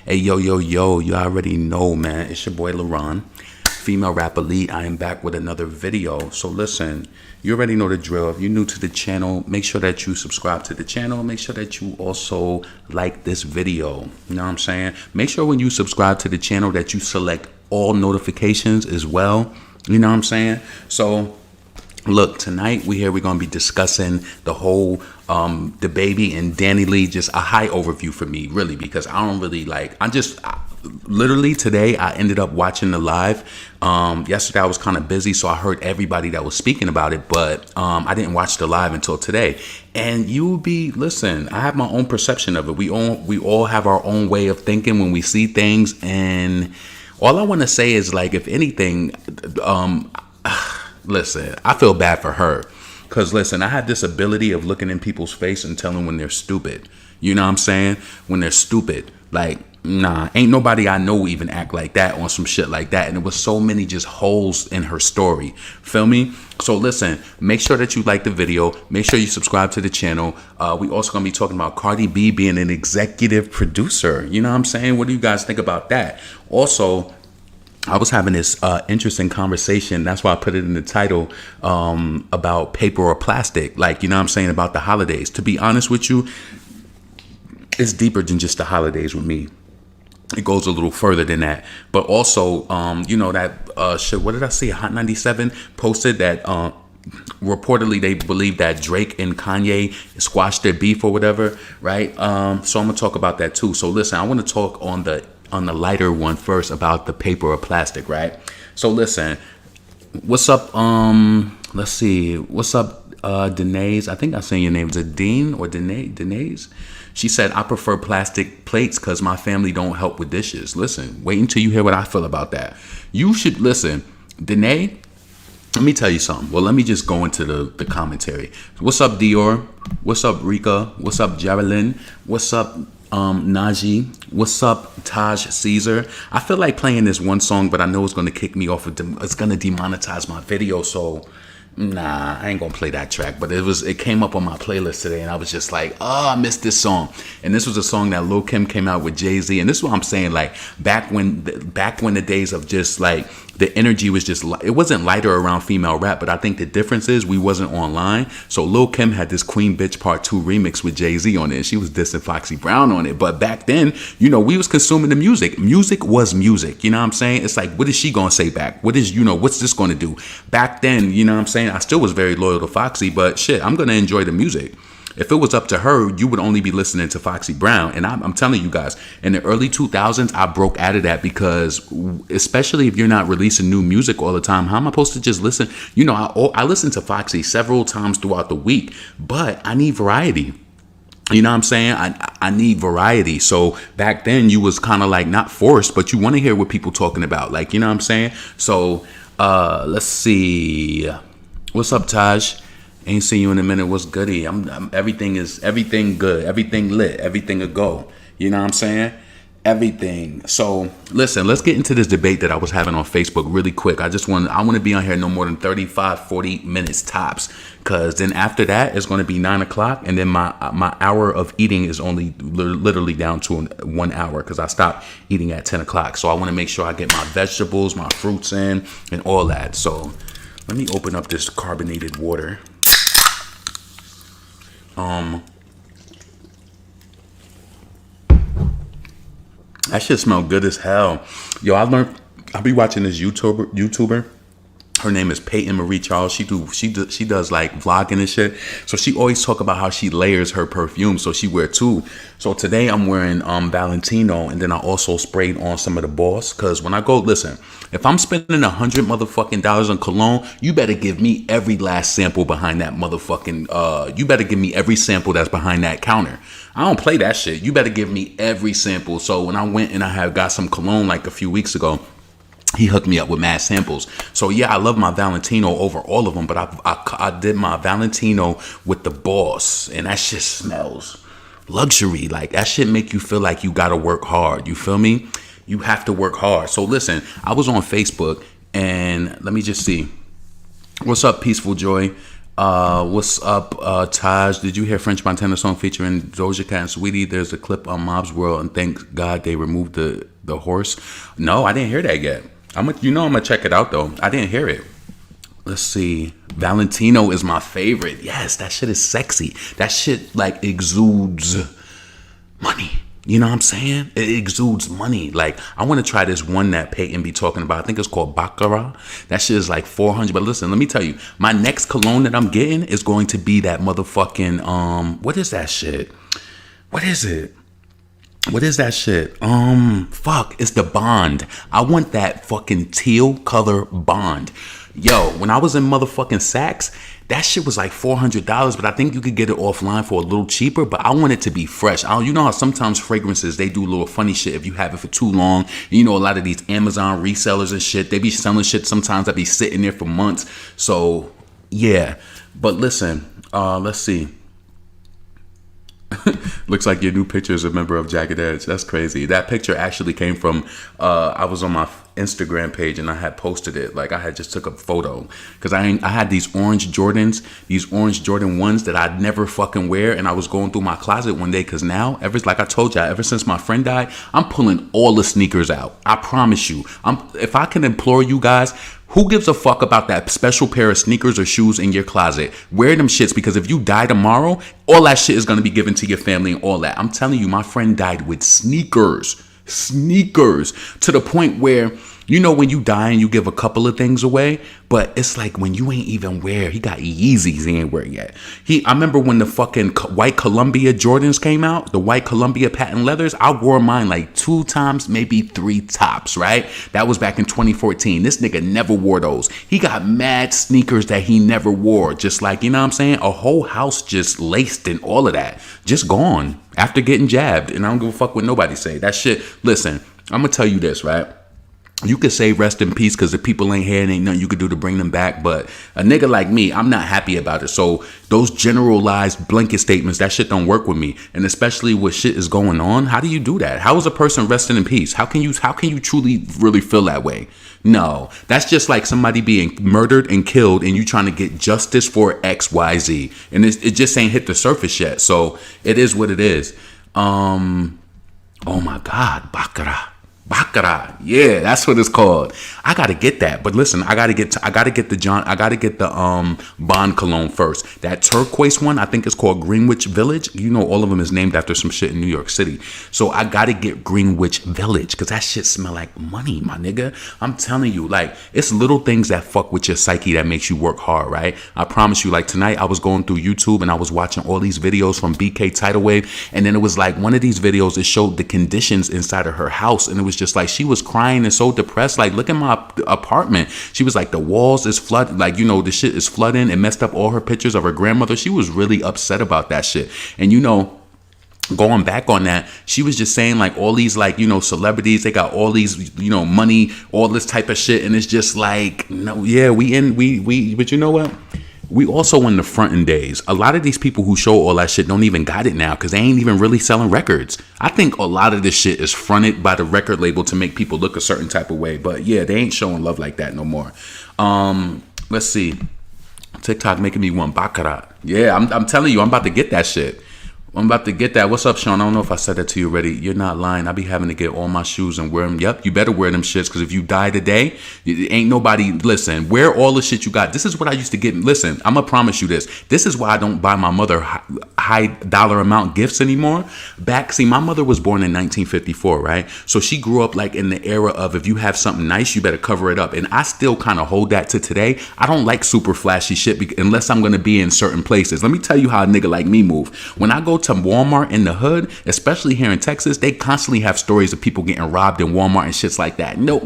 Hey, yo, yo, yo, you already know, man. It's your boy, LaRon, female rap elite. I am back with another video. So listen, you already know the drill. If you're new to the channel, make sure that you subscribe to the channel. Make sure that you also like this video. You know what I'm saying? Make sure when you subscribe to the channel that you select all notifications as well. You know what I'm saying? So look, tonight we're going to be discussing the whole the baby and DaniLeah, just a high overview for me, really, because I don't really literally today I ended up watching the live. Yesterday I was kind of busy, so I heard everybody that was speaking about it, but I didn't watch the live until today. And listen, I have my own perception of it. We all have our own way of thinking when we see things, and all I want to say is, like, if anything, listen, I feel bad for her. Because, listen, I have this ability of looking in people's face and telling when they're stupid. You know what I'm saying? When they're stupid. Like, nah, ain't nobody I know even act like that on some shit like that. And there was so many just holes in her story. Feel me? So, listen, make sure that you like the video. Make sure you subscribe to the channel. We also going to be talking about Cardi B being an executive producer. You know what I'm saying? What do you guys think about that? Also, I was having this interesting conversation. That's why I put it in the title, about paper or plastic. Like, you know what I'm saying, about the holidays. To be honest with you, it's deeper than just the holidays with me. It goes a little further than that. But also, you know, that shit, what did I see? Hot 97 posted that reportedly they believe that Drake and Kanye squashed their beef or whatever, right? So I'm going to talk about that too. So listen, I want to talk on the lighter one first about the paper or plastic, right? So listen, what's up? Let's see, what's up, Danae's? I think I'm saying your name. Is it Dean or Danae's? She said, I prefer plastic plates because my family don't help with dishes. Listen, wait until you hear what I feel about that. You should listen, Danae. Let me tell you something. Well, let me just go into the commentary. What's up, Dior? What's up, Rika? What's up, Geraldine? What's up, Najee? What's up, Taj Caesar? I feel like playing this one song, but I know it's going to kick me off. It's going to demonetize my video, so nah, I ain't gonna play that track. But it came up on my playlist today, and I was just like, oh, I missed this song. And this was a song that Lil Kim came out with Jay-Z. And this is what I'm saying, like, back when the days of just like the energy was just, it wasn't lighter around female rap, but I think the difference is we wasn't online. So Lil Kim had this Queen Bitch Part 2 remix with Jay-Z on it. She was dissing Foxy Brown on it. But back then, you know, we was consuming the music. Music was music. You know what I'm saying? It's like, what is she gonna say back? What's this gonna do? Back then, you know what I'm saying? I still was very loyal to Foxy, but shit, I'm gonna enjoy the music. If it was up to her, you would only be listening to Foxy Brown. And I'm telling you guys, in the early 2000s, I broke out of that because, especially if you're not releasing new music all the time, how am I supposed to just listen? You know, I listen to Foxy several times throughout the week, but I need variety. You know what I'm saying? I need variety. So back then, you was kind of like not forced, but you want to hear what people talking about. Like, you know what I'm saying? So let's see. What's up, Taj? Ain't seen you in a minute. What's goody? Everything good. Everything lit. Everything a go. You know what I'm saying? Everything. So listen, let's get into this debate that I was having on Facebook really quick. I want to be on here no more than 35-40 minutes tops, because then after that it's going to be 9 o'clock, and then my hour of eating is only literally down to 1 hour, because I stopped eating at 10 o'clock. So I want to make sure I get my vegetables, my fruits in, and all that. So let me open up this carbonated water. That shit smell good as hell. Yo, I be watching this YouTuber. Her name is Peyton Marie Charles. She does like vlogging and shit. So she always talk about how she layers her perfume. So she wear two. So today I'm wearing Valentino, and then I also sprayed on some of the Boss. Cause when I go, listen, if I'm spending $100 motherfucking dollars on cologne, you better give me every last sample behind that motherfucking. You better give me every sample that's behind that counter. I don't play that shit. You better give me every sample. So when I went and I got some cologne like a few weeks ago, he hooked me up with mad samples. So yeah, I love my Valentino over all of them, but I did my Valentino with the Boss, and that shit smells luxury. Like, that shit make you feel like you gotta work hard. You feel me? You have to work hard. So listen, I was on Facebook, and let me just see. What's up, Peaceful Joy? What's up, Taj? Did you hear French Montana song featuring Doja Cat and Sweetie? There's a clip on Mob's World, and thank God they removed the horse. No, I didn't hear that yet. I'm gonna check it out though. I didn't hear it. Let's see. Valentino is my favorite. Yes, that shit is sexy. That shit like exudes money. You know what I'm saying? It exudes money. Like, I want to try this one that Peyton be talking about. I think it's called Baccarat. That shit is like 400. But listen, let me tell you, my next cologne that I'm getting is going to be that motherfucking, what is that shit? What is it? What is that shit? Fuck, it's the Bond. I want that fucking teal color Bond. Yo, when I was in motherfucking Saks, that shit was like $400, but I think you could get it offline for a little cheaper, but I want it to be fresh. You know how sometimes fragrances, they do a little funny shit if you have it for too long. You know, a lot of these Amazon resellers and shit, they be selling shit sometimes that be sitting there for months. So, yeah. But listen, let's see. Looks like your new picture is a member of Jagged Edge. That's crazy. That picture actually came from, I was on my Instagram page and I had posted it. Like, I had just took a photo because I had these orange Jordans, these orange Jordan 1s that I'd never fucking wear. And I was going through my closet one day because now, like I told y'all, ever since my friend died, I'm pulling all the sneakers out. I promise you. If I can implore you guys, who gives a fuck about that special pair of sneakers or shoes in your closet? Wear them shits, because if you die tomorrow, all that shit is going to be given to your family and all that. I'm telling you, my friend died with sneakers to the point where, you know, when you die and you give a couple of things away, but it's like when you ain't even wear, he got Yeezys he ain't wear yet. I remember when the fucking white Columbia Jordans came out, the white Columbia patent leathers, I wore mine like 2 times, maybe 3 tops, right? That was back in 2014. This nigga never wore those. He got mad sneakers that he never wore. Just like, you know what I'm saying? A whole house just laced in all of that. Just gone after getting jabbed. And I don't give a fuck what nobody say. That shit, listen, I'm gonna tell you this, right? You could say rest in peace because the people ain't here and ain't nothing you could do to bring them back. But a nigga like me, I'm not happy about it. So those generalized blanket statements, that shit don't work with me. And especially when shit is going on, how do you do that? How is a person resting in peace? How can you truly really feel that way? No, that's just like somebody being murdered and killed and you trying to get justice for X, Y, Z. And it just ain't hit the surface yet. So it is what it is. Oh my God, Baccarat. Yeah, that's what it's called. I gotta get that, but listen, I gotta get the Bond cologne first. That turquoise one, I think it's called Greenwich Village. You know, all of them is named after some shit in New York City. So I gotta get Greenwich Village because that shit smell like money, my nigga. I'm telling you, like, it's little things that fuck with your psyche that makes you work hard, right? I promise you. Like tonight, I was going through YouTube and I was watching all these videos from BK Tidal Wave, and then it was like one of these videos that showed the conditions inside of her house, and it was just like she was crying and so depressed, like, look at my apartment. She was like, the walls is flooded, like, you know, the shit is flooding. It messed up all her pictures of her grandmother. She was really upset about that shit. And you know, going back on that, she was just saying like all these, like, you know, celebrities, they got all these, you know, money, all this type of shit, and it's just like, no, yeah, but you know what? We also in the fronting days. A lot of these people who show all that shit don't even got it now because they ain't even really selling records. I think a lot of this shit is fronted by the record label to make people look a certain type of way. But yeah, they ain't showing love like that no more. Let's see. TikTok making me want Baccarat. Yeah, I'm telling you, I'm about to get that shit. I'm about to get that. What's up, Sean? I don't know if I said that to you already. You're not lying. I be having to get all my shoes and wear them. Yep, you better wear them shits because if you die today, ain't nobody. Listen, wear all the shit you got. This is what I used to get. Listen, I'm going to promise you this. This is why I don't buy my mother high dollar amount gifts anymore. See, my mother was born in 1954, right? So she grew up like in the era of if you have something nice, you better cover it up. And I still kind of hold that to today. I don't like super flashy shit unless I'm going to be in certain places. Let me tell you how a nigga like me move. When I go to Walmart in the hood, especially here in Texas, they constantly have stories of people getting robbed in Walmart and shits like that. Nope.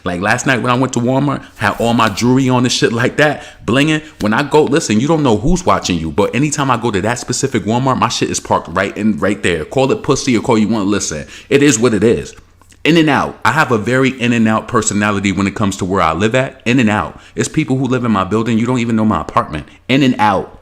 Like last night when I went to Walmart, had all my jewelry on and shit like that, blinging. When I go, listen, you don't know who's watching you, but anytime I go to that specific Walmart, my shit is parked right there. Call it pussy or call you want. Listen, it is what it is. In and out. I have a very in and out personality when it comes to where I live at. In and out. It's people who live in my building. You don't even know my apartment. In and out.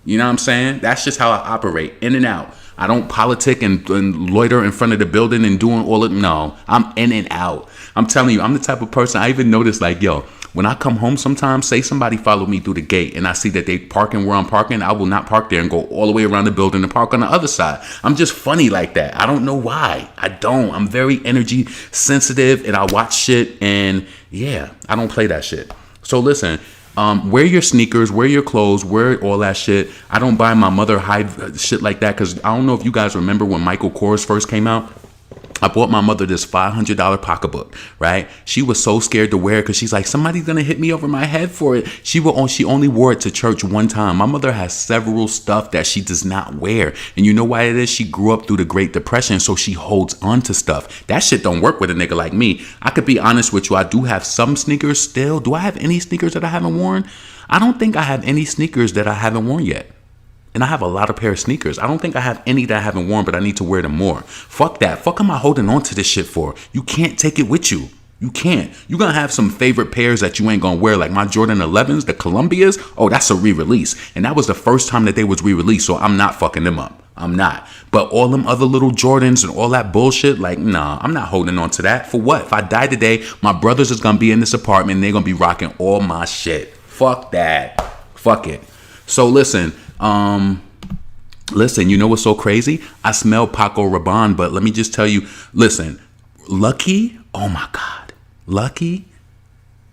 You know what I'm saying? That's just how I operate. In and out. I don't politic and loiter in front of the building and doing all it. No, I'm in and out. I'm telling you, I'm the type of person. I even noticed like, yo, When I come home sometimes, say somebody followed me through the gate and I see that they parking where I'm parking, I will not park there and go all the way around the building and park on the other side. I'm just funny like that. I don't know why. I don't. I'm very energy sensitive and I watch shit, and yeah, I don't play that shit. So listen, wear your sneakers, wear your clothes, wear all that shit. I don't buy my mother high shit like that, because I don't know if you guys remember when Michael Kors first came out. I bought my mother this $500 pocketbook, right? She was so scared to wear it because she's like, somebody's going to hit me over my head for it. She only wore it to church one time. My mother has several stuff that she does not wear. And you know why it is? She grew up through the Great Depression, so she holds on to stuff. That shit don't work with a nigga like me. I could be honest with you. I do have some sneakers still. Do I have any sneakers that I haven't worn? I don't think I have any sneakers that I haven't worn yet. And I have a lot of pair of sneakers. I don't think I have any that I haven't worn, but I need to wear them more. Fuck that. Fuck am I holding on to this shit for? You can't take it with you. You can't. You're going to have some favorite pairs that you ain't going to wear, like my Jordan 11s, the Columbias. Oh, that's a re-release. And that was the first time that they was re-released, so I'm not fucking them up. I'm not. But all them other little Jordans and all that bullshit, like, nah, I'm not holding on to that. For what? If I die today, my brothers is going to be in this apartment and they're going to be rocking all my shit. Fuck that. Fuck it. So listen, you know what's so crazy? I smell Paco Rabanne, but let me just tell you, listen, Lucky, oh my God, Lucky,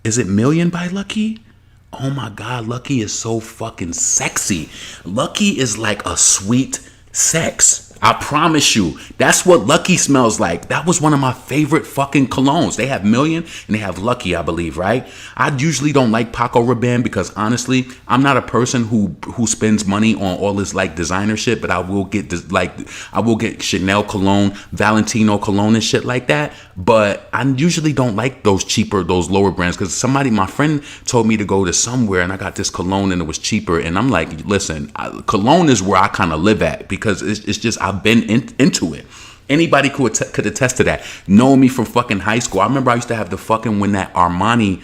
is it Million by Lucky? Oh my God, Lucky is so fucking sexy. Lucky is like a sweet sex. I promise you, that's what Lucky smells like. That was one of my favorite fucking colognes. They have Million and they have Lucky, I believe, right? I usually don't like Paco Rabanne because honestly, I'm not a person who spends money on all this like designer shit, but I will get Chanel cologne, Valentino cologne and shit like that. But I usually don't like those lower brands, because my friend told me to go to somewhere and I got this cologne and it was cheaper. And I'm like, listen, cologne is where I kind of live at, because it's just, I've been into it. Anybody could attest to that. Knowing me from fucking high school. I remember I used to have when that Armani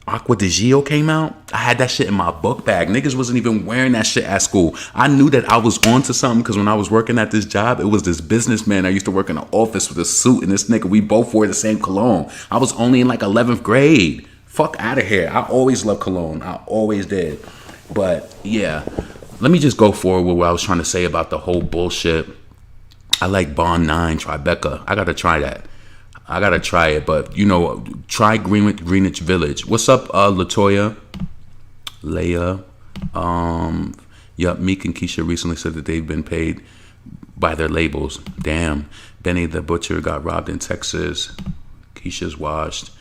Aqua di Gio came out, I had that shit in my book bag. Niggas wasn't even wearing that shit at school. I knew that I was onto something, because when I was working at this job, it was this businessman. I used to work in an office with a suit, and this nigga, we both wore the same cologne. I was only in like 11th grade. Fuck out of here. I always loved cologne. I always did. But yeah, let me just go forward with what I was trying to say about the whole bullshit. I like Bond 9 Tribeca. I gotta try that. I gotta try it, but try Greenwich Village. What's up, Latoya? Leah. Meek and Keisha recently said that they've been paid by their labels. Damn. Benny the Butcher got robbed in Texas. Keisha's washed.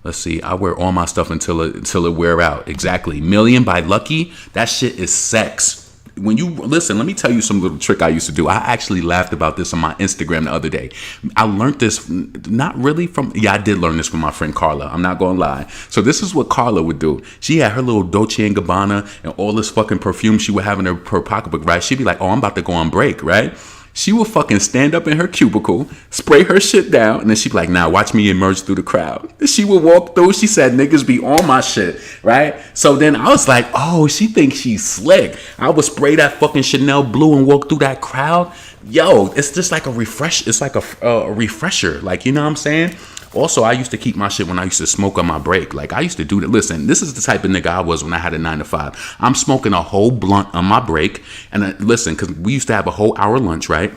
Let's see. I wear all my stuff until it wear out. Exactly. Million by Lucky. That shit is sex. When you listen, let me tell you some little trick I used to do. I actually laughed about this on my Instagram the other day. I learned this I did learn this from my friend Carla. I'm not gonna lie. So this is what Carla would do. She had her little Dolce & Gabbana and all this fucking perfume she would have in her pocketbook, right? She'd be like, oh, I'm about to go on break, right? She would fucking stand up in her cubicle, spray her shit down, and then she'd be like, nah, watch me emerge through the crowd. She would walk through. She said, niggas be on my shit, right? So then I was like, oh, she thinks she's slick. I would spray that fucking Chanel blue and walk through that crowd. Yo, it's just like a refresh. It's like a refresher. Like, you know what I'm saying? Also, I used to keep my shit when I used to smoke on my break. Like, I used to do that. Listen, this is the type of nigga I was when I had a 9 to 5. I'm smoking a whole blunt on my break. And listen, because we used to have a whole hour lunch, right?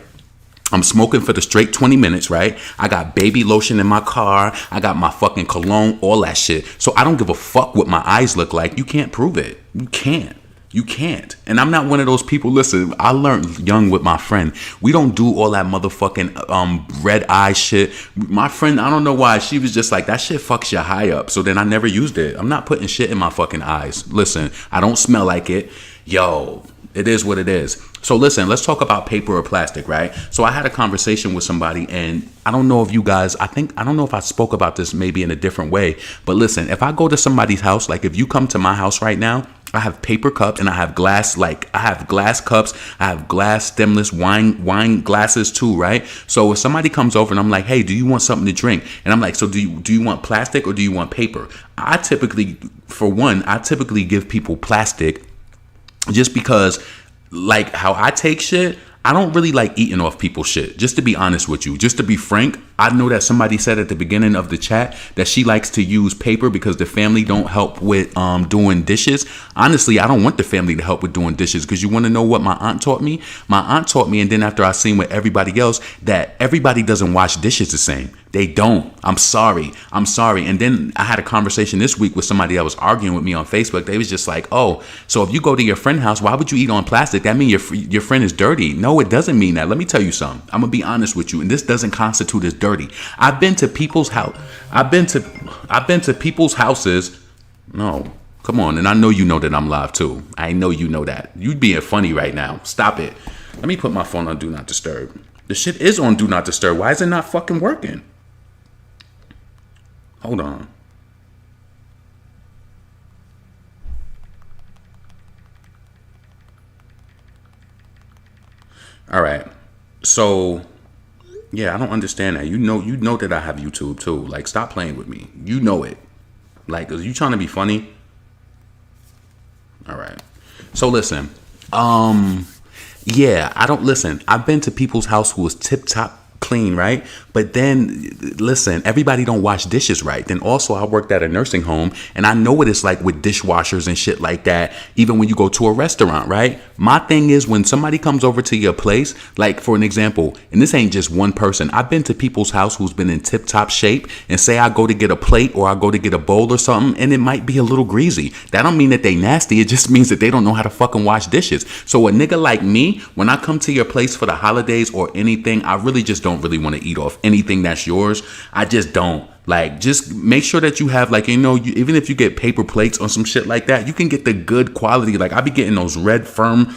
I'm smoking for the straight 20 minutes, right? I got baby lotion in my car. I got my fucking cologne, all that shit. So I don't give a fuck what my eyes look like. You can't prove it. You can't. You can't. And I'm not one of those people. Listen, I learned young with my friend. We don't do all that motherfucking red eye shit. My friend, I don't know why, she was just like, that shit fucks your high up. So then I never used it. I'm not putting shit in my fucking eyes. Listen, I don't smell like it. Yo, it is what it is. So listen, let's talk about paper or plastic, right? So I had a conversation with somebody, and I don't know if you guys, I don't know if I spoke about this maybe in a different way, but listen, if I go to somebody's house, like if you come to my house right now, I have paper cups and I have glass, I have glass cups, I have glass stemless wine glasses too, right? So if somebody comes over and I'm like, hey, do you want something to drink? And I'm like, so do you want plastic or do you want paper? I typically give people plastic, just because, like how I take shit, I don't really like eating off people's shit. Just to be honest with you, just to be frank, I know that somebody said at the beginning of the chat that she likes to use paper because the family don't help with doing dishes. Honestly, I don't want the family to help with doing dishes because you want to know what my aunt taught me? My aunt taught me, and then after I seen with everybody else, that everybody doesn't wash dishes the same. They don't. I'm sorry. And then I had a conversation this week with somebody that was arguing with me on Facebook. They was just like, oh, so if you go to your friend's house, why would you eat on plastic? That means your friend is dirty. No, it doesn't mean that. Let me tell you something. I'm going to be honest with you. And this doesn't constitute as dirty. I've been to people's house. I've been to people's houses. No, come on. And I know you know that I'm live too. I know you know that. You being funny right now. Stop it. Let me put my phone on Do Not Disturb. The shit is on Do Not Disturb. Why is it not fucking working? Hold on. All right. So, yeah, I don't understand that. You know that I have YouTube too. Like, stop playing with me. You know it. Like, are you trying to be funny? All right. So listen. Yeah, I've been to people's house who was tip top clean, right? But then, listen, everybody don't wash dishes right. Then also, I worked at a nursing home, and I know what it's like with dishwashers and shit like that, even when you go to a restaurant, right? My thing is, when somebody comes over to your place, like for an example, and this ain't just one person, I've been to people's house who's been in tip-top shape, and say I go to get a plate or I go to get a bowl or something, and it might be a little greasy. That don't mean that they nasty. It just means that they don't know how to fucking wash dishes. So a nigga like me, when I come to your place for the holidays or anything, I really just don't really want to eat off anything that's yours. I just don't. Like, just make sure that you have, like, even if you get paper plates or some shit like that, you can get the good quality. Like, I be getting those red firm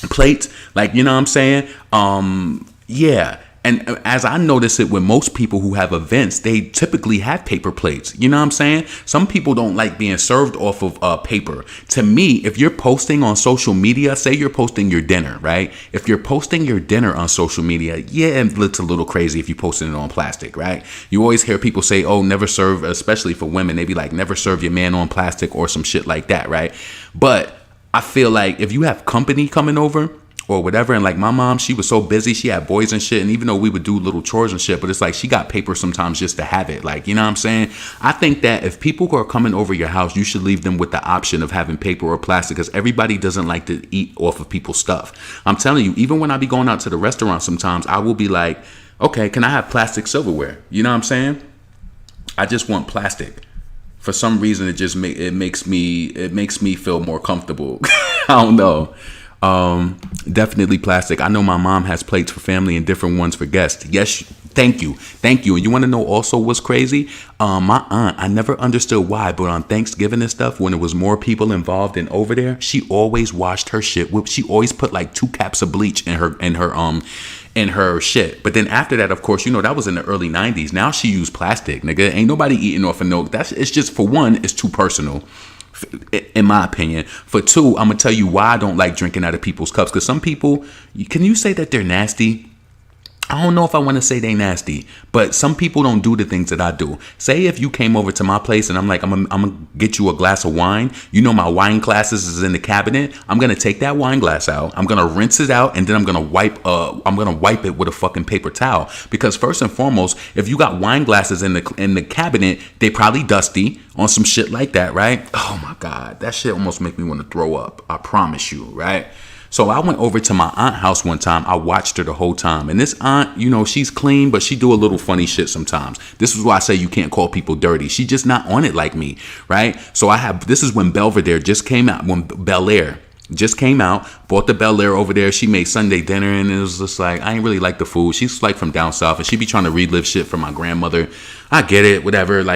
plates, like, you know what I'm saying? Yeah. And as I notice it with most people who have events, they typically have paper plates. You know what I'm saying? Some people don't like being served off of paper. To me, if you're posting on social media, say you're posting your dinner, right? If you're posting your dinner on social media, yeah, it looks a little crazy if you're posting it on plastic, right? You always hear people say, oh, never serve, especially for women. They be like, never serve your man on plastic or some shit like that, right? But I feel like if you have company coming over, or whatever, and like my mom, she was so busy, she had boys and shit, and even though we would do little chores and shit, but it's like she got paper sometimes just to have it, like, you know what I'm saying? I think that if people who are coming over your house, you should leave them with the option of having paper or plastic, because everybody doesn't like to eat off of people's stuff. I'm telling you, even when I be going out to the restaurant sometimes, I will be like, okay, can I have plastic silverware? You know what I'm saying? I just want plastic. For some reason, it makes me feel more comfortable. I don't know. Definitely plastic. I know my mom has plates for family and different ones for guests. Yes, thank you. And you want to know also what's crazy? My aunt, I never understood why, but on Thanksgiving and stuff, when there was more people involved and over there, she always washed her shit. She always put like 2 caps of bleach in her shit. But then after that, of course, that was in the early 90s. Now she used plastic, nigga. Ain't nobody eating off a note. It's just, for one, it's too personal, in my opinion. For two, I'm gonna tell you why I don't like drinking out of people's cups. Because some people, can you say that they're nasty? I don't know if I want to say they nasty, but some people don't do the things that I do. Say if you came over to my place and I'm like, I'm gonna get you a glass of wine. My wine glasses is in the cabinet. I'm gonna take that wine glass out. I'm gonna rinse it out, and then I'm gonna wipe it with a fucking paper towel. Because first and foremost, if you got wine glasses in the cabinet, they probably dusty on some shit like that, right? Oh my God, that shit almost make me want to throw up. I promise you, right? So I went over to my aunt's house one time. I watched her the whole time. And this aunt, she's clean, but she do a little funny shit sometimes. This is why I say you can't call people dirty. She just not on it like me, right? So this is when Belvedere just came out, when Bel Air just came out, bought the Bel Air over there. She made Sunday dinner, and it was just like, I ain't really like the food. She's like from down south, and she be trying to relive shit from my grandmother. I get it, whatever, and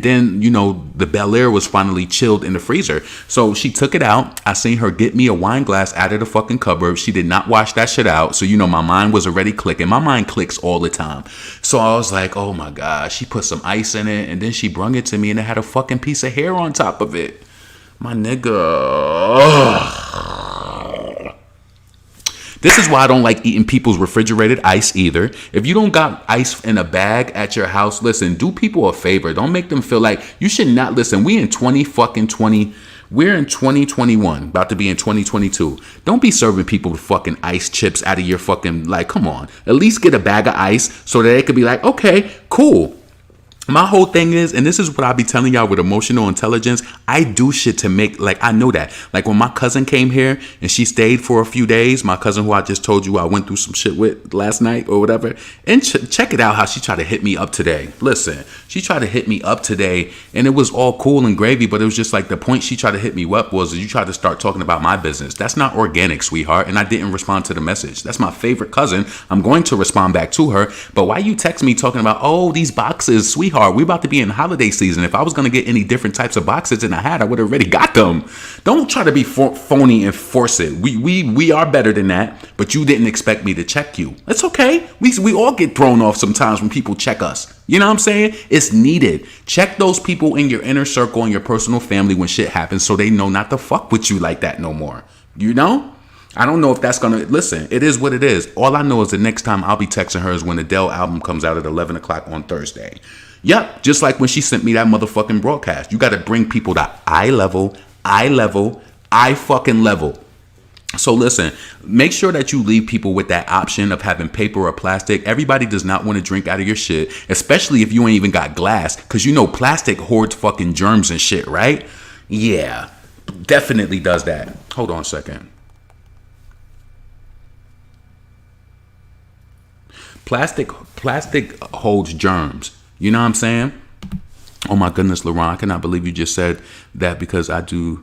then, the Bel Air was finally chilled in the freezer. So she took it out. I seen her get me a wine glass out of the fucking cupboard. She did not wash that shit out. So, my mind was already clicking. My mind clicks all the time. So I was like, oh my God, she put some ice in it, and then she brung it to me, and it had a fucking piece of hair on top of it. My nigga. Ugh. This is why I don't like eating people's refrigerated ice either. If you don't got ice in a bag at your house, listen, do people a favor. Don't make them feel like you should not listen. We in 2020. We're in 2021, about to be in 2022. Don't be serving people fucking ice chips out of your fucking, like, come on. At least get a bag of ice so that they could be like, okay, cool. My whole thing is, and this is what I be telling y'all with emotional intelligence, I do shit to make, like, I know that. Like, when my cousin came here and she stayed for a few days, my cousin who I just told you I went through some shit with last night or whatever, and check it out how she tried to hit me up today. Listen, she tried to hit me up today, and it was all cool and gravy, but it was just like the point she tried to hit me up was you tried to start talking about my business. That's not organic, sweetheart, and I didn't respond to the message. That's my favorite cousin. I'm going to respond back to her, but why you text me talking about, oh, these boxes, sweetheart? We about to be in holiday season. If I was going to get any different types of boxes than I had, I would have already got them. Don't try to be phony and force it. We are better than that, but you didn't expect me to check you. That's okay. We all get thrown off sometimes when people check us. You know what I'm saying? It's needed. Check those people in your inner circle and your personal family when shit happens so they know not to fuck with you like that no more. You know? I don't know if that's going to... Listen, it is what it is. All I know is the next time I'll be texting her is when the Adele album comes out at 11 o'clock on Thursday. Yep, just like when she sent me that motherfucking broadcast. You got to bring people to eye level, eye fucking level. So listen, make sure that you leave people with that option of having paper or plastic. Everybody does not want to drink out of your shit, especially if you ain't even got glass, because you know plastic hoards fucking germs and shit, right? Yeah, definitely does that. Hold on a second. Plastic holds germs. You know what I'm saying? Oh my goodness, LaRon, I cannot believe you just said that because I do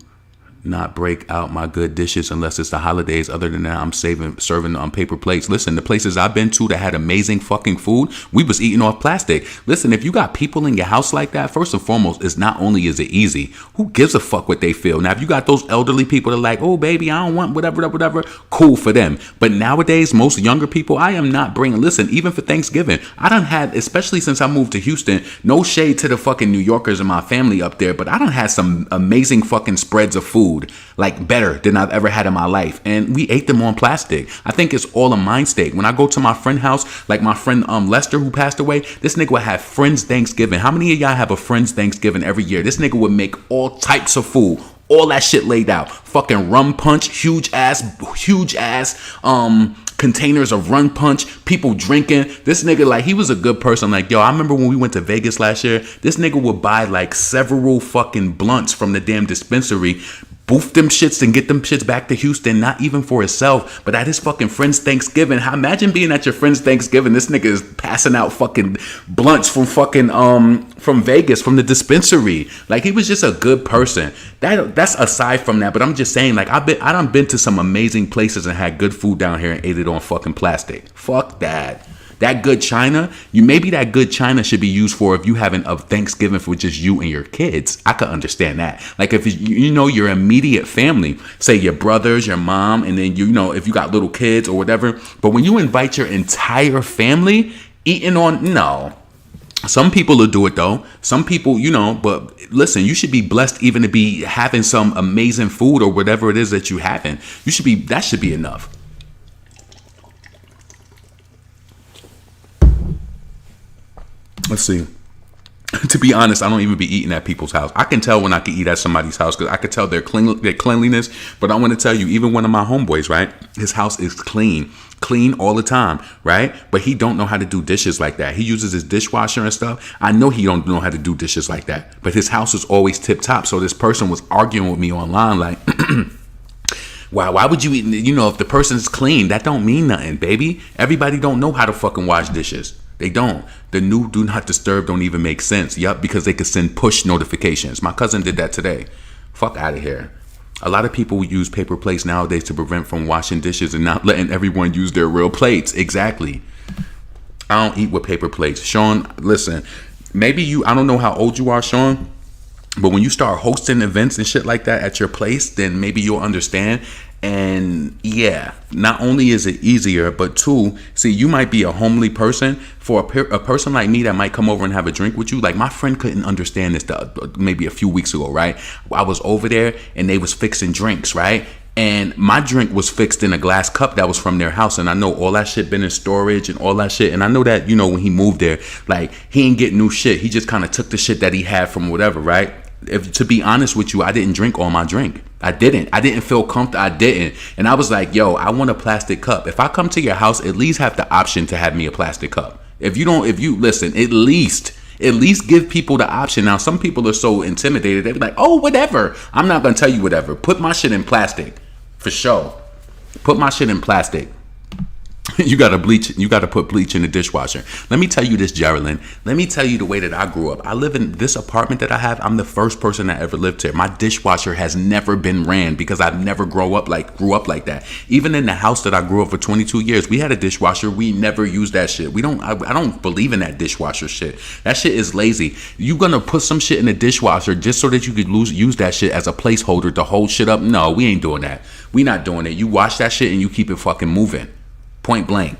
not break out my good dishes unless it's the holidays. Other than that, I'm serving on paper plates. Listen, the places I've been to that had amazing fucking food, we was eating off plastic. Listen, if you got people in your house like that, first and foremost, it's not only is it easy, who gives a fuck what they feel? Now, if you got those elderly people that are like, oh baby, I don't want whatever, cool for them. But nowadays, most younger people, I am not bringing, listen, even for Thanksgiving, I done had, especially since I moved to Houston, no shade to the fucking New Yorkers and my family up there, but I done had some amazing fucking spreads of food. Like better than I've ever had in my life, and we ate them on plastic. I think it's all a mind state. When I go to my friend's house, like my friend Lester who passed away, this nigga would have friends Thanksgiving. How many of y'all have a friends Thanksgiving every year? This nigga would make all types of food, all that shit laid out. Fucking rum punch, huge ass containers of rum punch, people drinking. This nigga, like, he was a good person. Like, yo, I remember when we went to Vegas last year, this nigga would buy like several fucking blunts from the damn dispensary, boof them shits and get them shits back to Houston, not even for himself, but at his fucking friend's Thanksgiving. Imagine being at your friend's Thanksgiving. This nigga is passing out fucking blunts from fucking from Vegas, from the dispensary. Like, he was just a good person. That's aside from that, but I'm just saying, like, I done been to some amazing places and had good food down here and ate it on fucking plastic. Fuck that. That good china, maybe that good china should be used for if you having a Thanksgiving for just you and your kids. I could understand that. Like, if you know your immediate family, say your brothers, your mom, and then you know if you got little kids or whatever. But when you invite your entire family eating on, no. Some people will do it though. Some people, you know, but listen, you should be blessed even to be having some amazing food or whatever it is that you having. That should be enough. Let's see. To be honest, I don't even be eating at people's house. I can tell when I can eat at somebody's house because I can tell their cleanliness. But I want to tell you, even one of my homeboys, right? His house is clean all the time, right? But he don't know how to do dishes like that. He uses his dishwasher and stuff. I know he don't know how to do dishes like that. But his house is always tip top. So this person was arguing with me online like, why would you eat? You know, if the person's clean, that don't mean nothing, baby. Everybody don't know how to fucking wash dishes. They don't. The new do not disturb don't even make sense. Yup, because they could send push notifications. My cousin did that today. Fuck out of here. A lot of people use paper plates nowadays to prevent from washing dishes and not letting everyone use their real plates. Exactly. I don't eat with paper plates. Sean, listen, maybe I don't know how old you are, Sean, but when you start hosting events and shit like that at your place, then maybe you'll understand. And yeah, not only is it easier, but two, see, you might be a homely person. For a person like me that might come over and have a drink with you, like my friend couldn't understand this maybe a few weeks ago, right? I was over there and they was fixing drinks, right? And my drink was fixed in a glass cup that was from their house. And I know all that shit been in storage and all that shit. And I know that, you know, when he moved there, like he ain't get new shit. He just kind of took the shit that he had from whatever, right? if to be honest with you, I didn't drink all my drink. I didn't feel comfortable. I didn't. And I was like, yo, I want a plastic cup. If I come to your house, at least have the option to have me a plastic cup. If you listen, at least give people the option. Now, some people are so intimidated. They're like, oh, whatever. I'm not going to tell you whatever. Put my shit in plastic. For sure. Put my shit in plastic. You gotta put bleach in the dishwasher. Let me tell you this, Geraldine. Let me tell you the way that I grew up. I live in this apartment that I have. I'm the first person that ever lived here. My dishwasher has never been ran because I've never grew up like that. Even in the house that I grew up for 22 years, we had a dishwasher. We never used that shit. I don't believe in that dishwasher shit. That shit is lazy. You gonna put some shit in the dishwasher just so that you could use that shit as a placeholder to hold shit up? No, we ain't doing that. We not doing it. You wash that shit and you keep it fucking moving. Point blank.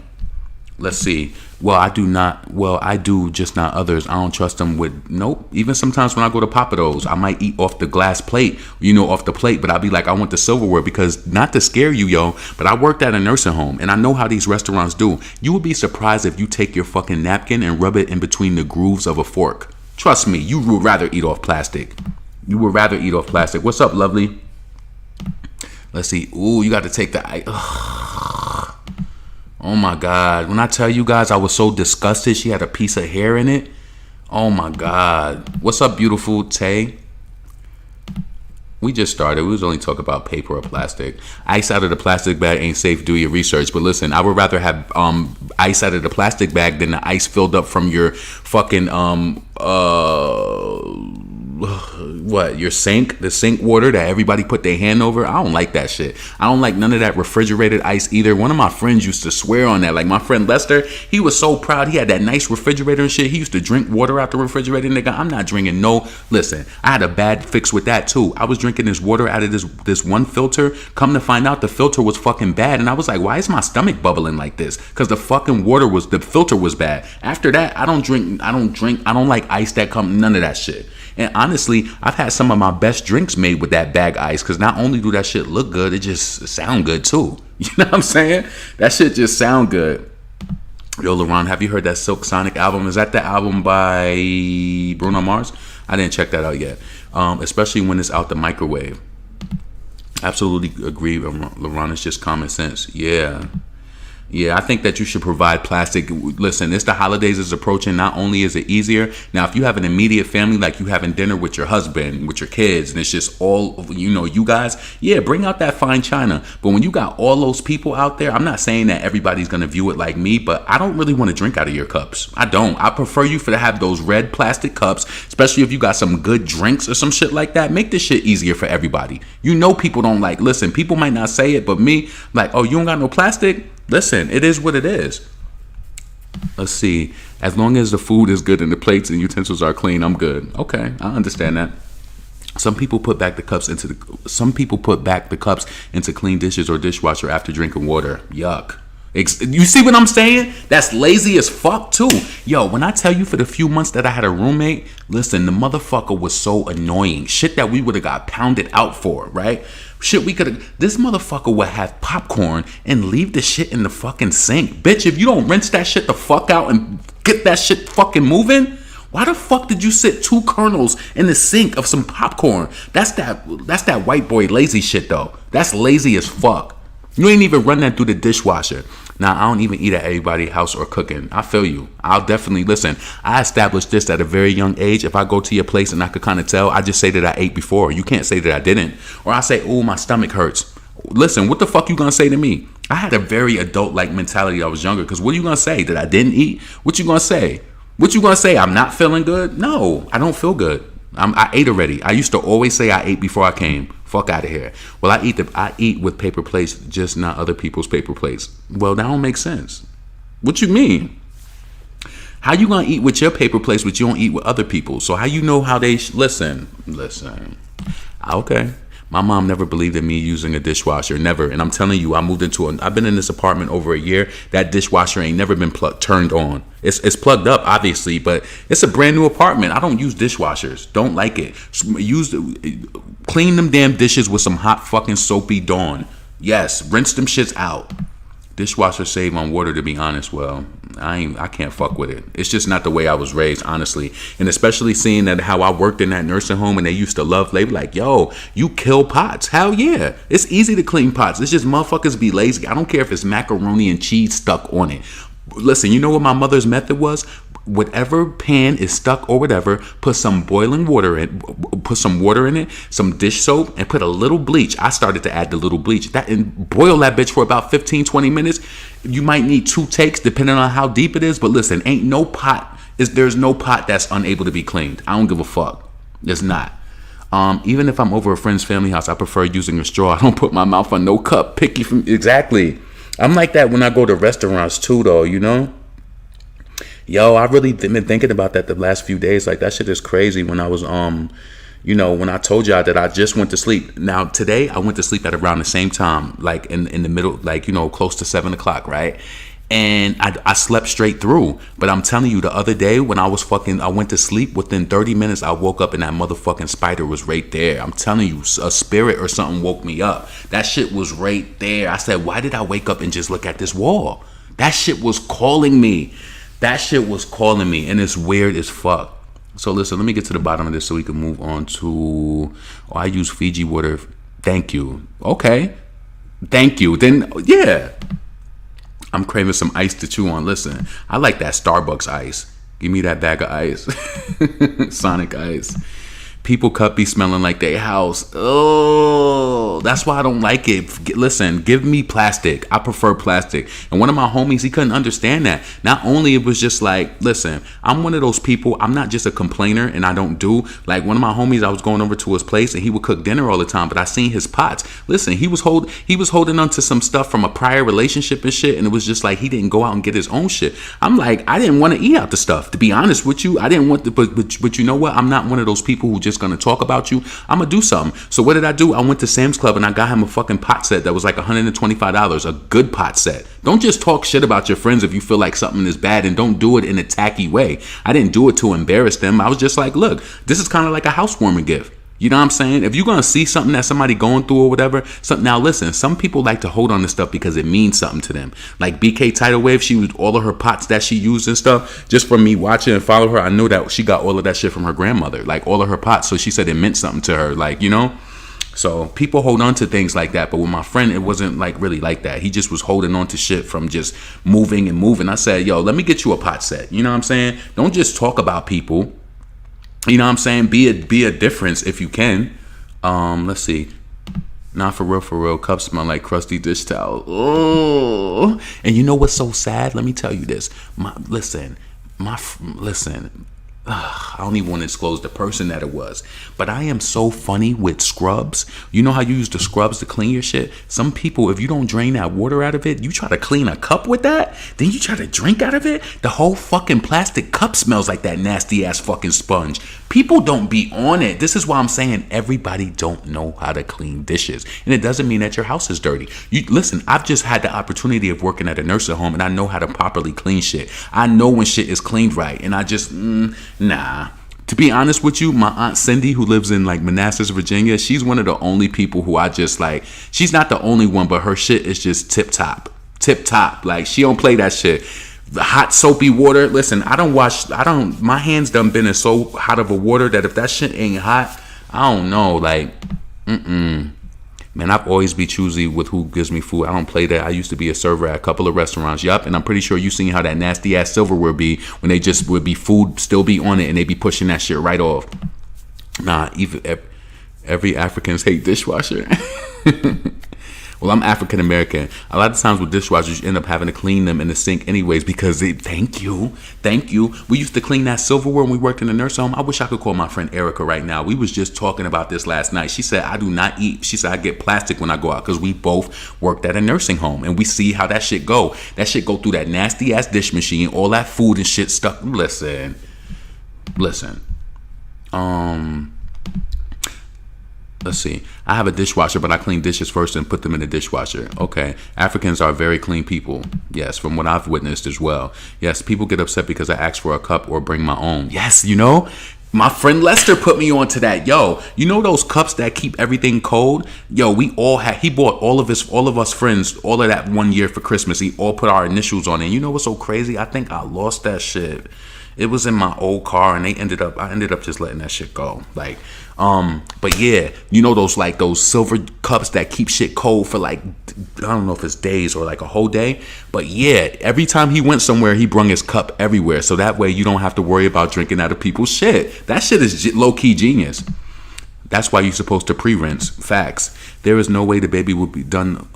Let's see. Well, I do, just not others. I don't trust them with, nope. Even sometimes when I go to Papados, I might eat off the glass plate, off the plate, but I'll be like, I want the silverware because, not to scare you, yo, but I worked at a nursing home and I know how these restaurants do. You would be surprised if you take your fucking napkin and rub it in between the grooves of a fork. Trust me, you would rather eat off plastic. What's up, lovely? Let's see. Ooh, you got to take the... Oh my God. When I tell you guys, I was so disgusted. She had a piece of hair in it. Oh my God. What's up, beautiful Tay? We just started. We was only talking about paper or plastic. Ice out of the plastic bag ain't safe. Do your research. But listen, I would rather have ice out of the plastic bag than the ice filled up from your fucking your sink, the sink water that everybody put their hand over. I don't like that shit. I don't like none of that refrigerated ice either. One of my friends used to swear on that. Like my friend Lester, he was so proud. He had that nice refrigerator and shit. He used to drink water out the refrigerator. Nigga, I'm not drinking no. Listen, I had a bad fix with that too. I was drinking this water out of this one filter. Come to find out, the filter was fucking bad, and I was like, why is my stomach bubbling like this? Because the filter was bad. After that, I don't like ice that come, none of that shit. And honestly, I've had some of my best drinks made with that bag ice, because not only do that shit look good, it just sound good too. You know what I'm saying? That shit just sound good. Yo, LaRon, have you heard that Silk Sonic album? Is that the album by Bruno Mars? I didn't check that out yet. Especially when it's out the microwave. Absolutely agree, LaRon. It's just common sense. Yeah, I think that you should provide plastic. Listen, it's the holidays is approaching. Not only is it easier, now if you have an immediate family, like you having dinner with your husband, with your kids, and it's just all, you guys, yeah, bring out that fine china. But when you got all those people out there, I'm not saying that everybody's going to view it like me, but I don't really want to drink out of your cups. I don't. I prefer you to have those red plastic cups, especially if you got some good drinks or some shit like that. Make this shit easier for everybody. People don't like, listen, people might not say it, but me, like, oh, you don't got no plastic? Listen, it is what it is. Let's see. As long as the food is good and the plates and utensils are clean, I'm good. Okay, I understand that. Some people put back the cups into clean dishes or dishwasher after drinking water. Yuck. You see what I'm saying? That's lazy as fuck too. Yo, when I tell you, for the few months that I had a roommate, listen, the motherfucker was so annoying. Shit that we would have got pounded out for, right? Shit, this motherfucker would have popcorn and leave the shit in the fucking sink. Bitch, if you don't rinse that shit the fuck out and get that shit fucking moving, why the fuck did you sit 2 kernels in the sink of some popcorn? That's that white boy lazy shit though. That's lazy as fuck. You ain't even run that through the dishwasher. Now, I don't even eat at everybody's house or cooking. I feel you. I'll definitely listen. I established this at a very young age. If I go to your place and I could kind of tell, I just say that I ate before. You can't say that I didn't. Or I say, oh, my stomach hurts. Listen, what the fuck you gonna say to me? I had a very adult-like mentality. I was younger. Because what are you gonna say? That I didn't eat? What you gonna say? I'm not feeling good? No, I don't feel good. I ate already. I used to always say I ate before I came. Fuck out of here. Well, I eat with paper plates, just not other people's paper plates. Well, that don't make sense. What you mean? How you gonna eat with your paper plates, but you don't eat with other people? So how you know how they listen? Okay. My mom never believed in me using a dishwasher, never. And I'm telling you, I've been in this apartment over a year. That dishwasher ain't never been turned on. It's plugged up, obviously, but it's a brand new apartment. I don't use dishwashers. Don't like it. Clean them damn dishes with some hot fucking soapy Dawn. Yes, rinse them shits out. Dishwasher save on water, to be honest. Well, I can't fuck with it. It's just not the way I was raised, honestly. And especially seeing that how I worked in that nursing home and they used to love, they be like, yo, you kill pots. Hell yeah. It's easy to clean pots. It's just motherfuckers be lazy. I don't care if it's macaroni and cheese stuck on it. Listen, you know what my mother's method was? Whatever pan is stuck or whatever, put some boiling water in, put some water in it, some dish soap, and put a little bleach. I started to add the little bleach. That and boil that bitch for about 15, 20 minutes. You might need 2 takes depending on how deep it is. But listen, there's no pot that's unable to be cleaned. I don't give a fuck. There's not. Even if I'm over a friend's family house, I prefer using a straw. I don't put my mouth on no cup. Picky from exactly. I'm like that when I go to restaurants too, though. You know. Yo, I really been thinking about that the last few days. Like, that shit is crazy. When I was, when I told y'all that I just went to sleep. Now, today, I went to sleep at around the same time, like in the middle, like, close to 7 o'clock, right? And I slept straight through. But I'm telling you, the other day when I went to sleep, within 30 minutes, I woke up and that motherfucking spider was right there. I'm telling you, a spirit or something woke me up. That shit was right there. I said, why did I wake up and just look at this wall? That shit was calling me. That shit was calling me, and it's weird as fuck. So listen, let me get to the bottom of this so we can move on to... Oh, I use Fiji water. Thank you. Okay. Thank you. Then, yeah. I'm craving some ice to chew on. Listen, I like that Starbucks ice. Give me that bag of ice. Sonic ice. People cut be smelling like their house. Oh, that's why I don't like it. Listen, give me plastic. I prefer plastic. And one of my homies, he couldn't understand that. Not only it was just like, listen, I'm one of those people. I'm not just a complainer, and I don't do like one of my homies. I was going over to his place, and he would cook dinner all the time. But I seen his pots. Listen, he was holding on to some stuff from a prior relationship and shit, and it was just like he didn't go out and get his own shit. I'm like, I didn't want to eat out the stuff. To be honest with you, I didn't want to. But you know what? I'm not one of those people who just gonna talk about you. I'm gonna do something. So what did I do? I went to Sam's Club and I got him a fucking pot set that was like $125, a good pot set. Don't just talk shit about your friends if you feel like something is bad, and don't do it in a tacky way. I didn't do it to embarrass them. I was just like, look, this is kind of like a housewarming gift. You know what I'm saying? If you're going to see something that somebody going through or whatever, now listen, some people like to hold on to stuff because it means something to them. Like BK Tidal Wave, she used all of her pots that she used and stuff. Just from me watching and follow her, I know that she got all of that shit from her grandmother, like all of her pots. So she said it meant something to her, like, So people hold on to things like that. But with my friend, it wasn't like really like that. He just was holding on to shit from just moving and moving. I said, yo, let me get you a pot set. You know what I'm saying? Don't just talk about people. You know what I'm saying? Be a difference if you can. Let's see. Not for real. Cups smell like crusty dish towel. Oh, and you know what's so sad? Let me tell you this. Listen. I don't even want to disclose the person that it was, but I am so funny with scrubs. You know how you use the scrubs to clean your shit? Some people, if you don't drain that water out of it, you try to clean a cup with that, then you try to drink out of it, the whole fucking plastic cup smells like that nasty ass fucking sponge. People don't be on it. This is why I'm saying everybody don't know how to clean dishes. And it doesn't mean that your house is dirty. Listen, I've just had the opportunity of working at a nursing home, and I know how to properly clean shit. I know when shit is cleaned right, and I just, nah. To be honest with you, my Aunt Cindy, who lives in like Manassas, Virginia, she's one of the only people who I just like. She's not the only one, but her shit is just tip top. Like, she don't play that shit. The hot soapy water. Listen, my hands done been in so hot of a water that if that shit ain't hot, I don't know. Like, Man, I've always be choosy with who gives me food. I don't play that. I used to be a server at a couple of restaurants. Yup, and I'm pretty sure you seen how that nasty ass silverware be when they just would be food still be on it and they be pushing that shit right off. Nah, even every Africans hate dishwasher. Well, I'm African American. A lot of times with dishwashers, you end up having to clean them in the sink anyways because thank you. We used to clean that silverware when we worked in the nursing home. I wish I could call my friend Erica right now. We was just talking about this last night. She said, I do not eat. She said, I get plastic when I go out because we both worked at a nursing home and we see how that shit go. That shit go through that nasty ass dish machine, all that food and shit stuck. Listen. Let's see. I have a dishwasher, but I clean dishes first and put them in the dishwasher. Okay. Africans are very clean people. Yes, from what I've witnessed as well. Yes, people get upset because I ask for a cup or bring my own. Yes, My friend Lester put me onto that. Yo, you know those cups that keep everything cold? Yo, he bought all of us friends, all of that one year for Christmas. He all put our initials on it. You know what's so crazy? I think I lost that shit. It was in my old car, and I ended up just letting that shit go. Like, but yeah, you know those silver cups that keep shit cold for like, I don't know if it's days or like a whole day. But yeah, every time he went somewhere, he brung his cup everywhere. So that way you don't have to worry about drinking out of people's shit. That shit is low-key genius. That's why you're supposed to pre-rinse. Facts. There is no way the baby would be done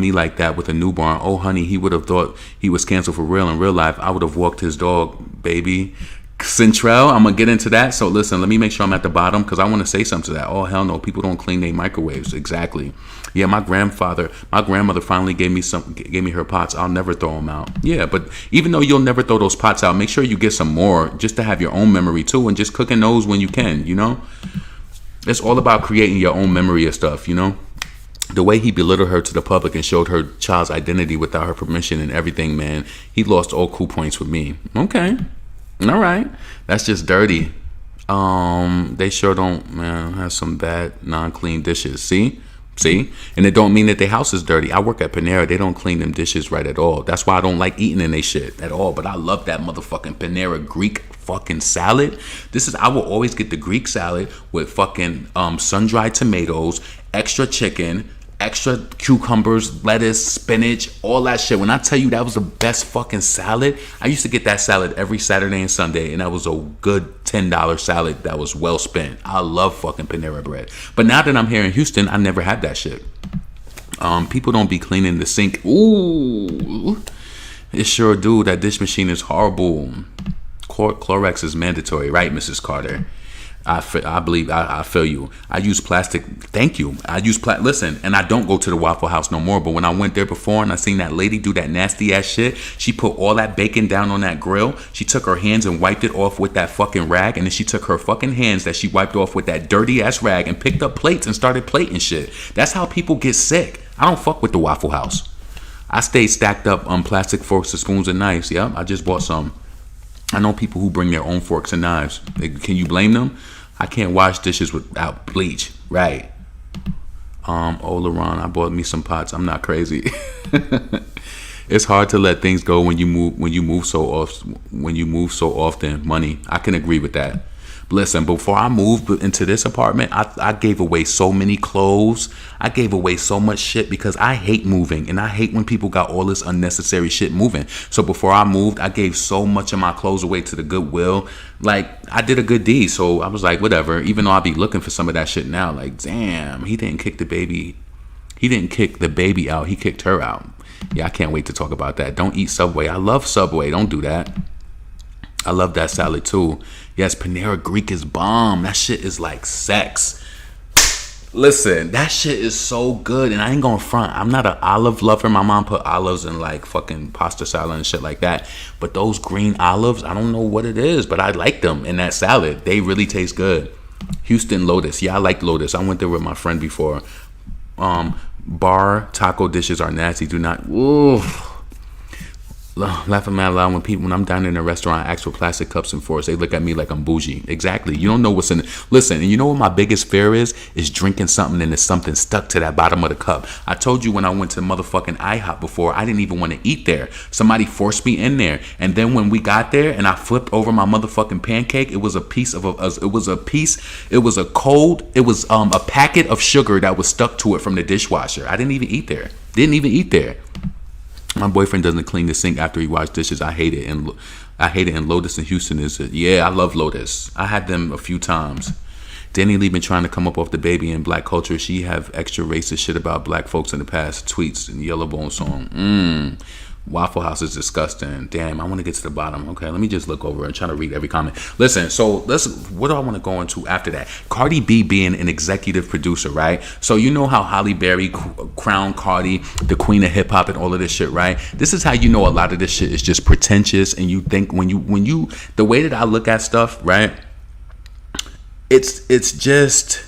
me like that with a newborn. Oh, honey, he would have thought he was canceled for real. In real life, I would have walked his dog, baby. Centrell, I'm going to get into that. So listen, let me make sure I'm at the bottom because I want to say something to that. Oh, hell no. People don't clean their microwaves. Exactly. Yeah, my grandmother finally gave me her pots. I'll never throw them out. Yeah, but even though you'll never throw those pots out, make sure you get some more just to have your own memory too, and just cooking those when you can, you know? It's all about creating your own memory of stuff, you know? The way he belittled her to the public and showed her child's identity without her permission and everything, man, he lost all cool points with me. Okay. All right. That's just dirty. They sure don't, man, have some bad non-clean dishes. See? And it don't mean that their house is dirty. I work at Panera. They don't clean them dishes right at all. That's why I don't like eating in their shit at all. But I love that motherfucking Panera Greek fucking salad. I will always get the Greek salad with fucking sun-dried tomatoes, extra chicken, extra cucumbers, lettuce, spinach, all that shit. When I tell you that was the best fucking salad, I used to get that salad every Saturday and Sunday, and that was a good $10 salad that was well spent. I love fucking Panera bread. But now that I'm here in Houston, I never had that shit. People don't be cleaning the sink. Ooh, it sure do. That dish machine is horrible. Clorox is mandatory, right, Mrs. Carter? I believe I feel you. I use plastic. Thank you. I use listen, and I don't go to the Waffle House no more. But when I went there before and I seen that lady do that nasty ass shit, she put all that bacon down on that grill. She took her hands and wiped it off with that fucking rag, and then she took her fucking hands that she wiped off with that dirty ass rag and picked up plates and started plating shit. That's how people get sick. I don't fuck with the Waffle House. I stayed stacked up on plastic forks and spoons and knives. Yep, I just bought some. I know people who bring their own forks and knives. Can you blame them? I can't wash dishes without bleach, right? Oh, LaRon, I bought me some pots. I'm not crazy. It's hard to let things go when you move so often. Money, I can agree with that. Listen, before I moved into this apartment, I gave away so many clothes. I gave away so much shit because I hate moving, and I hate when people got all this unnecessary shit moving. So before I moved, I gave so much of my clothes away to the Goodwill. Like, I did a good deed, so I was like, whatever. Even though I be looking for some of that shit now, like, damn, he didn't kick the baby. He didn't kick the baby out. He kicked her out. Yeah, I can't wait to talk about that. Don't eat Subway. I love Subway. Don't do that. I love that salad too. Yes, Panera Greek is bomb. That shit is like sex. Listen, that shit is so good, and I ain't gonna front. I'm not an olive lover. My mom put olives in like fucking pasta salad and shit like that. But those green olives, I don't know what it is, but I like them in that salad. They really taste good. Houston Lotus. Yeah, I like Lotus. I went there with my friend before. Bar taco dishes are nasty. Do not. Ooh. Laughing out loud when I'm down in a restaurant, I ask for plastic cups and forks. They look at me like I'm bougie. Exactly. You don't know what's in it. Listen, and you know what my biggest fear is drinking something and there's something stuck to that bottom of the cup. I told you when I went to motherfucking IHOP before, I didn't even want to eat there. Somebody forced me in there, and then when we got there and I flipped over my motherfucking pancake, it was a packet of sugar that was stuck to it from the dishwasher. I didn't even eat there. My boyfriend doesn't clean the sink after he washes dishes. I hate it. And Lotus in Houston is it. Yeah, I love Lotus. I had them a few times. DaniLeah been trying to come up off the baby in black culture. She have extra racist shit about black folks in the past. Tweets and Yellowbone song. Waffle House is disgusting. Damn, I want to get to the bottom. Okay, let me just look over and try to read every comment. Listen, so what do I want to go into after that? Cardi B being an executive producer, right? So you know how Halle Berry crowned Cardi the queen of hip hop and all of this shit, right? This is how you know a lot of this shit is just pretentious, and you think when you the way that I look at stuff, right? It's just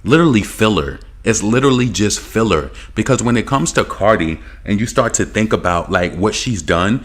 literally filler. It's literally just filler, because when it comes to Cardi and you start to think about like what she's done,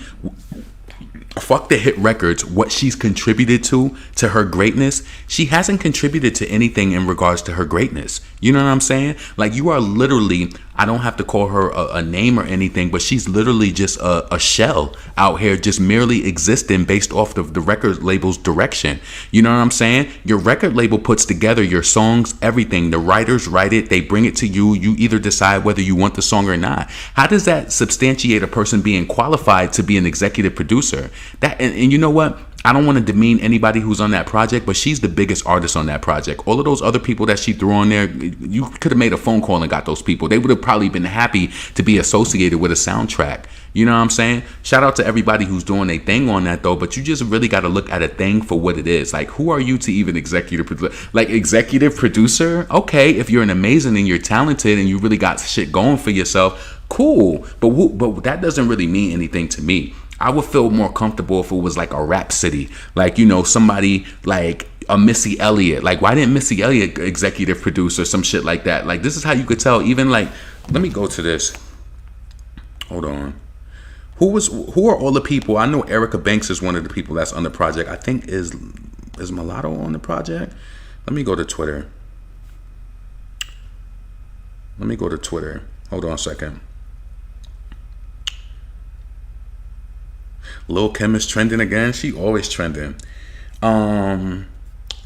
fuck the hit records, what she's contributed to her greatness. She hasn't contributed to anything in regards to her greatness. You know what I'm saying? Like, you are literally, I don't have to call her a name or anything, but she's literally just a shell out here, just merely existing based off of the record label's direction. You know what I'm saying? Your record label puts together your songs, everything. The writers write it, they bring it to you. You either decide whether you want the song or not. How does that substantiate a person being qualified to be an executive producer? That and you know what? I don't want to demean anybody who's on that project, but she's the biggest artist on that project. All of those other people that she threw on there, you could have made a phone call and got those people. They would have probably been happy to be associated with a soundtrack. You know what I'm saying? Shout out to everybody who's doing their thing on that, though. But you just really got to look at a thing for what it is. Like, who are you to even executive producer? Like, executive producer? Okay, if you're an amazing and you're talented and you really got shit going for yourself, cool. But that doesn't really mean anything to me. I would feel more comfortable if it was like a Rhapsody, like, you know, somebody like a Missy Elliott. Like, why didn't Missy Elliott executive produce or some shit like that? Like, this is how you could tell. Even like, let me go to this. Hold on. Who are all the people? I know Erica Banks is one of the people that's on the project. I think is Mulatto on the project. Let me go to Twitter. Hold on a second. Lil Kim is trending again. She always trending.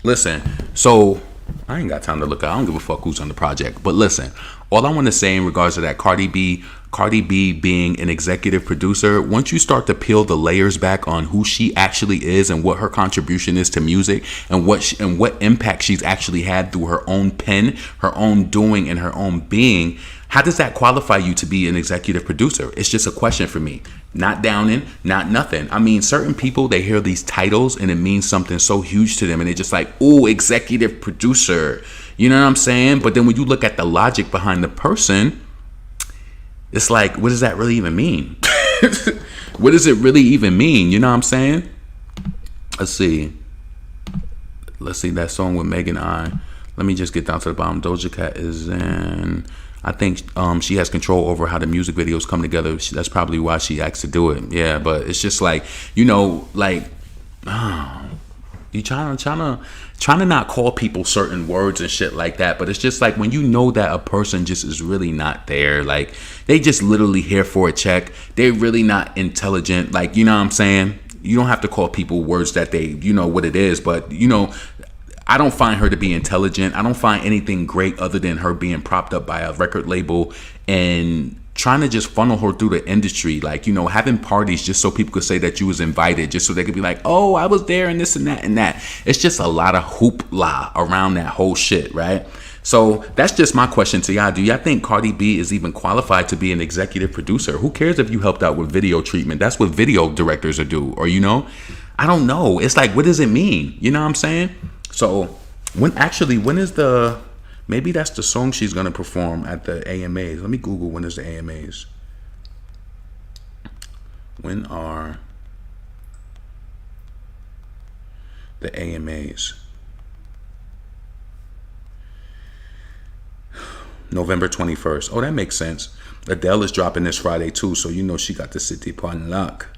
Listen, so I ain't got time to look at. I don't give a fuck who's on the project. But listen, all I want to say in regards to that Cardi B being an executive producer, once you start to peel the layers back on who she actually is and what her contribution is to music and what impact she's actually had through her own pen, her own doing, and her own being, how does that qualify you to be an executive producer? It's just a question for me. Not downing, not nothing. I mean, certain people, they hear these titles and it means something so huge to them and they're just like, ooh, executive producer. You know what I'm saying? But then when you look at the logic behind the person, it's like, what does that really even mean? What does it really even mean? You know what I'm saying? Let's see that song with Megan I. Let me just get down to the bottom. Doja Cat is in. I think she has control over how the music videos come together. That's probably why she asked to do it. Yeah, but it's just like, you know, like, you trying to not call people certain words and shit like that. But it's just like when you know that a person just is really not there. Like, they just literally here for a check. They're really not intelligent. Like, you know what I'm saying? You don't have to call people words that they, you know what it is. But, you know, I don't find her to be intelligent. I don't find anything great other than her being propped up by a record label and trying to just funnel her through the industry. Like, you know, having parties just so people could say that you was invited, just so they could be like, oh, I was there and this and that and that. It's just a lot of hoopla around that whole shit, right? So that's just my question to y'all. Do y'all think Cardi B is even qualified to be an executive producer? Who cares if you helped out with video treatment? That's what video directors are do. Or, you know, I don't know. It's like, what does it mean? You know what I'm saying? So when is the, maybe that's the song she's going to perform at the AMAs. Let me Google when is the AMAs. When are the AMAs? November 21st. Oh, that makes sense. Adele is dropping this Friday too, so you know she got the city on lock.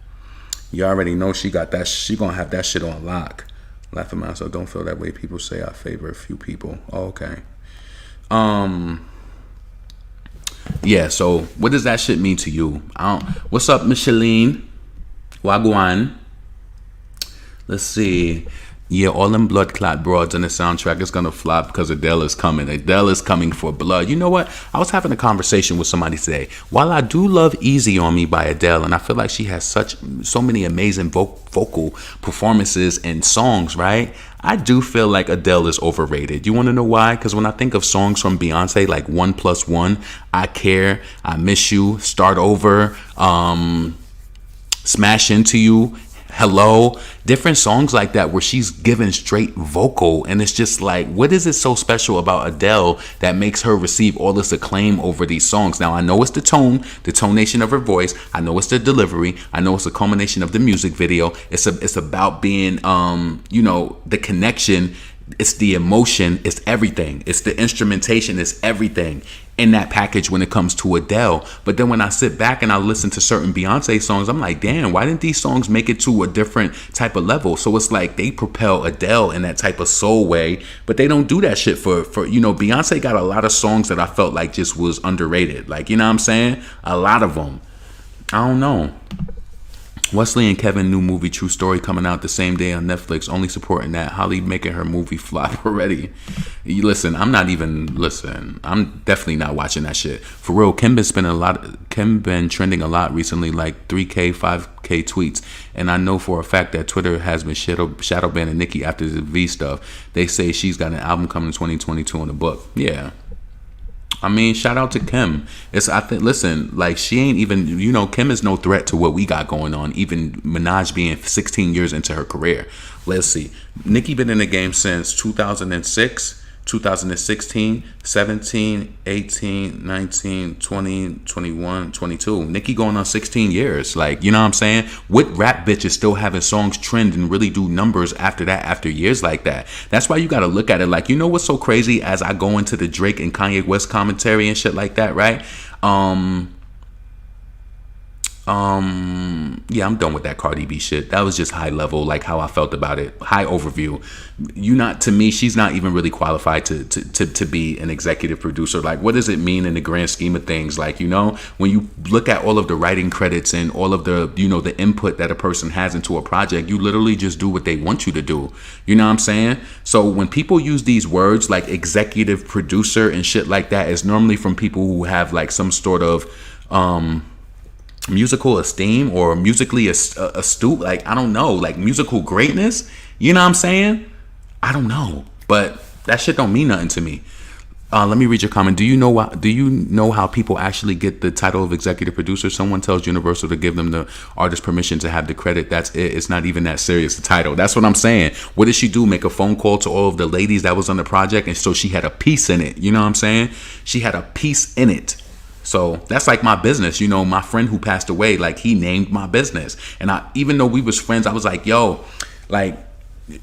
You already know she got that. She gonna have that shit on lock. Laugh at myself. Don't feel that way. People say I favor a few people. Oh, okay. Yeah. So what does that shit mean to you? What's up, Micheline? Wagwan. Let's see. Yeah, all them blood clot broads on the soundtrack is gonna flop because Adele is coming. Adele is coming for blood. You know what? I was having a conversation with somebody today. While I do love "Easy on Me" by Adele, and I feel like she has so many amazing vocal performances and songs, right? I do feel like Adele is overrated. You want to know why? Because when I think of songs from Beyonce, like 1+1, I Care, I Miss You, Start Over, Smash Into You, Hello, different songs like that where she's given straight vocal, and it's just like, what is it so special about Adele that makes her receive all this acclaim over these songs? Now, I know it's the tonation of her voice. I know it's the delivery. I know it's a culmination of the music video. It's about being, you know, the connection It's the emotion, it's everything. It's the instrumentation, it's everything in that package when it comes to Adele. But then when I sit back and I listen to certain Beyonce songs, I'm like, damn, why didn't these songs make it to a different type of level? So it's like they propel Adele in that type of soul way, but they don't do that shit for Beyonce got a lot of songs that I felt like just was underrated. Like, you know what I'm saying? A lot of them. I don't know. Wesley and Kevin new movie True Story coming out the same day on Netflix. Only supporting that. Holly making her movie flop already. Listen, I'm definitely not watching that shit. For real, Kim been trending a lot recently, like 3K, 5K tweets. And I know for a fact that Twitter has been shadow banning Nicki after the V stuff. They say she's got an album coming in 2022 in the book. Yeah. I mean, shout out to Kim. Listen, like she ain't even, Kim is no threat to what we got going on. Even Minaj being 16 years into her career. Let's see. Nicki been in the game since 2006, 2016, 17, 18, 19, 20, 21, 22. Nicki going on 16 years. Like, you know what I'm saying? What rap bitch is still having songs trend and really do numbers after that, after years like that? That's why you got to look at it like, what's so crazy as I go into the Drake and Kanye West commentary and shit like that, right? Yeah, I'm done with that Cardi B shit. That was just high level, like how I felt about it. High overview. To me, she's not even really qualified to be an executive producer. Like, what does it mean in the grand scheme of things? Like, when you look at all of the writing credits and all of the, the input that a person has into a project, you literally just do what they want you to do. You know what I'm saying? So when people use these words like executive producer and shit like that, it's normally from people who have like some sort of, musical esteem or musically astute, like I don't know, like musical greatness, you know what I'm saying? I don't know, but that shit don't mean nothing to me. Let me read your comment. Do you know how people actually get the title of executive producer? Someone tells Universal to give them the artist permission to have the credit. That's it. It's not even that serious, the title. That's what I'm saying. What did she do? Make a phone call to all of the ladies that was on the project, and so she had a piece in it. You know what I'm saying? She had a piece in it. So that's like my business, my friend who passed away, like he named my business. And even though we was friends, I was like, yo, like,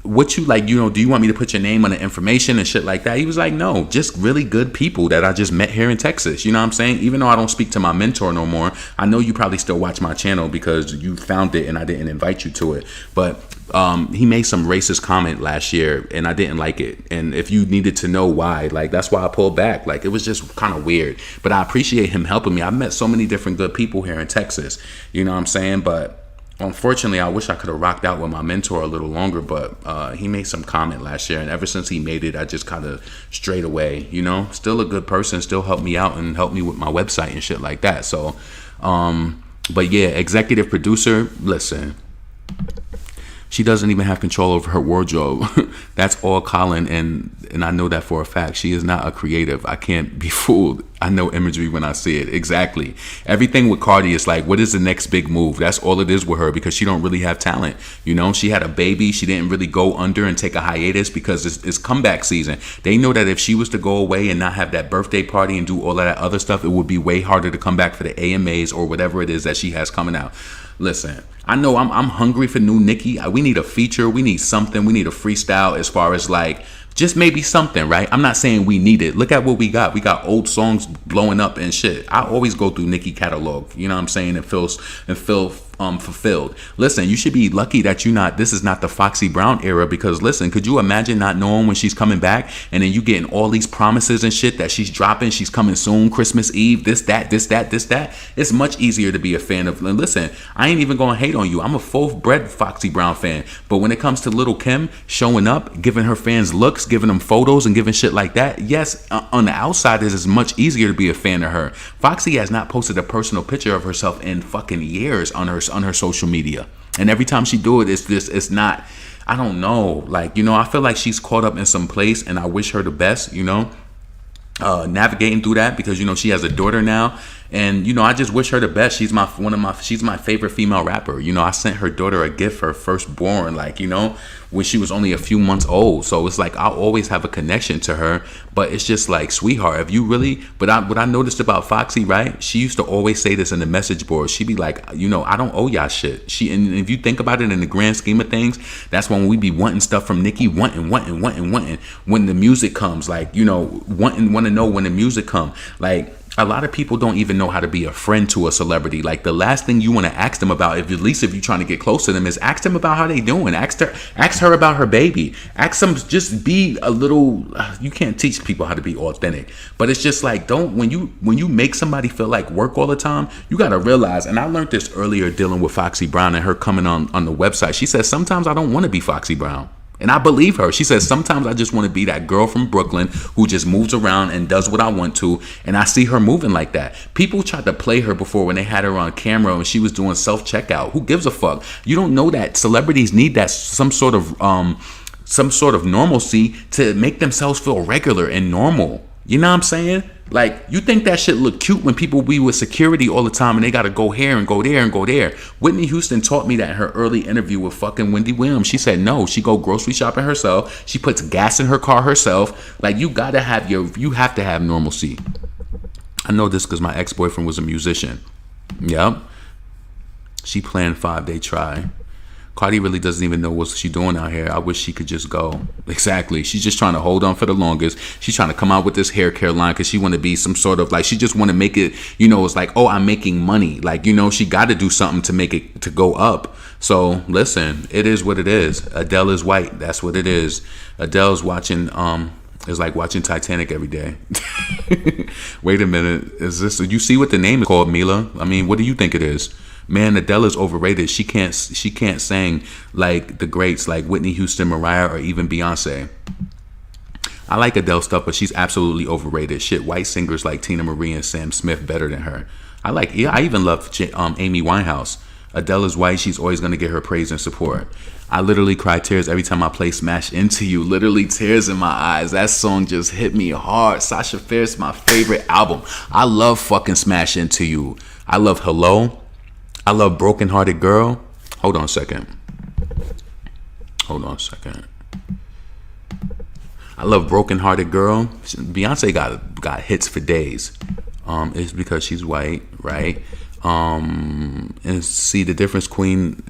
what you like, do you want me to put your name on the information and shit like that? He was like, no, just really good people that I just met here in Texas. You know what I'm saying? Even though I don't speak to my mentor no more, I know you probably still watch my channel because you found it and I didn't invite you to it. But he made some racist comment last year and I didn't like it. And if you needed to know why, like, that's why I pulled back. Like, it was just kind of weird. But I appreciate him helping me. I've met so many different good people here in Texas. You know what I'm saying? But unfortunately, I wish I could have rocked out with my mentor a little longer, but he made some comment last year, and ever since he made it, I just kind of strayed away, Still a good person, still helped me out and helped me with my website and shit like that. So, but yeah, executive producer, listen, she doesn't even have control over her wardrobe. That's all Colin, and I know that for a fact. She is not a creative. I can't be fooled. I know imagery when I see it. Exactly. Everything with Cardi is like, what is the next big move? That's all it is with her because she don't really have talent. She had a baby. She didn't really go under and take a hiatus because it's comeback season. They know that if she was to go away and not have that birthday party and do all of that other stuff, it would be way harder to come back for the AMAs or whatever it is that she has coming out. Listen, I know I'm hungry for new Nicki. We need a feature. We need something. We need a freestyle as far as like just maybe something, right? I'm not saying we need it. Look at what we got. We got old songs blowing up and shit. I always go through Nicki catalog. You know what I'm saying? It feels fulfilled. Listen, you should be lucky that this is not the Foxy Brown era, because listen, could you imagine not knowing when she's coming back and then you getting all these promises and shit that she's dropping, she's coming soon, Christmas Eve, this, that. It's much easier to be a fan of. Listen, I ain't even gonna hate on you. I'm a full-bred Foxy Brown fan, but when it comes to Little Kim showing up, giving her fans looks, giving them photos and giving shit like that, yes, on the outside it is much easier to be a fan of her. Foxy has not posted a personal picture of herself in fucking years on her social media, and every time she do it, it's not, I don't know, like, I feel like she's caught up in some place, and I wish her the best, navigating through that, because she has a daughter now, And I just wish her the best. She's my favorite female rapper. I sent her daughter a gift, her firstborn, like, when she was only a few months old. So it's like I'll always have a connection to her. But it's just like, sweetheart, if you really, what I noticed about Foxy, right? She used to always say this in the message board. She'd be like, I don't owe y'all shit. And if you think about it in the grand scheme of things, that's when we be wanting stuff from Nicki, wanting. When the music comes, like, want to know when the music come. Like, a lot of people don't even know how to be a friend to a celebrity. Like, the last thing you want to ask them about, at least if you're trying to get close to them, is ask them about how they doing. Ask her about her baby. Ask them, just be a little. You can't teach people how to be authentic, but it's just like, when you make somebody feel like work all the time, you got to realize. And I learned this earlier dealing with Foxy Brown and her coming on the website. She says, sometimes I don't want to be Foxy Brown. And I believe her. She says, sometimes I just want to be that girl from Brooklyn who just moves around and does what I want to. And I see her moving like that. People tried to play her before when they had her on camera and she was doing self-checkout. Who gives a fuck? You don't know that celebrities need that some sort of normalcy to make themselves feel regular and normal. You know what I'm saying? Like, you think that shit look cute when people be with security all the time and they gotta go here and go there and go there. Whitney Houston taught me that in her early interview with fucking Wendy Williams. She said no, she go grocery shopping herself. She puts gas in her car herself. Like, you have to have normalcy. I know this because my ex-boyfriend was a musician. Yep. She planned 5-day try. Cardi really doesn't even know what she's doing out here. I wish she could just go. Exactly. She's just trying to hold on for the longest. She's trying to come out with this hair care line because she want to be some sort of, like, she just want to make it, it's like, oh, I'm making money. Like, she got to do something to make it, to go up. So listen, it is what it is. Adele is white. That's what it is. Adele's watching, it's like watching Titanic every day. Wait a minute. Is this, you see what the name is called, Mila? I mean, what do you think it is? Man, Adele is overrated. She can't sing like the greats like Whitney Houston, Mariah, or even Beyonce. I like Adele stuff, but she's absolutely overrated. Shit, white singers like Tina Marie and Sam Smith better than her. I even love Amy Winehouse. Adele is white. She's always gonna get her praise and support. I literally cry tears every time I play Smash Into You. Literally tears in my eyes. That song just hit me hard. Sasha Fierce, my favorite album. I love fucking Smash Into You. I love Hello. I love Broken Hearted Girl. Hold on a second. I love Broken Hearted Girl. Beyonce got hits for days. It's because she's white, right? And see the difference, Queen.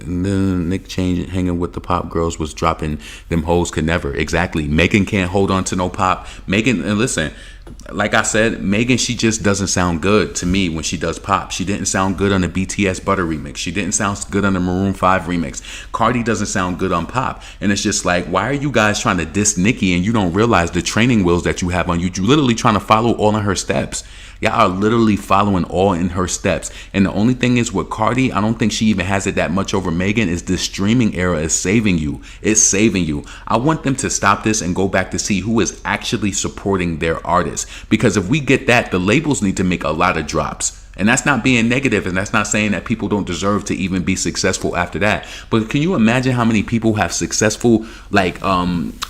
Nick Change hanging with the pop girls was dropping them hoes could never. Exactly. Megan can't hold on to no pop. Megan, and listen, like I said, Megan, she just doesn't sound good to me when she does pop. She didn't sound good on the BTS Butter remix. She didn't sound good on the Maroon 5 remix. Cardi doesn't sound good on pop. And it's just like, why are you guys trying to diss Nicki and you don't realize the training wheels that you have on you? You're literally trying to follow all of her steps. Y'all are literally following all in her steps. And the only thing is with Cardi, I don't think she even has it that much over Megan, is the streaming era is saving you. It's saving you. I want them to stop this and go back to see who is actually supporting their artists. Because if we get that, the labels need to make a lot of drops. And that's not being negative, and that's not saying that people don't deserve to even be successful after that. But can you imagine how many people have successful, how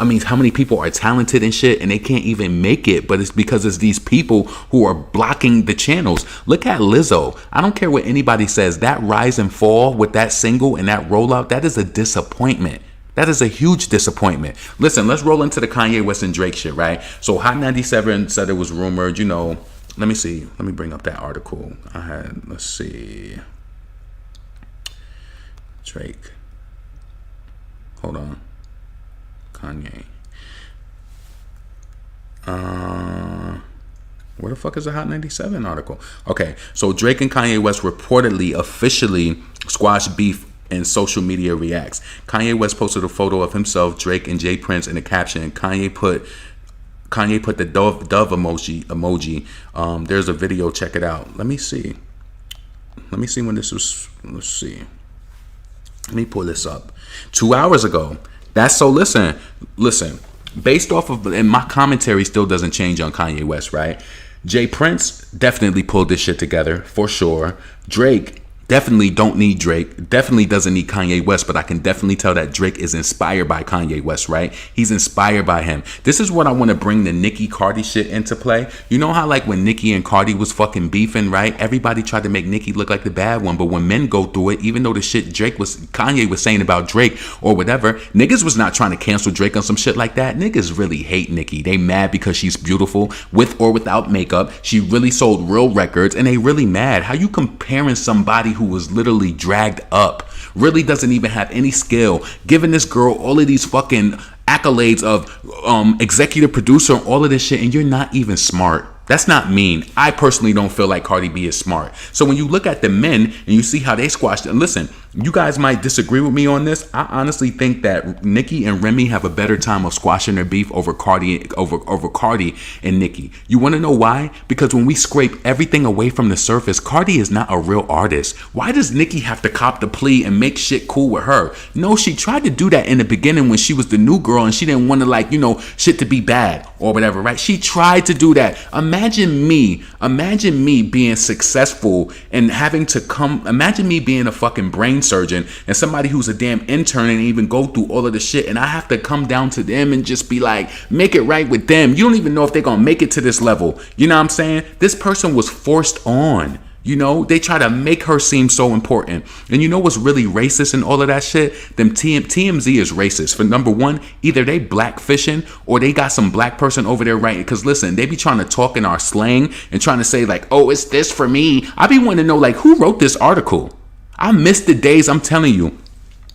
many people are talented and shit and they can't even make it, but it's because it's these people who are blocking the channels. Look at Lizzo. I don't care what anybody says. That rise and fall with that single and that rollout, that is a disappointment. That is a huge disappointment. Listen, let's roll into the Kanye West and Drake shit, right? So Hot 97 said it was rumored, Let me see. Let me bring up that article I had. Let's see. Drake. Hold on. Kanye. Where the fuck is the Hot 97 article? Okay, so Drake and Kanye West reportedly officially squashed beef in social media reacts. Kanye West posted a photo of himself, Drake, and Jay Prince in the caption. Kanye put the dove emoji. There's a video. Check it out. Let me see when this was. Let's see. Let me pull this up. 2 hours ago. That's so. Listen. Based off of, and my commentary still doesn't change on Kanye West, right? Jay Prince definitely pulled this shit together for sure. Drake Definitely don't need Drake. Definitely doesn't need Kanye West, but I can definitely tell that Drake is inspired by Kanye West, right? He's inspired by him. This is what I want to bring the Nicki Cardi shit into play. You know how like when Nicki and Cardi was fucking beefing, right? Everybody tried to make Nicki look like the bad one, but when men go through it, even though the shit Kanye was saying about Drake or whatever, niggas was not trying to cancel Drake on some shit like that. Niggas really hate Nicki. They mad because she's beautiful with or without makeup. She really sold real records, and they really mad. How you comparing somebody who was literally dragged up, really doesn't even have any skill, giving this girl all of these fucking accolades of executive producer and all of this shit, and you're not even smart? That's not mean. I personally don't feel like Cardi B is smart. So when you look at the men and you see how they squashed it, and listen, you guys might disagree with me on this. I honestly think that Nicki and Remy have a better time of squashing their beef over Cardi and Nicki. You want to know why? Because when we scrape everything away from the surface, Cardi is not a real artist. Why does Nicki have to cop the plea and make shit cool with her? No, she tried to do that in the beginning when she was the new girl and she didn't want to, like, you know, shit to be bad or whatever, right? She tried to do that. Imagine me being successful and having to imagine me being a fucking brain surgeon and somebody who's a damn intern and even go through all of the shit, and I have to come down to them and just be like, make it right with them. You don't even know if they're gonna make it to this level. You know what I'm saying? This person was forced on. You know, they try to make her seem so important. And you know what's really racist and all of that shit? TMZ is racist. For number one, either they black fishing or they got some black person over there writing. Because listen, they be trying to talk in our slang and trying to say like, oh, it's this for me. I be wanting to know like, who wrote this article? I miss the days, I'm telling you.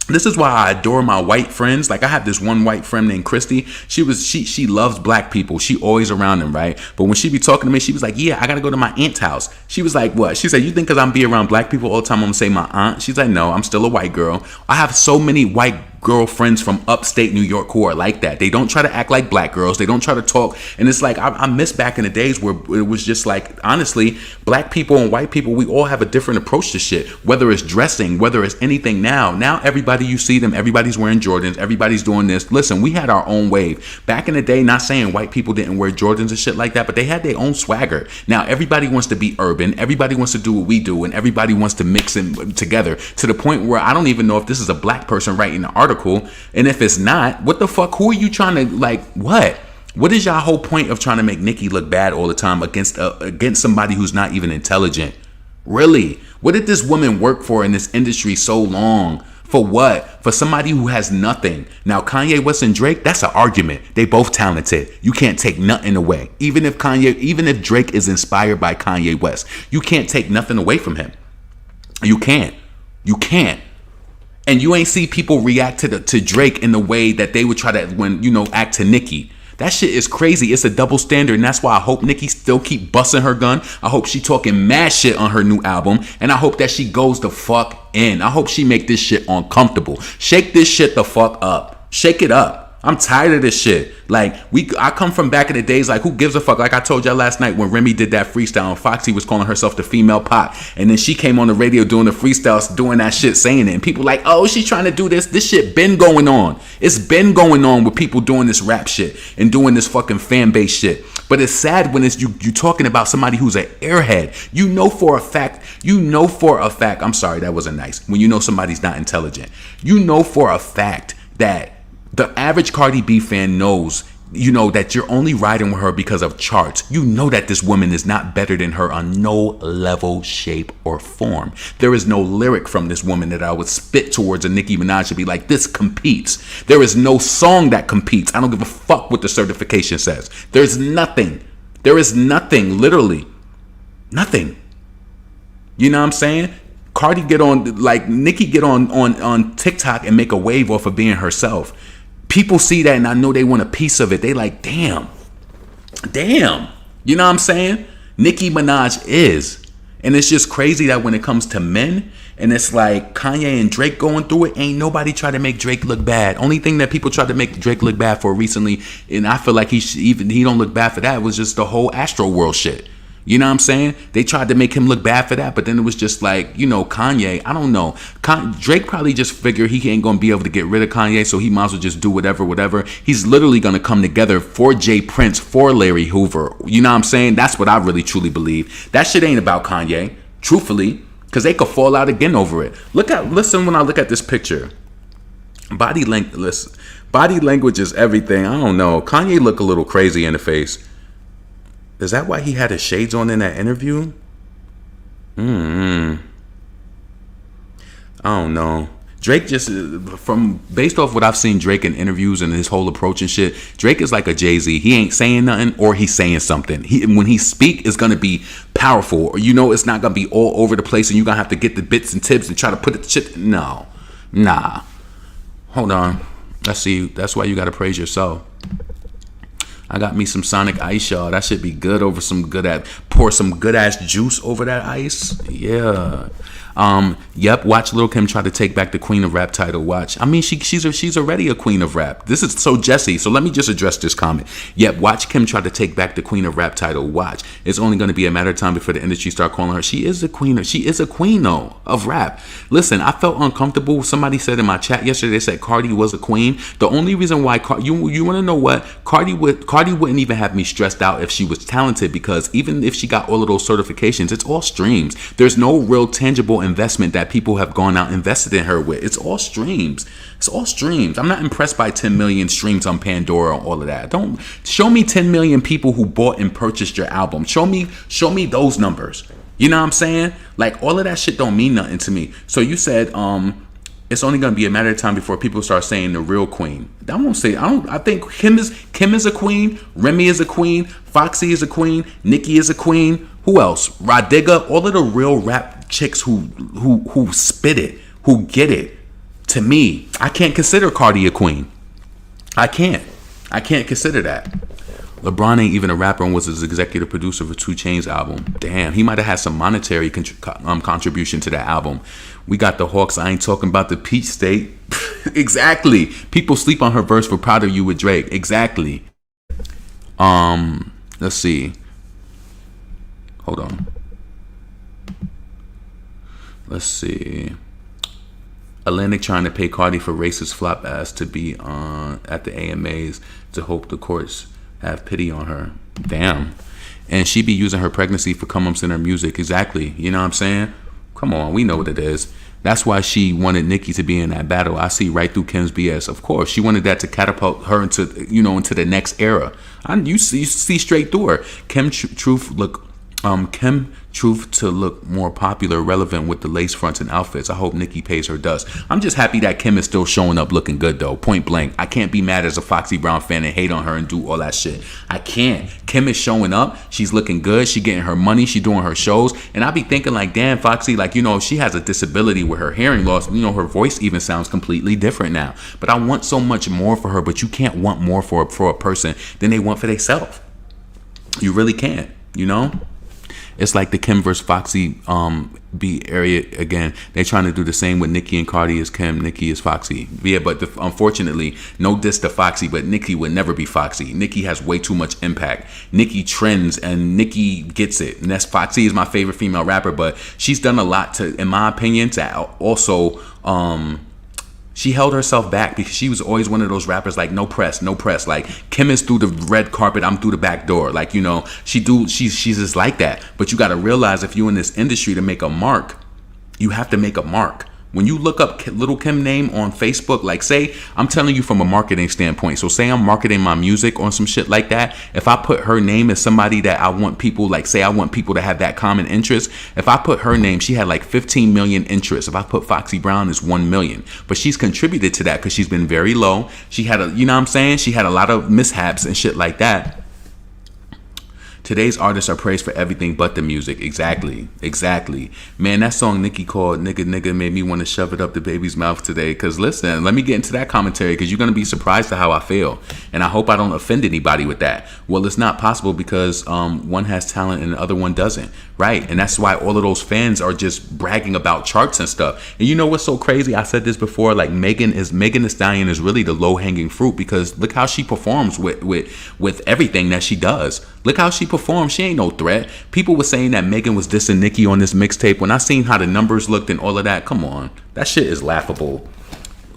This is why I adore my white friends. Like I have this one white friend named Christy. She loves black people. She always around them, right? But when she be talking to me, she was like, yeah, I gotta go to my aunt's house. She was like, what? She said, you think because I'm be around black people all the time, I'm gonna say my aunt? She's like, no, I'm still a white girl. I have so many white girlfriends from upstate New York who are like that. They don't try to act like black girls. They don't try to talk. And it's like, I miss back in the days where it was just like, honestly, black people and white people, we all have a different approach to shit. Whether it's dressing, whether it's anything now. Now everybody, you see them, everybody's wearing Jordans. Everybody's doing this. Listen, we had our own wave. Back in the day, not saying white people didn't wear Jordans and shit like that, but they had their own swagger. Now everybody wants to be urban. Everybody wants to do what we do. And everybody wants to mix them together to the point where I don't even know if this is a black person writing the article. And if it's not, what the fuck? Who are you trying to, like, what? What is y'all whole point of trying to make Nicki look bad all the time against somebody who's not even intelligent? Really? What did this woman work for in this industry so long? For what? For somebody who has nothing. Now, Kanye West and Drake, that's an argument. They both talented. You can't take nothing away. Even if Drake is inspired by Kanye West, you can't take nothing away from him. You can't. And you ain't see people react to Drake in the way that they would try to act to Nicki. That shit is crazy. It's a double standard, and that's why I hope Nicki still keep busting her gun. I hope she talking mad shit on her new album, and I hope that she goes the fuck in. I hope she make this shit uncomfortable. Shake this shit the fuck up. Shake it up. I'm tired of this shit. Like, I come from back in the days, like, who gives a fuck? Like I told y'all last night when Remy did that freestyle and Foxy was calling herself the female Pac. And then she came on the radio doing the freestyles, doing that shit, saying it. And people like, oh, she's trying to do this. This shit been going on. It's been going on with people doing this rap shit and doing this fucking fan base shit. But it's sad when it's you talking about somebody who's an airhead. You know for a fact, I'm sorry, that wasn't nice. When you know somebody's not intelligent. You know for a fact that the average Cardi B fan knows, that you're only riding with her because of charts. You know that this woman is not better than her on no level, shape, or form. There is no lyric from this woman that I would spit towards a Nicki Minaj to be like, this competes. There is no song that competes. I don't give a fuck what the certification says. There's nothing. There is nothing, literally. Nothing. You know what I'm saying? Cardi get on, like Nicki get on TikTok and make a wave off of being herself. People see that and I know they want a piece of it. They like, damn. You know what I'm saying? Nicki Minaj is. And it's just crazy that when it comes to men, and it's like Kanye and Drake going through it, ain't nobody try to make Drake look bad. Only thing that people tried to make Drake look bad for recently, and I feel like he don't look bad for that, was just the whole Astro World shit. You know what I'm saying? They tried to make him look bad for that, but then it was just like, Kanye, I don't know. Drake probably just figured he ain't going to be able to get rid of Kanye, so he might as well just do whatever. He's literally going to come together for Jay Prince, for Larry Hoover. You know what I'm saying? That's what I really truly believe. That shit ain't about Kanye, truthfully. Because they could fall out again over it. Listen when I look at this picture. Body language is everything. I don't know. Kanye look a little crazy in the face. Is that why he had his shades on in that interview? I don't know. Drake just, based off what I've seen Drake in interviews and his whole approach and shit, Drake is like a Jay-Z. He ain't saying nothing or he's saying something. When he speak, it's going to be powerful. Or, it's not going to be all over the place and you're going to have to get the bits and tips and try to put it shit. No. Nah. Hold on. Let's see. That's why you got to praise yourself. I got me some Sonic Ice, y'all. That should be good over pour some good ass juice over that ice. Yeah. Yep. Watch Lil' Kim try to take back the Queen of Rap title. Watch. I mean, she's already a Queen of Rap. This is so Jesse. So let me just address this comment. Yep. Watch Kim try to take back the Queen of Rap title. Watch. It's only going to be a matter of time before the industry start calling her. She is a queen. She is a queen though of rap. Listen, I felt uncomfortable. Somebody said in my chat yesterday, they said Cardi was a queen. The only reason why you want to know what Cardi wouldn't even have me stressed out if she was talented, because even if she got all of those certifications, it's all streams. There's no real tangible investment that people have gone out and invested in her with. It's all streams. I'm not impressed by 10 million streams on Pandora and all of that. Don't show me 10 million people who bought and purchased your album. Show me those numbers. You know what I'm saying? Like, all of that shit don't mean nothing to me. So you said it's only gonna be a matter of time before people start saying the real queen. I think Kim is a queen, Remy is a queen, Foxy is a queen, Nicki is a queen. Who else? Radiga, all of the real rap chicks who spit it, who get it. To me, I can't consider Cardi a queen. I can't consider that. LeBron ain't even a rapper and was his executive producer for 2 Chainz album. Damn, he might have had some monetary contribution to that album. We got the Hawks. I ain't talking about the Peach State. Exactly. People sleep on her verse for Proud of You with Drake. Exactly. Let's see. Hold on. Let's see. Atlantic trying to pay Cardi for racist flop ass to be at the AMAs to hope the courts have pity on her. Damn. And she be using her pregnancy for come-ups in her music. Exactly. You know what I'm saying? Come on, we know what it is. That's why she wanted Nicki to be in that battle. I see right through Kim's BS. Of course, she wanted that to catapult her into the next era. You see straight through her. Kim Truth to look more popular, relevant with the lace fronts and outfits. I hope Nicki pays her dust. I'm just happy that Kim is still showing up looking good though. Point blank. I can't be mad as a Foxy Brown fan and hate on her and do all that shit. I can't. Kim is showing up. She's looking good. She getting her money. She doing her shows. And I be thinking like, damn, Foxy, like, she has a disability with her hearing loss. Her voice even sounds completely different now. But I want so much more for her, but you can't want more for a person than they want for themselves. You really can't, It's like the Kim versus Foxy B area again. They're trying to do the same with Nicki and Cardi as Kim, Nicki is Foxy. Yeah, but unfortunately, no diss to Foxy, but Nicki would never be Foxy. Nicki has way too much impact. Nicki trends and Nicki gets it. And that's Foxy is my favorite female rapper, but she's done a lot to, in my opinion, to also she held herself back because she was always one of those rappers like no press. Like Kim is through the red carpet, I'm through the back door. Like, she's just like that. But you got to realize if you're in this industry to make a mark, you have to make a mark. When you look up Lil' Kim name on Facebook, like say, I'm telling you from a marketing standpoint. So say I'm marketing my music on some shit like that. If I put her name as somebody that I want people, like say I want people to have that common interest. If I put her name, she had like 15 million interests. If I put Foxy Brown, it's 1 million. But she's contributed to that because she's been very low. She had she had a lot of mishaps and shit like that. Today's artists are praised for everything but the music. Exactly. Man, that song Nicki called Nigga made me want to shove it up the baby's mouth today. Because listen, let me get into that commentary because you're going to be surprised at how I feel. And I hope I don't offend anybody with that. Well, it's not possible because one has talent and the other one doesn't. Right? And that's why all of those fans are just bragging about charts and stuff. And you know what's so crazy? I said this before, like Megan Thee Stallion is really the low-hanging fruit because look how she performs with everything that she does. Look how she performs. She ain't no threat. People were saying that Megan was dissing Nicki on this mixtape. When I seen how the numbers looked and all of that, come on. That shit is laughable.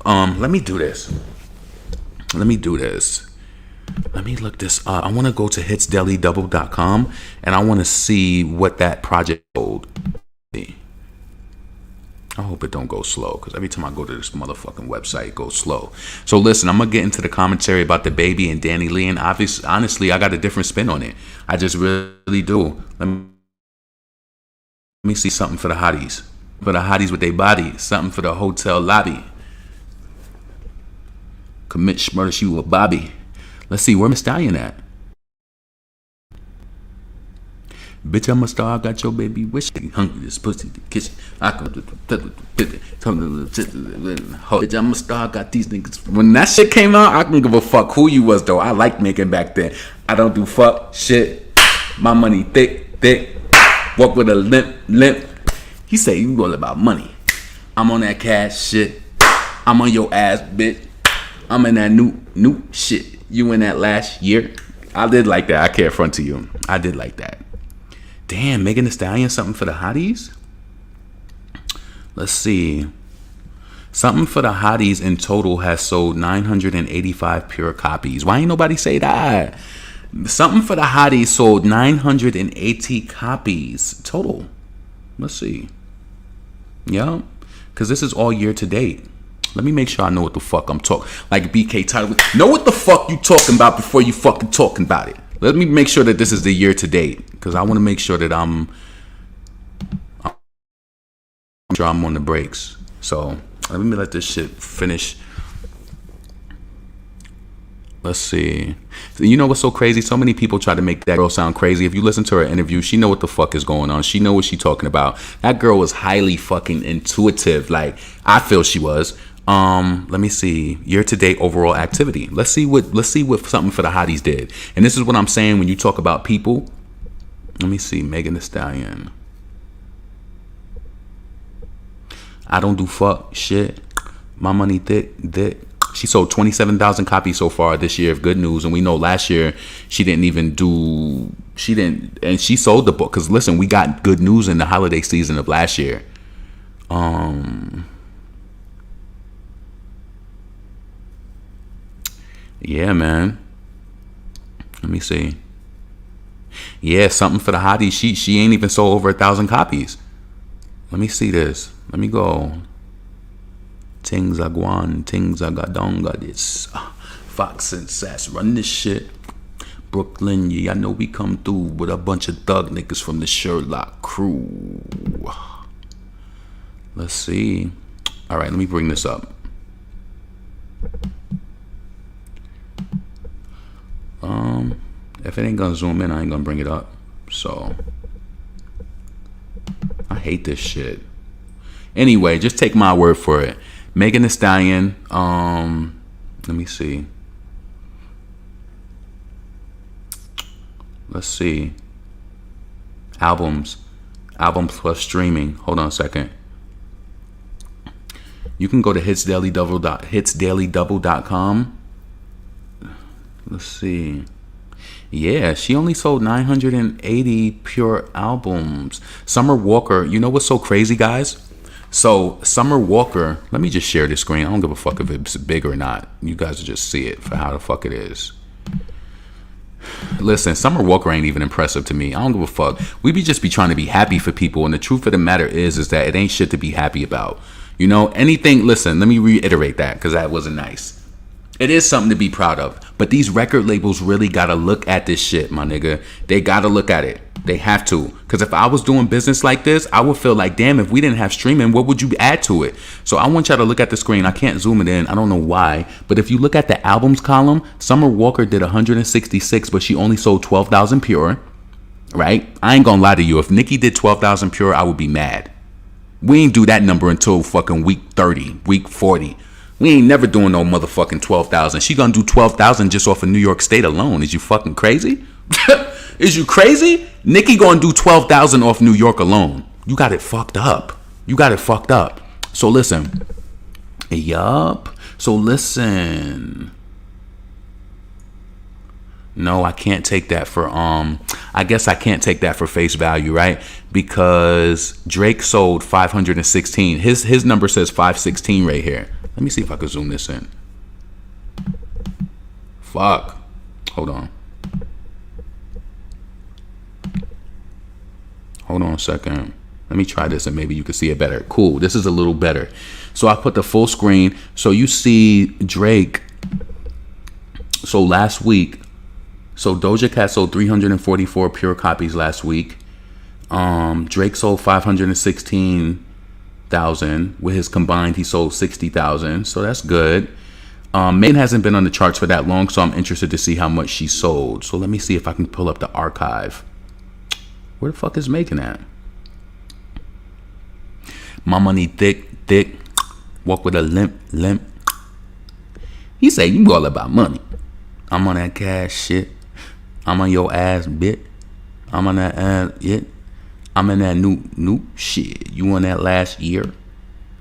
Let me do this. Let me look this up. I want to go to hitsdailydouble.com and I want to see what that project sold. I hope it don't go slow, because every time I go to this motherfucking website, it goes slow. So listen, I'm going to get into the commentary about the baby and DaniLeah, and obviously, honestly, I got a different spin on it. I just really do. Let me see something for the hotties. For the hotties with their body. Something for the hotel lobby. Commit murder she with Bobby. Let's see, where Miss Stallion at? Bitch, I'm a star, I got your baby wishing. Hungry, this pussy, the kitchen. I can bitch, I'm a star, I got these niggas. When that shit came out, I couldn't give a fuck who you was, though. I liked making back then. I don't do fuck shit. My money thick. Walk with a limp. He say, you all about money. I'm on that cash shit. I'm on your ass, bitch. I'm in that new shit. You in that last year. I did like that. I can't front to you. I did like that. Damn, Megan Thee Stallion, something for the hotties? Let's see. Something for the hotties in total has sold 985 pure copies. Why ain't nobody say that? Something for the hotties sold 980 copies total. Let's see. Yeah, because this is all year to date. Let me make sure I know what the fuck I'm talking. Like BK title. Know what the fuck you talking about before you fucking talking about it. Let me make sure that this is the year to date, because I want to make sure that I'm sure I'm on the brakes. So let me let this shit finish. Let's see. So, you know what's so crazy? So many people try to make that girl sound crazy. If you listen to her interview, she know what the fuck is going on. She know what she talking about. That girl was highly fucking intuitive. Like, I feel she was. Let me see. Year to date overall activity. Let's see what something for the hotties did. And this is what I'm saying when you talk about people. Let me see. Megan Thee Stallion. I don't do fuck shit. My money thick. She sold 27,000 copies so far this year of Good News. And we know last year and she sold the book. Because listen, we got Good News in the holiday season of last year. Yeah, man. Let me see. Yeah, something for the hotties. She ain't even sold over 1,000 copies. Let me see this. Let me go. Things are gone, things are gadonga. This Fox and Sass run this shit. Brooklyn, yeah, I know we come through with a bunch of thug niggas from the Sherlock crew. Let's see. All right, let me bring this up. If it ain't gonna zoom in, I ain't gonna bring it up. So I hate this shit. Anyway, just take my word for it. Megan Thee Stallion. Let me see. Let's see. Albums plus streaming. Hold on a second. You can go to hitsdailydouble.com. Let's see. Yeah, she only sold 980 pure albums. Summer Walker, you know what's so crazy, guys? So Summer Walker, let me just share this screen. I don't give a fuck if it's big or not. You guys will just see it for how the fuck it is. Listen, Summer Walker ain't even impressive to me. I don't give a fuck. We just be trying to be happy for people, and the truth of the matter is that it ain't shit to be happy about. You know, anything, listen, let me reiterate that, because that wasn't nice. It is something to be proud of. But these record labels really got to look at this shit, my nigga. They got to look at it. They have to. Because if I was doing business like this, I would feel like, damn, if we didn't have streaming, what would you add to it? So I want y'all to look at the screen. I can't zoom it in. I don't know why. But if you look at the albums column, Summer Walker did 166, but she only sold 12,000 pure. Right? I ain't going to lie to you. If Nicki did 12,000 pure, I would be mad. We ain't do that number until fucking week 30, week 40. We ain't never doing no motherfucking 12,000. She gonna do 12,000 just off of New York State alone. Is you fucking crazy? Is you crazy? Nicki gonna do 12,000 off New York alone. You got it fucked up. You got it fucked up. So listen. Yup. So listen. No, I can't take that for I guess I can't take that for face value, right? Because Drake sold 516. His number says 516 right here. Let me see if I can zoom this in. Fuck. Hold on. Hold on a second. Let me try this and maybe you can see it better. Cool. This is a little better. So I put the full screen. So you see Drake. So last week, so Doja Cat sold 344 pure copies last week. Drake sold 516,000. With his combined, he sold 60,000. So that's good. Megan hasn't been on the charts for that long, so I'm interested to see how much she sold. So let me see if I can pull up the archive. Where the fuck is Megan at? My money thick, thick. Walk with a limp, limp. He say you all about money. I'm on that cash shit. I'm on your ass, bit. I'm on that ass, yeah. I'm in that new shit. You on that last year?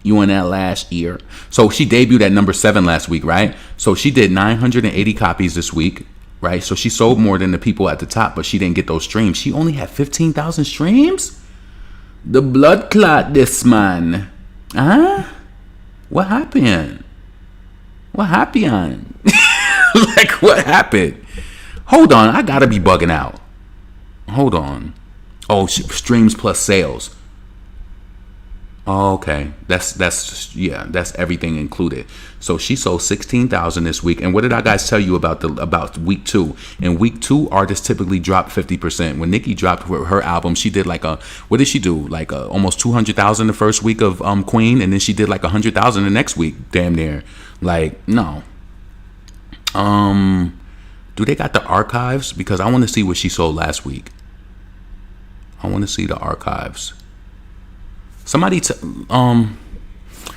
You on that last year? So she debuted at number 7 last week, right? So she did 980 copies this week, right? So she sold more than the people at the top, but she didn't get those streams. She only had 15,000 streams? The blood clot this man. Huh? What happened? What happened? Like, what happened? Hold on, I gotta be bugging out. Hold on. Oh, streams plus sales. Oh, okay, that's everything included. So she sold 16,000 this week. And what did I guys tell you about week 2? In week 2, artists typically drop 50%. When Nicki dropped her album, she did like what did she do? Like almost 200,000 the first week of Queen, and then she did like 100,000 the next week, damn near. Like, no. Do they got the archives? Because I want to see what she sold last week. I want to see the archives. Somebody, let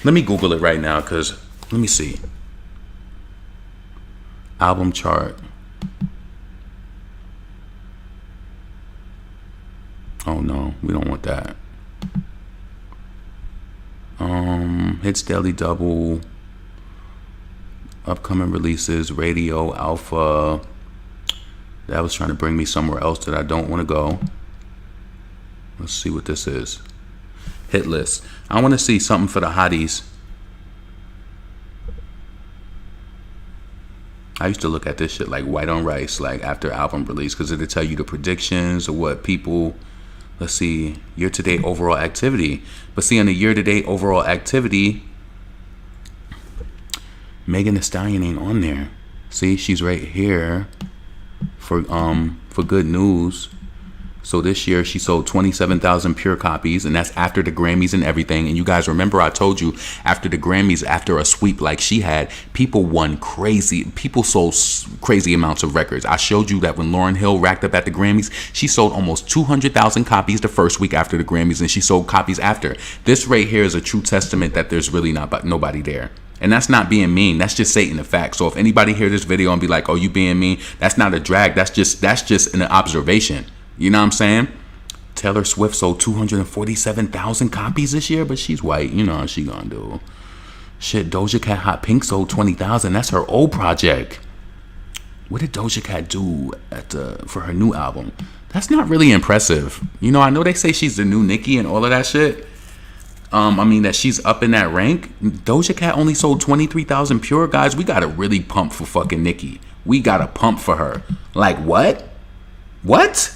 me Google it right now, because let me see. Album chart. Oh no, we don't want that. Hits Daily Double. Upcoming releases, Radio, Alpha. That was trying to bring me somewhere else that I don't want to go. Let's see what this is. Hit list. I want to see something for the hotties. I used to look at this shit like white on rice, like after album release, because it'll tell you the predictions or what people. Let's see, year-to-date overall activity. But see, on the year-to-date overall activity, Megan Thee Stallion ain't on there. See, she's right here for good news. So this year she sold 27,000 pure copies, and that's after the Grammys and everything. And you guys remember I told you after the Grammys, after a sweep like she had, people sold crazy amounts of records. I showed you that when Lauryn Hill racked up at the Grammys, she sold almost 200,000 copies the first week after the Grammys, and she sold copies after. This right here is a true testament that there's really nobody there. And that's not being mean. That's just stating the fact. So if anybody hear this video and be like, oh, you being mean, that's not a drag. That's just an observation. You know what I'm saying? Taylor Swift sold 247,000 copies this year, but she's white. You know how she gonna do. Shit, Doja Cat Hot Pink sold 20,000. That's her old project. What did Doja Cat do for her new album? That's not really impressive. You know, I know they say she's the new Nicki and all of that shit. I mean, that she's up in that rank. Doja Cat only sold 23,000 pure. Guys, we gotta really pump for fucking Nicki. We gotta pump for her. Like, what? What?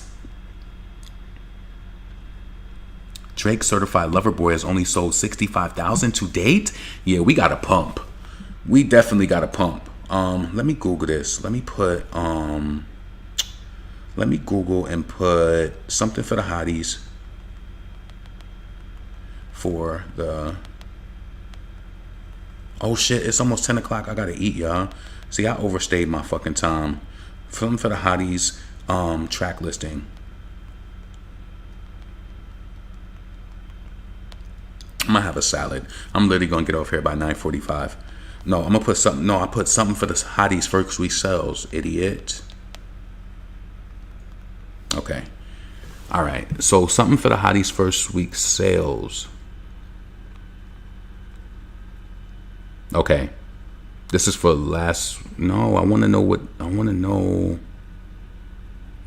Drake Certified Lover Boy has only sold 65,000 to date. Yeah, we gotta pump. We definitely gotta pump. Let me Google this. Let me Google and put something for the hotties. For the... Oh shit, it's almost 10 o'clock. I gotta eat, y'all. See, I overstayed my fucking time. Film for the hotties, track listing. I'm gonna have a salad. I'm literally gonna get off here by 9:45. No, I'm gonna put something. No, I put something for the hotties first week sales, idiot. Okay. All right. So something for the hotties first week sales. Okay. This is for last. No, I want to know what. I want to know.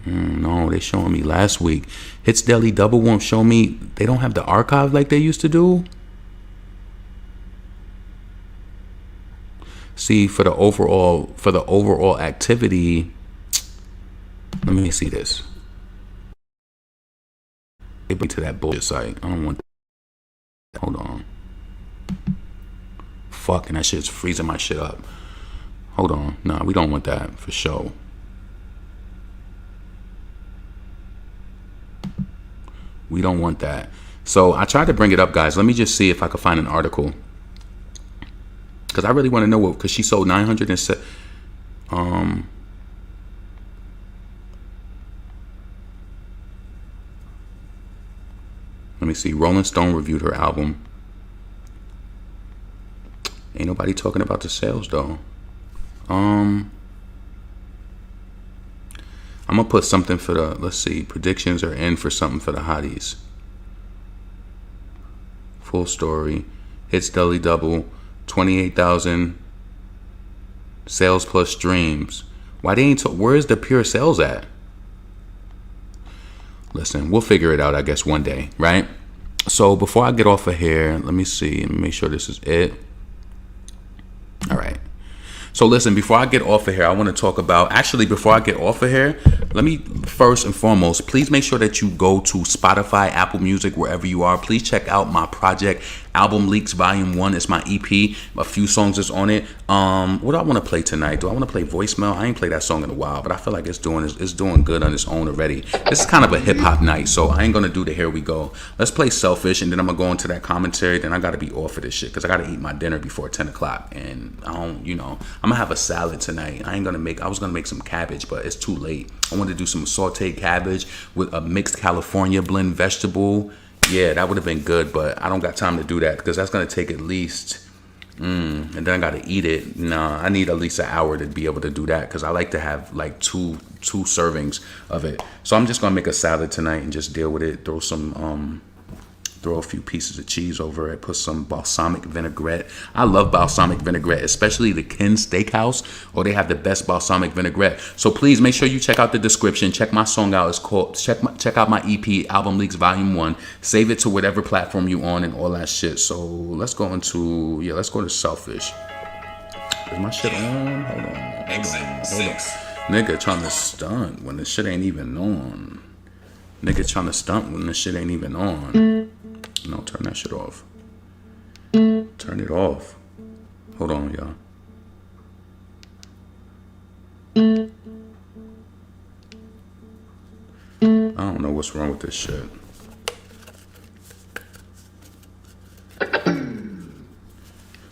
No, they showing me last week. Hits Daily Double won't show me. They don't have the archive like they used to do. See, for the overall activity. Let me see this. to that bullshit site. I don't want that. Hold on. Fucking that shit's freezing my shit up. Hold on. Nah, we don't want that for sure. We don't want that. So I tried to bring it up, guys. Let me just see if I could find an article, because I really want to know what, because she sold 907. Let me see. Rolling Stone reviewed her album. Ain't nobody talking about the sales though. I'm gonna put something for the, let's see, predictions are in for something for the hotties. Full story. Hits Deli Double, 28,000 sales plus streams. Why they ain't where's the pure sales at? Listen, we'll figure it out, I guess, one day, right? So before I get off of here, let me see, let me make sure this is it. All right. So listen, before I get off of here, I want to talk about, actually, before I get off of here, let me first and foremost, please make sure that you go to Spotify, Apple Music, wherever you are. Please check out my project, Album Leaks Volume 1. It's my EP. A few songs is on it. What do I want to play tonight? Do I want to play Voicemail? I ain't played that song in a while, but I feel like it's doing good on its own already. This is kind of a hip-hop night, so I ain't going to do the Here We Go. Let's play Selfish, and then I'm going to go into that commentary. Then I got to be off of this shit, because I got to eat my dinner before 10 o'clock. And I don't, I'm going to have a salad tonight. I was going to make some cabbage, but it's too late. I wanted to do some sauteed cabbage with a mixed California blend vegetable. Yeah, that would have been good, but I don't got time to do that, because that's going to take at least, and then I got to eat it. Nah, I need at least an hour to be able to do that, because I like to have like two servings of it. So I'm just going to make a salad tonight and just deal with it. Throw a few pieces of cheese over it. Put some balsamic vinaigrette. I love balsamic vinaigrette, especially the Ken Steakhouse. Or they have the best balsamic vinaigrette. So please make sure you check out the description. Check my song out. It's called, check out my EP, Album Leaks Volume 1. Save it to whatever platform you on and all that shit. So let's go to Selfish. Is my shit on? Hold on. Exit 6. Nigga trying to stunt when the shit ain't even on. Nigga trying to stunt when the shit ain't even on. No, turn that shit off. Turn it off. Hold on, y'all. I don't know what's wrong with this shit.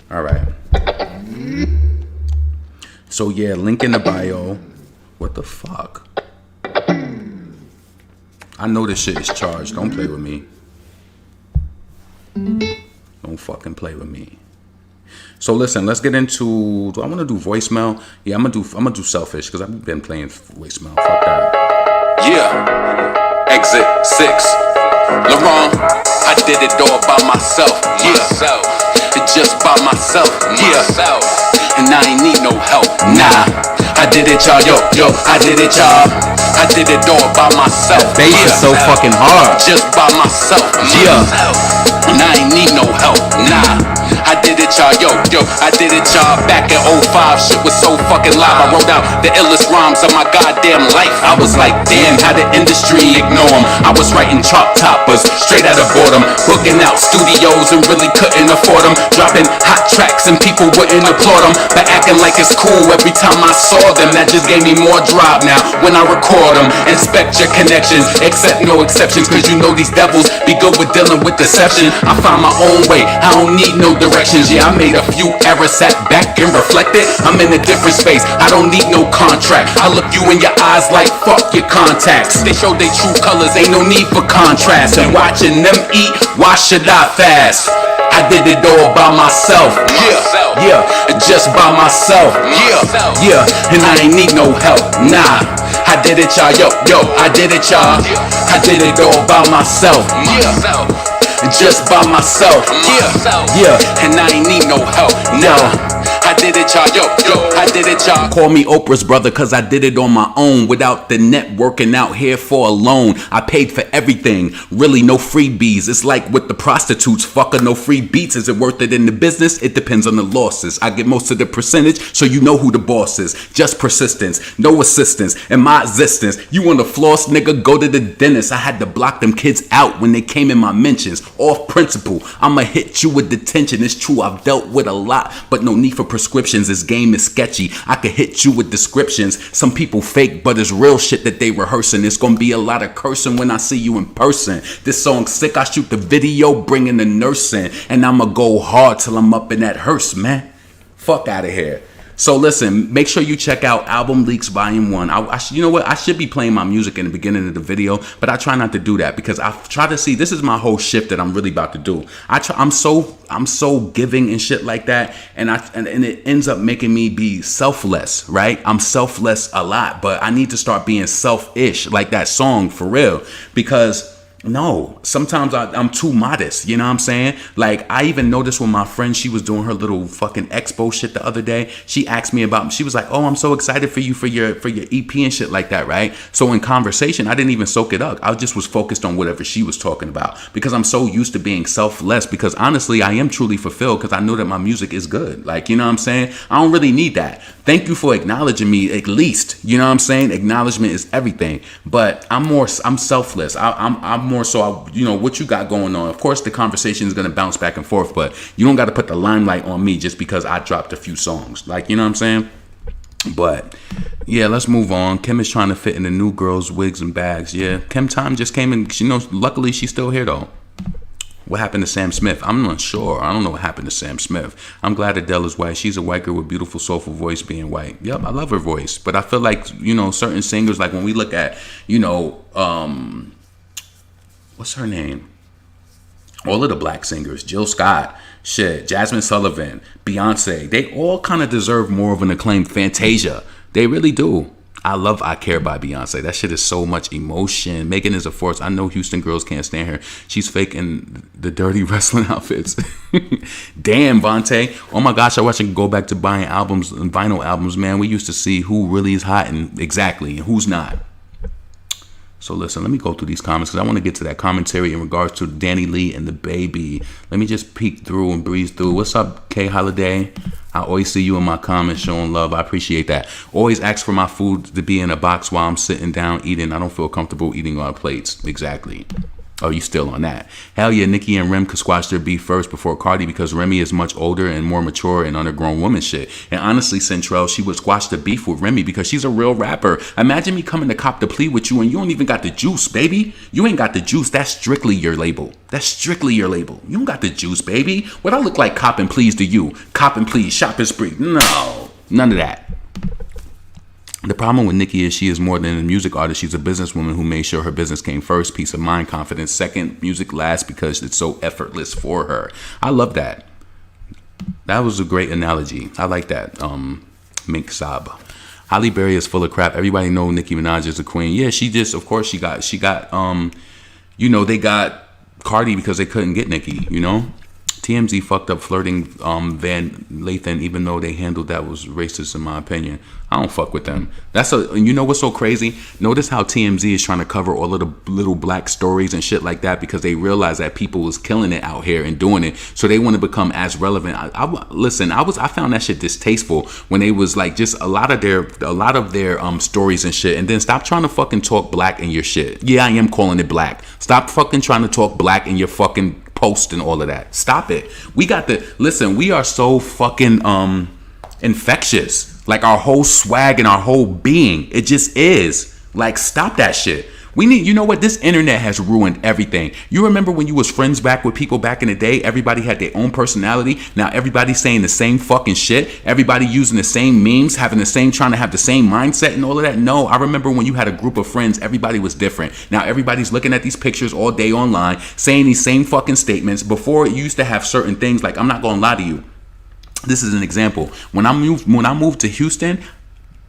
All right. So yeah, link in the bio. What the fuck? I know this shit is charged. Don't play with me. Don't fucking play with me. So listen, let's get into, do I want to do voicemail? Yeah, I'm gonna do Selfish, because I've been playing voicemail. Fuck that. Yeah. Exit 6. Laurent, I did it all by myself. Yeah. Just by myself. Yeah. And I ain't need no help. Nah. I did it, y'all. Yo, I did it, y'all. I did it all by myself. Bass is so fucking hard. Just by myself. Yeah. And I ain't need no help. Nah. I did it, y'all. Yo, I did it, y'all. Back in 05, shit was so fucking live. I wrote out the illest rhymes of my goddamn life. I was like, damn, how the industry ignore them. I was writing chart toppers, straight out of boredom. Booking out studios and really couldn't afford them. Dropping hot tracks and people wouldn't applaud them. But acting like it's cool every time I saw them. That just gave me more drive now when I record them. Inspect your connections, accept no exceptions. Cause you know these devils be good with dealing with deception. I find my own way, I don't need no directions. Yeah, I made a few errors, sat back and reflected. I'm in a different space, I don't need no contract. I look you in your eyes like fuck your contacts. They show their true colors, ain't no need for contrast. And watching them eat, why should I fast? I did it all by myself. Yeah, just by myself. Yeah, and I ain't need no help. Nah, I did it, y'all. Yo, I did it, y'all. I did it all by myself. Just by myself. Yeah, and I ain't need no help. Nah, I did it, y'all. Yo, I did it, y'all. Call me Oprah's brother, cause I did it on my own. Without the networking out here for a loan. I paid for everything, really no freebies. It's like with the prostitutes, fucker, no free beats. Is it worth it in the business? It depends on the losses. I get most of the percentage, so you know who the boss is. Just persistence, no assistance in my existence. You want to floss, nigga, go to the dentist. I had to block them kids out when they came in my mentions. Off principle, I'ma hit you with detention. It's true, I've dealt with a lot, but no need for prescriptions. This game is sketchy. I could hit you with descriptions. Some people fake, but it's real shit that they rehearsing. It's gonna be a lot of cursing when I see you in person. This song's sick, I shoot the video, bringing the nurse in, and I'ma go hard till I'm up in that hearse, man. Fuck out of here. So listen, make sure you check out Album Leaks Volume 1. You know what? I should be playing my music in the beginning of the video, but I try not to do that because I try to see, this is my whole shift that I'm really about to do. I'm so giving and shit like that, and it ends up making me be selfless, right? I'm selfless a lot, but I need to start being selfish, like that song, for real, because no, sometimes I'm too modest, you know what I'm saying? Like, I even noticed when my friend, she was doing her little fucking expo shit the other day, she asked me about, she was like, oh, I'm so excited for you for your EP and shit like that, right? So in conversation, I didn't even soak it up. I just was focused on whatever she was talking about because I'm so used to being selfless, because honestly, I am truly fulfilled because I know that my music is good. Like, you know what I'm saying? I don't really need that. Thank you for acknowledging me, at least. You know what I'm saying? Acknowledgement is everything. But I'm selfless. I'm more so, you know, what you got going on. Of course, the conversation is going to bounce back and forth, but you don't got to put the limelight on me just because I dropped a few songs. Like, you know what I'm saying? But yeah, let's move on. Kim is trying to fit in the new girls' wigs and bags. Yeah, Kim Time just came in. She knows. Luckily, she's still here though. What happened to Sam Smith? I'm not sure. I don't know what happened to Sam Smith. I'm glad Adele is white. She's a white girl with beautiful, soulful voice being white. Yep, I love her voice. But I feel like, you know, certain singers, like when we look at, you know, what's her name? All of the black singers, Jill Scott, shit, Jasmine Sullivan, Beyonce, they all kind of deserve more of an acclaim. Fantasia, they really do. I love I Care by Beyonce. That shit is so much emotion. Megan is a force. I know Houston girls can't stand her. She's faking the dirty wrestling outfits. Damn, Vontae. Oh my gosh, I wish I could go back to buying albums and vinyl albums, man. We used to see who really is hot and exactly and who's not. So listen, let me go through these comments because I want to get to that commentary in regards to DaniLeah and the baby. Let me just peek through and breeze through. What's up, K Holiday? I always see you in my comments showing love. I appreciate that. Always ask for my food to be in a box while I'm sitting down eating. I don't feel comfortable eating on plates. Exactly. Oh, you still on that? Hell yeah, Nicki and Rem could squash their beef first before Cardi because Remy is much older and more mature and undergrown woman shit. And honestly, Centrell, she would squash the beef with Remy because she's a real rapper. Imagine me coming to cop the plea with you and you don't even got the juice, baby. You ain't got the juice. That's strictly your label. That's strictly your label. You don't got the juice, baby. What I look like copping pleas to you? Copping pleas, shopping spree. No, none of that. The problem with Nicki is she is more than a music artist. She's a businesswoman who made sure her business came first. Peace of mind, confidence second, music last because it's so effortless for her. I love that. That was a great analogy. I like that. Mink Saab. Halle Berry is full of crap. Everybody know Nicki Minaj is a queen. Yeah, she just, of course, she got you know, they got Cardi because they couldn't get Nicki, you know? TMZ fucked up flirting Van Lathan, even though they handled that was racist in my opinion. I don't fuck with them. You know what's so crazy? Notice how TMZ is trying to cover all of the little black stories and shit like that because they realize that people was killing it out here and doing it, so they want to become as relevant. I found that shit distasteful when they was like just a lot of their stories and shit, and then stop trying to fucking talk black in your shit. Yeah, I am calling it black. Stop fucking trying to talk black in your fucking post and all of that. Stop it. We are so fucking infectious. Like our whole swag and our whole being. It just is. Like, stop that shit. You know what? This internet has ruined everything. You remember when you was friends back with people back in the day? Everybody had their own personality. Now everybody's saying the same fucking shit. Everybody using the same memes, trying to have the same mindset and all of that. No, I remember when you had a group of friends, everybody was different. Now everybody's looking at these pictures all day online, saying these same fucking statements. Before, you used to have certain things like, I'm not gonna lie to you. This is an example. When I moved to Houston,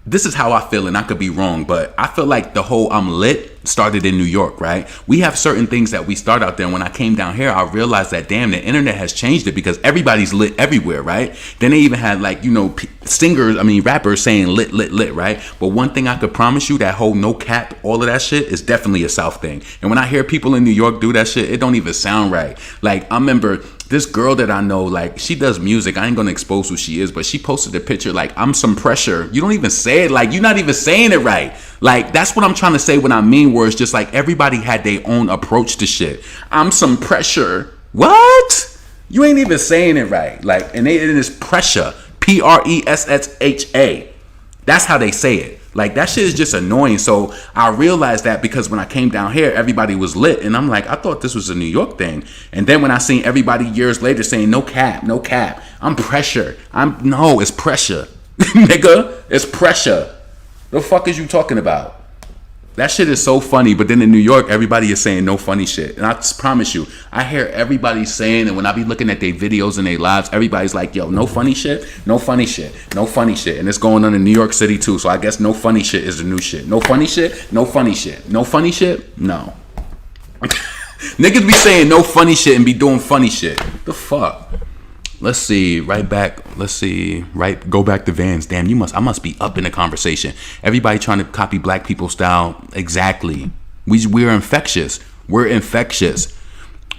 this is how I feel, and I could be wrong, but I feel like the whole I'm lit started in New York, right? We have certain things that we start out there. And when I came down here, I realized that, damn, the internet has changed it because everybody's lit everywhere, right? Then they even had like, rappers saying lit, right? But one thing I could promise you, that whole no cap, all of that shit is definitely a South thing. And when I hear people in New York do that shit, it don't even sound right. Like, I remember this girl that I know, like, she does music. I ain't gonna expose who she is, but she posted a picture like, I'm some pressure. You don't even say it, like, you're not even saying it right. Like, that's what I'm trying to say when I mean, where it's just like everybody had their own approach to shit. I'm some pressure. What? You ain't even saying it right. Like, and it is pressure. Presssha. That's how they say it. Like, that shit is just annoying. So I realized that because when I came down here, everybody was lit. And I'm like, I thought this was a New York thing. And then when I seen everybody years later saying, no cap, I'm pressure. No, it's pressure. Nigga, it's pressure. The fuck is you talking about? That shit is so funny. But then in New York, everybody is saying no funny shit. And I just promise you, I hear everybody saying, and when I be looking at their videos and their lives, everybody's like, yo, no funny shit, no funny shit, no funny shit. And it's going on in New York City too. So I guess no funny shit is the new shit. No funny shit, no funny shit. No funny shit? No. Niggas be saying no funny shit and be doing funny shit. The fuck? Let's see, go back to Vans. Damn, I must be up in the conversation. Everybody trying to copy black people style. Exactly. We're infectious. We're infectious.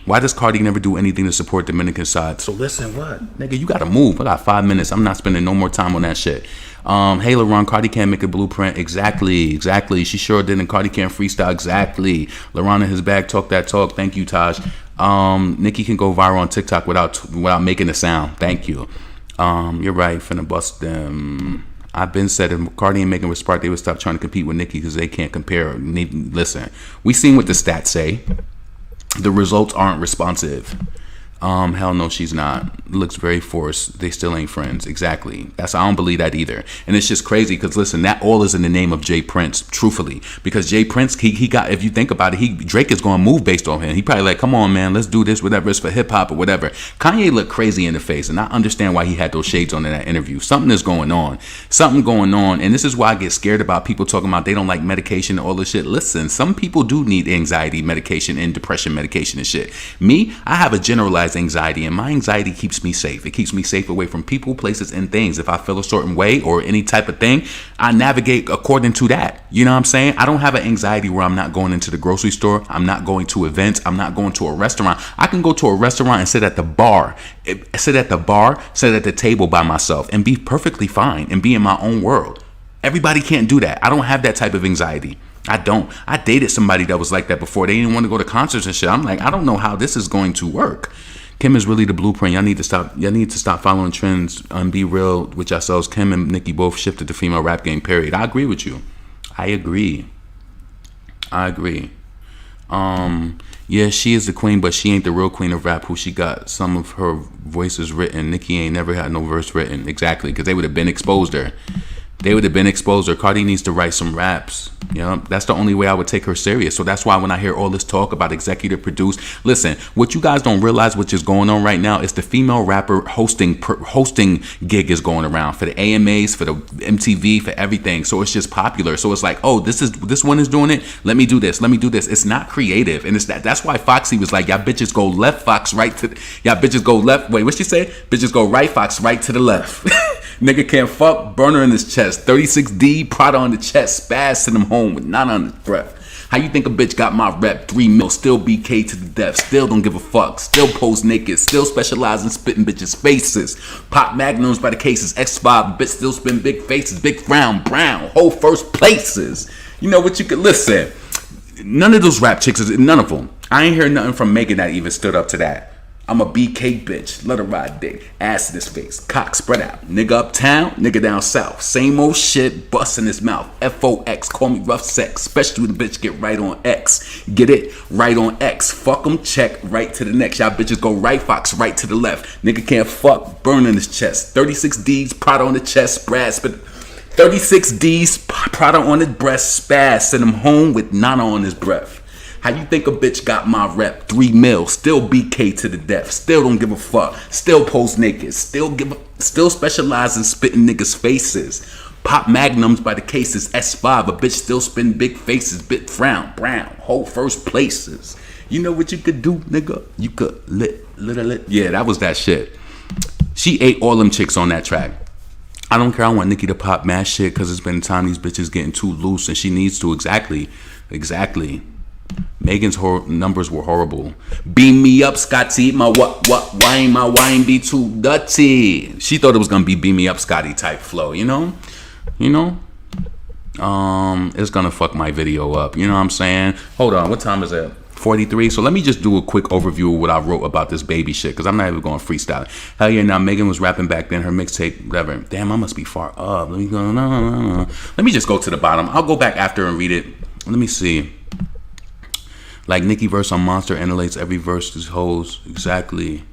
Why does Cardi never do anything to support Dominican side? So listen, what? Nigga, you gotta move. I got 5 minutes. I'm not spending no more time on that shit. Hey, LaRon, Cardi can't make a blueprint. Exactly. She sure didn't. Cardi can't freestyle. Exactly. LaRon in his bag, talk that talk. Thank you, Taj. Nicki can go viral on TikTok without making a sound. Thank you. You're right. Finna bust them. I've been said if Cardi and Megan were smart, they would stop trying to compete with Nicki because they can't compare. Listen, we seen what the stats say. The results aren't responsive. Hell no, she's not. Looks very forced. They still ain't friends. Exactly. I don't believe that either. And it's just crazy because listen, that all is in the name of Jay Prince, truthfully. Because Jay Prince, he got, if you think about it, Drake is going to move based on him. He probably like, come on, man, let's do this, whatever. It's for hip hop or whatever. Kanye looked crazy in the face, and I understand why he had those shades on in that interview. Something is going on. And this is why I get scared about people talking about they don't like medication and all this shit. Listen, some people do need anxiety medication and depression medication and shit. Me, I have a generalized anxiety, and my anxiety keeps me safe. It keeps me safe away from people, places, and things. If I feel a certain way or any type of thing, I navigate according to that. You know what I'm saying? I don't have an anxiety where I'm not going into the grocery store. I'm not going to events. I'm not going to a restaurant. I can go to a restaurant and sit at the bar, sit at the table by myself and be perfectly fine and be in my own world. Everybody can't do that. I don't have that type of anxiety. I don't. I dated somebody that was like that before. They didn't want to go to concerts and shit. I'm like, I don't know how this is going to work. Kim is really the blueprint. Y'all need to stop following trends and be real with yourselves. Kim and Nicki both shifted the female rap game, period. I agree with you. I agree. Yeah, she is the queen, but she ain't the real queen of rap. Who she got some of her voices written. Nicki ain't never had no verse written. Exactly, because they would have been exposed her. Cardi needs to write some raps. You know, that's the only way I would take her serious. So that's why when I hear all this talk about executive produce, listen, what you guys don't realize, which is going on right now, is the female rapper hosting gig is going around for the AMAs, for the MTV, for everything. So it's just popular. So it's like, oh, this one is doing it. Let me do this. It's not creative, and that's why Foxy was like, y'all bitches go left, Fox right to y'all bitches go left. Wait, what she say? Bitches go right, Fox right to the left. Nigga can't fuck, burner in his chest, 36D, Prada on the chest, spaz to them home with 9 on his breath. How you think a bitch got my rep? 3 mil, still BK to the death, still don't give a fuck, still pose naked, still specialize in spitting bitches' faces. Pop magnums by the cases, X5, bitch still spin big faces, big frown, brown, whole first places. You know what you could listen. None of those rap chicks, none of them. I ain't hear nothing from Megan that even stood up to that. I'm a BK bitch, let her ride dick, ass in his face, cock spread out, nigga uptown, nigga down south, same old shit, bust in his mouth, FOX, call me rough sex, especially when the bitch get right on X, get it, right on X, fuck them, check, right to the next, y'all bitches go right, Fox, right to the left, nigga can't fuck, burn in his chest, 36 D's, Prada on the chest, spaz, but 36 D's, Prada on his breast, spaz, send him home with Nana on his breath. How you think a bitch got my rep? 3 mil, still BK to the death, still don't give a fuck, still pose naked, still specialize in spitting niggas' faces. Pop magnums by the cases, S5. A bitch still spin big faces, bit frown, brown, whole first places. You know what you could do, nigga? You could lit. Yeah, that was that shit. She ate all them chicks on that track. I don't care. I want Nicki to pop mad shit because it's been time these bitches getting too loose and she needs to. Exactly. Megan's numbers were horrible. Beam me up, Scotty. My wine be too dirty. She thought it was gonna be beam me up, Scotty type flow. You know. It's gonna fuck my video up. You know what I'm saying? Hold on. What time is it? 43. So let me just do a quick overview of what I wrote about this baby shit, because I'm not even going freestyle. Hell yeah, now Megan was rapping back then, her mixtape, whatever. Damn, I must be far up. Let me just go to the bottom. I'll go back after and read it. Let me see. Like Nicki verse on Monster emulates every verse is hoes. Exactly.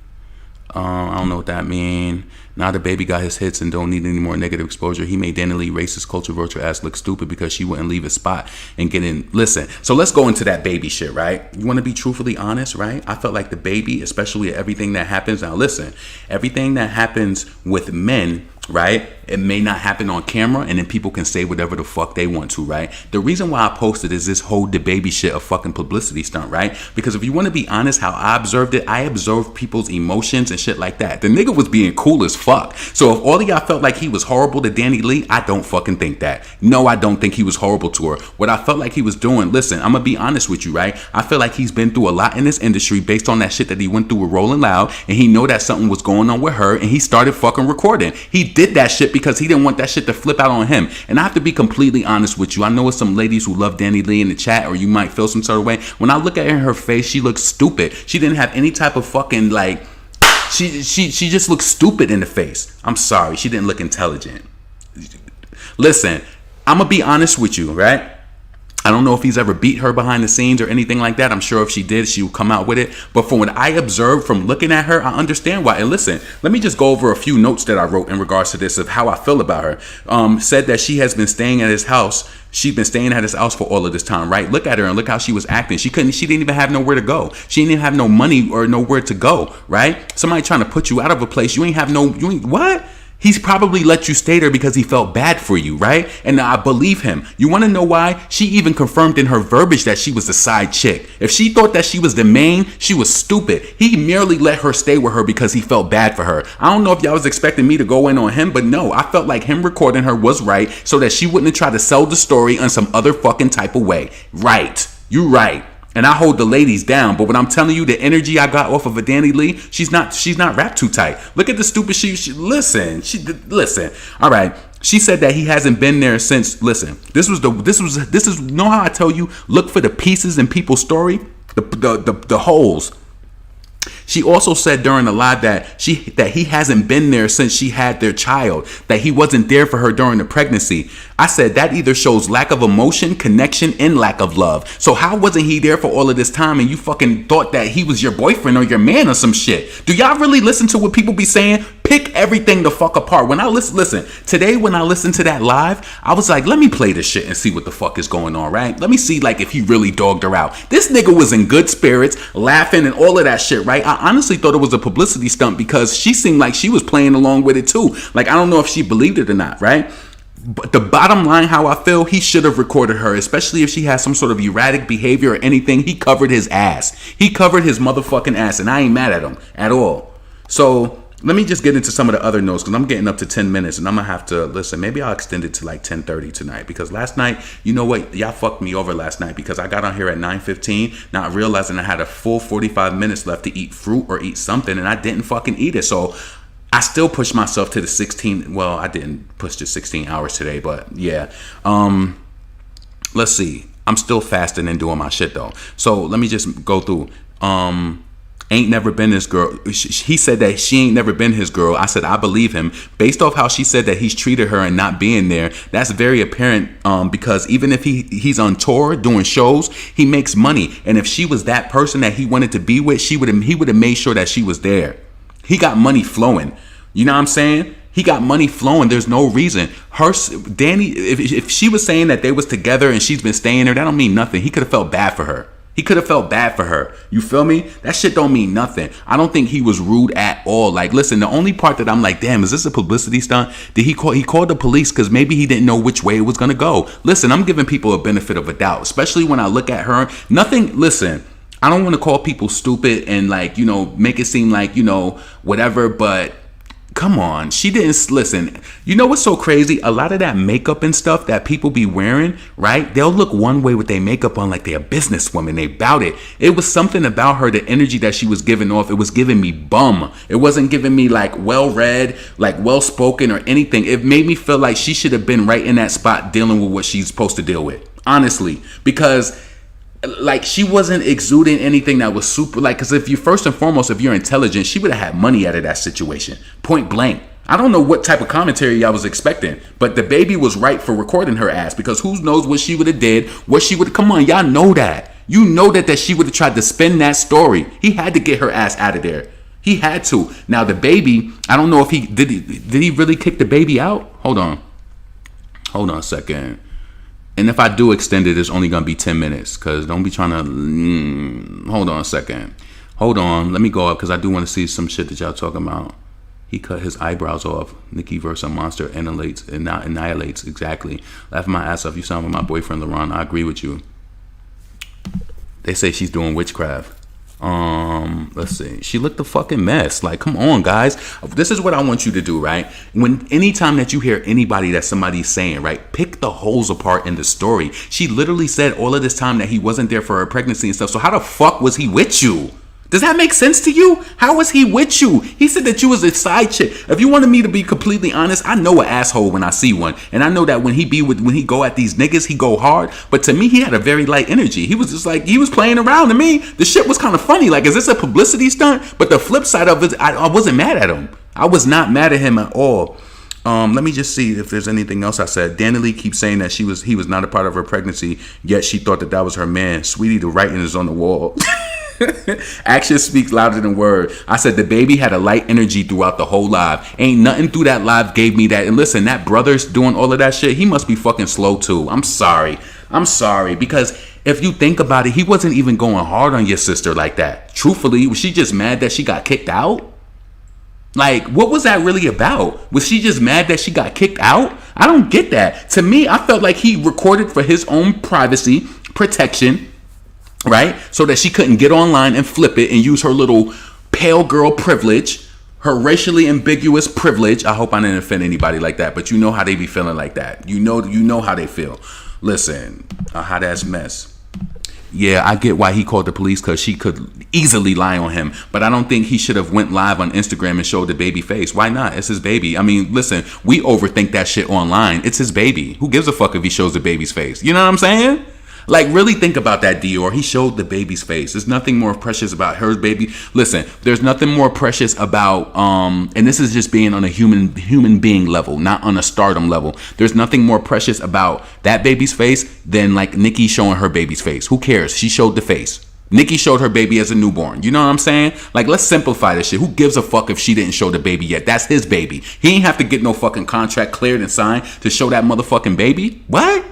I don't know what that mean. Now the baby got his hits and don't need any more negative exposure. He made DaniLeah racist culture vulture ass look stupid because she wouldn't leave his spot and get in. Listen, so let's go into that baby shit, right? You want to be truthfully honest, right? I felt like the baby, especially everything that happens. Now listen, everything that happens with men, right? It may not happen on camera, and then people can say whatever the fuck they want to, right? The reason why I posted is this whole the baby shit of fucking publicity stunt, right? Because if you want to be honest, how I observed it, I observed people's emotions and shit like that. The nigga was being cool as fuck. So if all of y'all felt like he was horrible to DaniLeah, I don't fucking think that. No, I don't think he was horrible to her. What I felt like he was doing, listen, I'm gonna be honest with you, right? I feel like he's been through a lot in this industry based on that shit that he went through with Rolling Loud, and he know that something was going on with her, and he started fucking recording. He did that shit because he didn't want that shit to flip out on him. And I have to be completely honest with you. I know it's some ladies who love DaniLeah in the chat, or you might feel some sort of way. When I look at her in her face, she looks stupid. She didn't have any type of fucking like, she just looks stupid in the face. I'm sorry, she didn't look intelligent. Listen, I'm gonna be honest with you, right? I don't know if he's ever beat her behind the scenes or anything like that. I'm sure if she did, she would come out with it. But from what I observed from looking at her, I understand why. And listen, let me just go over a few notes that I wrote in regards to this of how I feel about her. Said that she has been staying at his house. She's been staying at his house for all of this time, right? Look at her and look how she was acting. She didn't even have nowhere to go. She didn't even have no money or nowhere to go, right? Somebody trying to put you out of a place. You ain't what? He's probably let you stay there because he felt bad for you, right? And I believe him. You want to know why? She even confirmed in her verbiage that she was the side chick. If she thought that she was the main, she was stupid. He merely let her stay with her because he felt bad for her. I don't know if y'all was expecting me to go in on him, but no, I felt like him recording her was right so that she wouldn't try to sell the story in some other fucking type of way. Right. You right. And I hold the ladies down, but when I'm telling you the energy I got off of a DaniLeah, she's not wrapped too tight. Look at the stupid listen. All right. She said that he hasn't been there since. Listen, this is know how I tell you, look for the pieces in people's story, the holes. She also said during the live that he hasn't been there since she had their child, that he wasn't there for her during the pregnancy. I said that either shows lack of emotion, connection, and lack of love. So how wasn't he there for all of this time and you fucking thought that he was your boyfriend or your man or some shit? Do y'all really listen to what people be saying? Pick everything the fuck apart. When I listen, today when I listened to that live, I was like, let me play this shit and see what the fuck is going on, right? Let me see like if he really dogged her out. This nigga was in good spirits, laughing and all of that shit, right? I honestly thought it was a publicity stunt because she seemed like she was playing along with it too. Like, I don't know if she believed it or not, right? But the bottom line, how I feel, he should have recorded her, especially if she has some sort of erratic behavior or anything. He covered his ass. He covered his motherfucking ass, and I ain't mad at him at all. So let me just get into some of the other notes because I'm getting up to 10 minutes and I'm going to have to listen. Maybe I'll extend it to like 10:30 tonight because last night, you know what? Y'all fucked me over last night because I got on here at 9:15, not realizing I had a full 45 minutes left to eat fruit or eat something and I didn't fucking eat it. So I still pushed myself to the 16. Well, I didn't push to 16 hours today, but yeah. Let's see. I'm still fasting and doing my shit though. So let me just go through. Ain't never been his girl. He said that she ain't never been his girl. I said, I believe him. Based off how she said that he's treated her and not being there, that's very apparent because even if he's on tour doing shows, he makes money. And if she was that person that he wanted to be with, he would have made sure that she was there. He got money flowing. You know what I'm saying? He got money flowing. There's no reason. Danny, if she was saying that they was together and she's been staying there, that don't mean nothing. He could have felt bad for her. He could have felt bad for her. You feel me? That shit don't mean nothing. I don't think he was rude at all. Like, listen, the only part that I'm like, damn, is this a publicity stunt? Did he called the police because maybe he didn't know which way it was going to go. Listen, I'm giving people a benefit of a doubt, especially when I look at her. Listen, I don't want to call people stupid and like, make it seem like, whatever, but come on, she didn't listen. You know what's so crazy? A lot of that makeup and stuff that people be wearing, right? They'll look one way with their makeup on like they're a businesswoman. They bout it. It was something about her, the energy that she was giving off. It was giving me bum. It wasn't giving me like well read, like well spoken or anything. It made me feel like she should have been right in that spot dealing with what she's supposed to deal with. Honestly, because like she wasn't exuding anything that was super like, because if you first and foremost, if you're intelligent, she would have had money out of that situation, point blank. I don't know what type of commentary y'all was expecting, but the baby was right for recording her ass, because who knows what she would have did, what she would, come on, y'all know that. You know that she would have tried to spin that story. He had to get her ass out of there. He had to. Now the baby, I don't know if he really kick the baby out? Hold on a second. And if I do extend it, it's only going to be 10 minutes. Because don't be trying to... hold on a second. Hold on. Let me go up because I do want to see some shit that y'all talking about. He cut his eyebrows off. Nicki versus a monster annihilates. Exactly. Laughing my ass off. You sound like my boyfriend, LaRon. I agree with you. They say she's doing witchcraft. Let's see. She looked a fucking mess. Like, come on, guys. This is what I want you to do, right? Anytime that you hear anybody that somebody's saying, right, pick the holes apart in the story. She literally said all of this time that he wasn't there for her pregnancy and stuff. So how the fuck was he with you? Does that make sense to you? How was he with you? He said that you was a side chick. If you wanted me to be completely honest, I know an asshole when I see one. And I know that when he go at these niggas, he go hard. But to me, he had a very light energy. He was just like, he was playing around. To me, the shit was kind of funny. Like, is this a publicity stunt? But the flip side of it, I wasn't mad at him. I was not mad at him at all. Let me just see if there's anything else I said. DaniLeah keeps saying that he was not a part of her pregnancy, yet she thought that was her man. Sweetie, the writing is on the wall. Action speaks louder than word. I said the baby had a light energy throughout the whole live. Ain't nothing through that live gave me that. And listen, that brother's doing all of that shit. He must be fucking slow too. I'm sorry. Because if you think about it, he wasn't even going hard on your sister like that. Truthfully, was she just mad that she got kicked out? Like, what was that really about? Was she just mad that she got kicked out? I don't get that. To me, I felt like he recorded for his own privacy protection, right? So that she couldn't get online and flip it and use her little pale girl privilege, her racially ambiguous privilege. I hope I didn't offend anybody like that, but you know how they be feeling like that. You know how they feel. Listen, a hot ass mess. Yeah, I get why he called the police, because she could easily lie on him. But I don't think he should have went live on Instagram and showed the baby face. Why not? It's his baby. I mean, listen, we overthink that shit online. It's his baby. Who gives a fuck if he shows the baby's face? You know what I'm saying? Like, really think about that, Dior. He showed the baby's face. There's nothing more precious about her baby. Listen, there's nothing more precious about, and this is just being on a human being level, not on a stardom level. There's nothing more precious about that baby's face than like Nicki showing her baby's face. Who cares? She showed the face. Nicki showed her baby as a newborn. You know what I'm saying? Like, let's simplify this shit. Who gives a fuck if she didn't show the baby yet? That's his baby. He ain't have to get no fucking contract cleared and signed to show that motherfucking baby. What?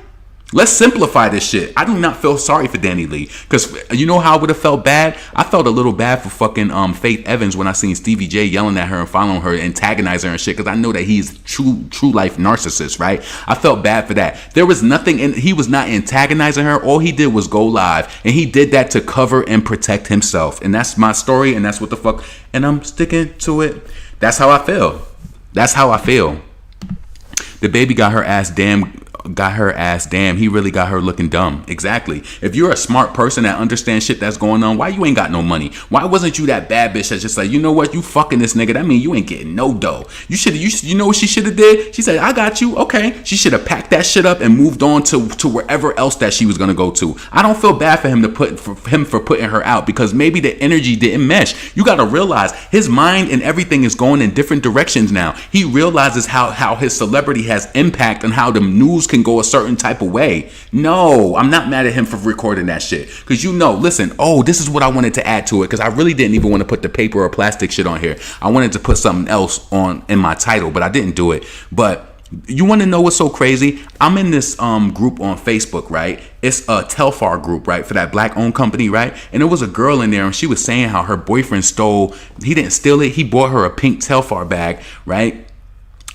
Let's simplify this shit. I do not feel sorry for DaniLeah, because you know how I would have felt bad? I felt a little bad for fucking Faith Evans when I seen Stevie J yelling at her and following her, antagonizing her and shit, because I know that he's true life narcissist, right? I felt bad for that. There was nothing, and he was not antagonizing her. All he did was go live, and he did that to cover and protect himself. And that's my story, and that's what the fuck, and I'm sticking to it. That's how I feel. The baby got her ass damn. He really got her looking dumb. Exactly. If you're a smart person that understands shit that's going on, why you ain't got no money? Why wasn't you that bad bitch that's just like, you know what, you fucking this nigga, that mean you ain't getting no dough? You know what she should have did? She said, I got you. Okay. She should have packed that shit up and moved on to wherever else that she was gonna go to. I don't feel bad for him for putting her out, because maybe the energy didn't mesh. You gotta realize his mind and everything is going in different directions now. He realizes how his celebrity has impact on how the news can go a certain type of way. No, I'm not mad at him for recording that shit, because listen, this is what I wanted to add to it, because I really didn't even want to put the paper or plastic shit on here. I wanted to put something else on in my title, but I didn't do it. But You want to know what's so crazy? I'm in this group on Facebook, right? It's a Telfar group, right, for that black-owned company, right? And there was a girl in there, and she was saying how her boyfriend he didn't steal it. He bought her a pink Telfar bag, right?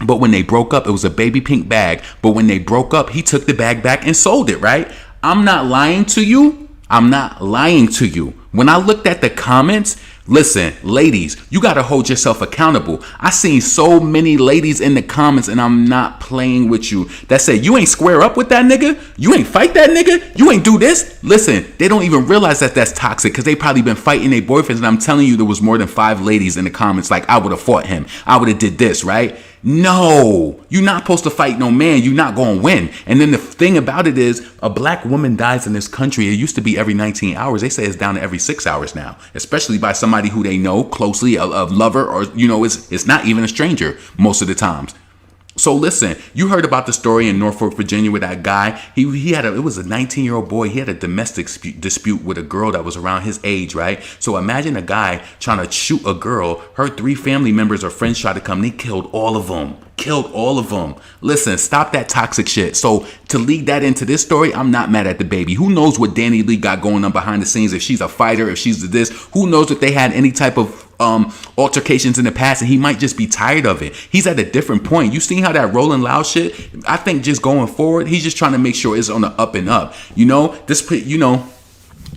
But when they broke up, it was a baby pink bag. But when they broke up, he took the bag back and sold it, right? I'm not lying to you. I'm not lying to you. When I looked at the comments, listen, ladies, you got to hold yourself accountable. I seen so many ladies in the comments, and I'm not playing with you, that said, you ain't square up with that nigga. You ain't fight that nigga. You ain't do this. Listen, they don't even realize that that's toxic because they probably been fighting their boyfriends. And I'm telling you, there was more than 5 ladies in the comments like, I would have fought him. I would have did this, right? No, you're not supposed to fight no man. You're not going to win. And then the thing about it is, a black woman dies in this country. It used to be every 19 hours. They say it's down to every 6 hours now, especially by somebody who they know closely, a lover, or, it's not even a stranger most of the times. So listen, you heard about the story in Norfolk, Virginia, with that guy. It was a 19-year-old boy. He had a domestic dispute with a girl that was around his age, right? So imagine a guy trying to shoot a girl. Her 3 family members or friends tried to come. They killed all of them. Listen, stop that toxic shit. So to lead that into this story, I'm not mad at the baby. Who knows what DaniLeah got going on behind the scenes? If she's a fighter, if she's this, who knows if they had any type of altercations in the past, and he might just be tired of it. He's at a different point. You seen how that Rolling Loud shit? I think just going forward, he's just trying to make sure it's on the up and up.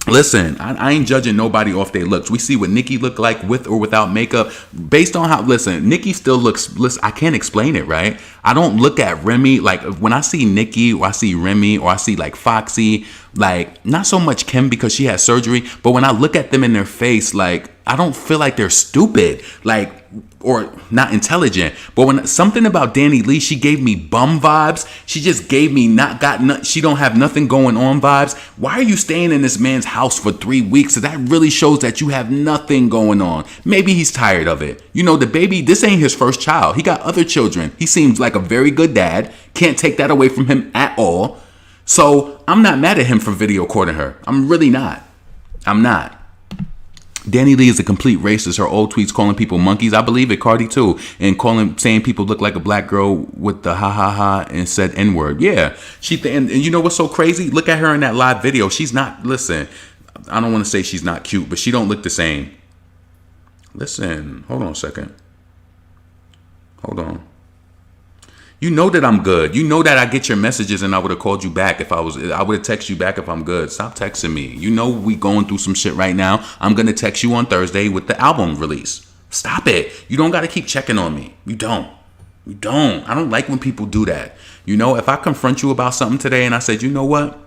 Listen, I ain't judging nobody off their looks. We see what Nicki looked like with or without makeup. Based on how, Nicki still looks, I can't explain it, right? I don't look at Remy, like when I see Nicki or I see Remy or I see like Foxy, like not so much Kim because she had surgery, but when I look at them in their face, like I don't feel like they're stupid, or not intelligent. But when something about DaniLeah, she gave me bum vibes. She just gave me she don't have nothing going on vibes. Why are you staying in this man's house for 3 weeks? So that really shows that you have nothing going on. Maybe he's tired of it. The baby, this ain't his first child. He got other children. He seems like a very good dad. Can't take that away from him at all. So I'm not mad at him for video recording her. I'm really not. I'm not. DaniLeah is a complete racist. Her old tweets calling people monkeys. I believe it. Cardi too. And saying people look like a black girl with the ha ha ha and said N-word. Yeah. And you know what's so crazy? Look at her in that live video. She's not, listen, I don't want to say she's not cute, but she don't look the same. Listen, hold on a second. Hold on. You know that I'm good. You know that I get your messages, and I would have called you back I would have texted you back if I'm good. Stop texting me. You know we going through some shit right now. I'm going to text you on Thursday with the album release. Stop it. You don't got to keep checking on me. You don't. I don't like when people do that. If I confront you about something today and I said, you know what?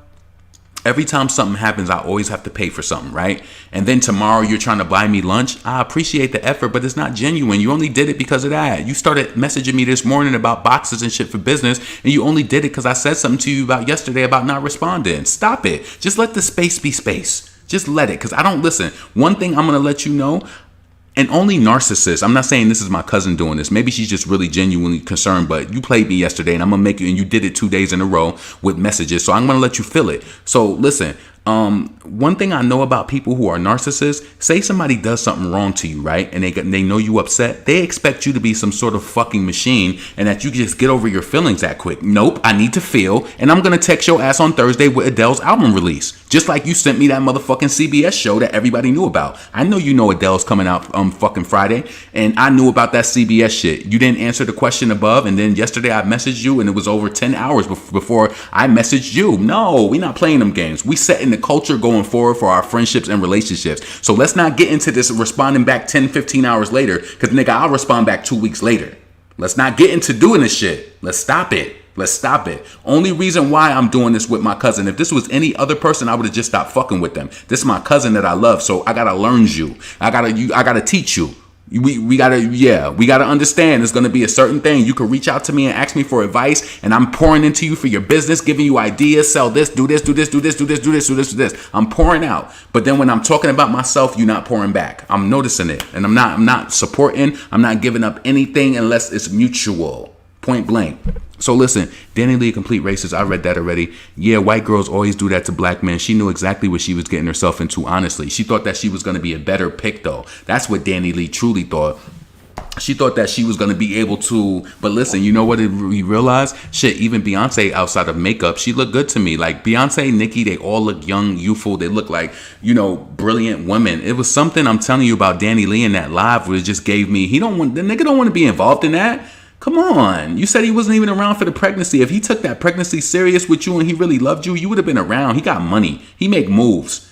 Every time something happens, I always have to pay for something, right? And then tomorrow you're trying to buy me lunch. I appreciate the effort, but it's not genuine. You only did it because of that. You started messaging me this morning about boxes and shit for business, and you only did it because I said something to you about yesterday about not responding. Stop it. Just let the space be space. Just let it, because I don't listen. One thing I'm going to let you know, and only narcissists, I'm not saying this is my cousin doing this. Maybe she's just really genuinely concerned, but you played me yesterday and I'm going to make you, and you did it 2 days in a row with messages. So I'm going to let you feel it. So listen, one thing I know about people who are narcissists, say somebody does something wrong to you, right? And they know you upset. They expect you to be some sort of fucking machine and that you just get over your feelings that quick. Nope, I need to feel. And I'm going to text your ass on Thursday with Adele's album release. Just like you sent me that motherfucking CBS show that everybody knew about. I know you know Adele's coming out fucking Friday. And I knew about that CBS shit. You didn't answer the question above. And then yesterday I messaged you and it was over 10 hours before I messaged you. No, we not playing them games. We setting the culture going forward for our friendships and relationships. So let's not get into this responding back 10, 15 hours later, because nigga, I'll respond back 2 weeks later. Let's not get into doing this shit. Let's stop it. Only reason why I'm doing this with my cousin, if this was any other person, I would have just stopped fucking with them. This is my cousin that I love, so I gotta learn you. I gotta teach you. We gotta understand there's gonna be a certain thing. You can reach out to me and ask me for advice, and I'm pouring into you for your business, giving you ideas, sell this, do this. I'm pouring out. But then when I'm talking about myself, you're not pouring back. I'm noticing it. And I'm not supporting, I'm not giving up anything unless it's mutual. Point blank. So listen, DaniLeah, complete racist. I read that already. Yeah, white girls always do that to black men. She knew exactly what she was getting herself into, honestly. She thought that she was going to be a better pick, though. That's what DaniLeah truly thought. She thought that she was going to be able to, but listen, you know what we realized? Shit, even Beyonce outside of makeup, she looked good to me. Like Beyonce, Nicki, they all look young, youthful. They look like, brilliant women. It was something I'm telling you about DaniLeah in that live where it just gave me, the nigga don't want to be involved in that. Come on. You said he wasn't even around for the pregnancy. If he took that pregnancy serious with you and he really loved you, you would have been around. He got money. He make moves.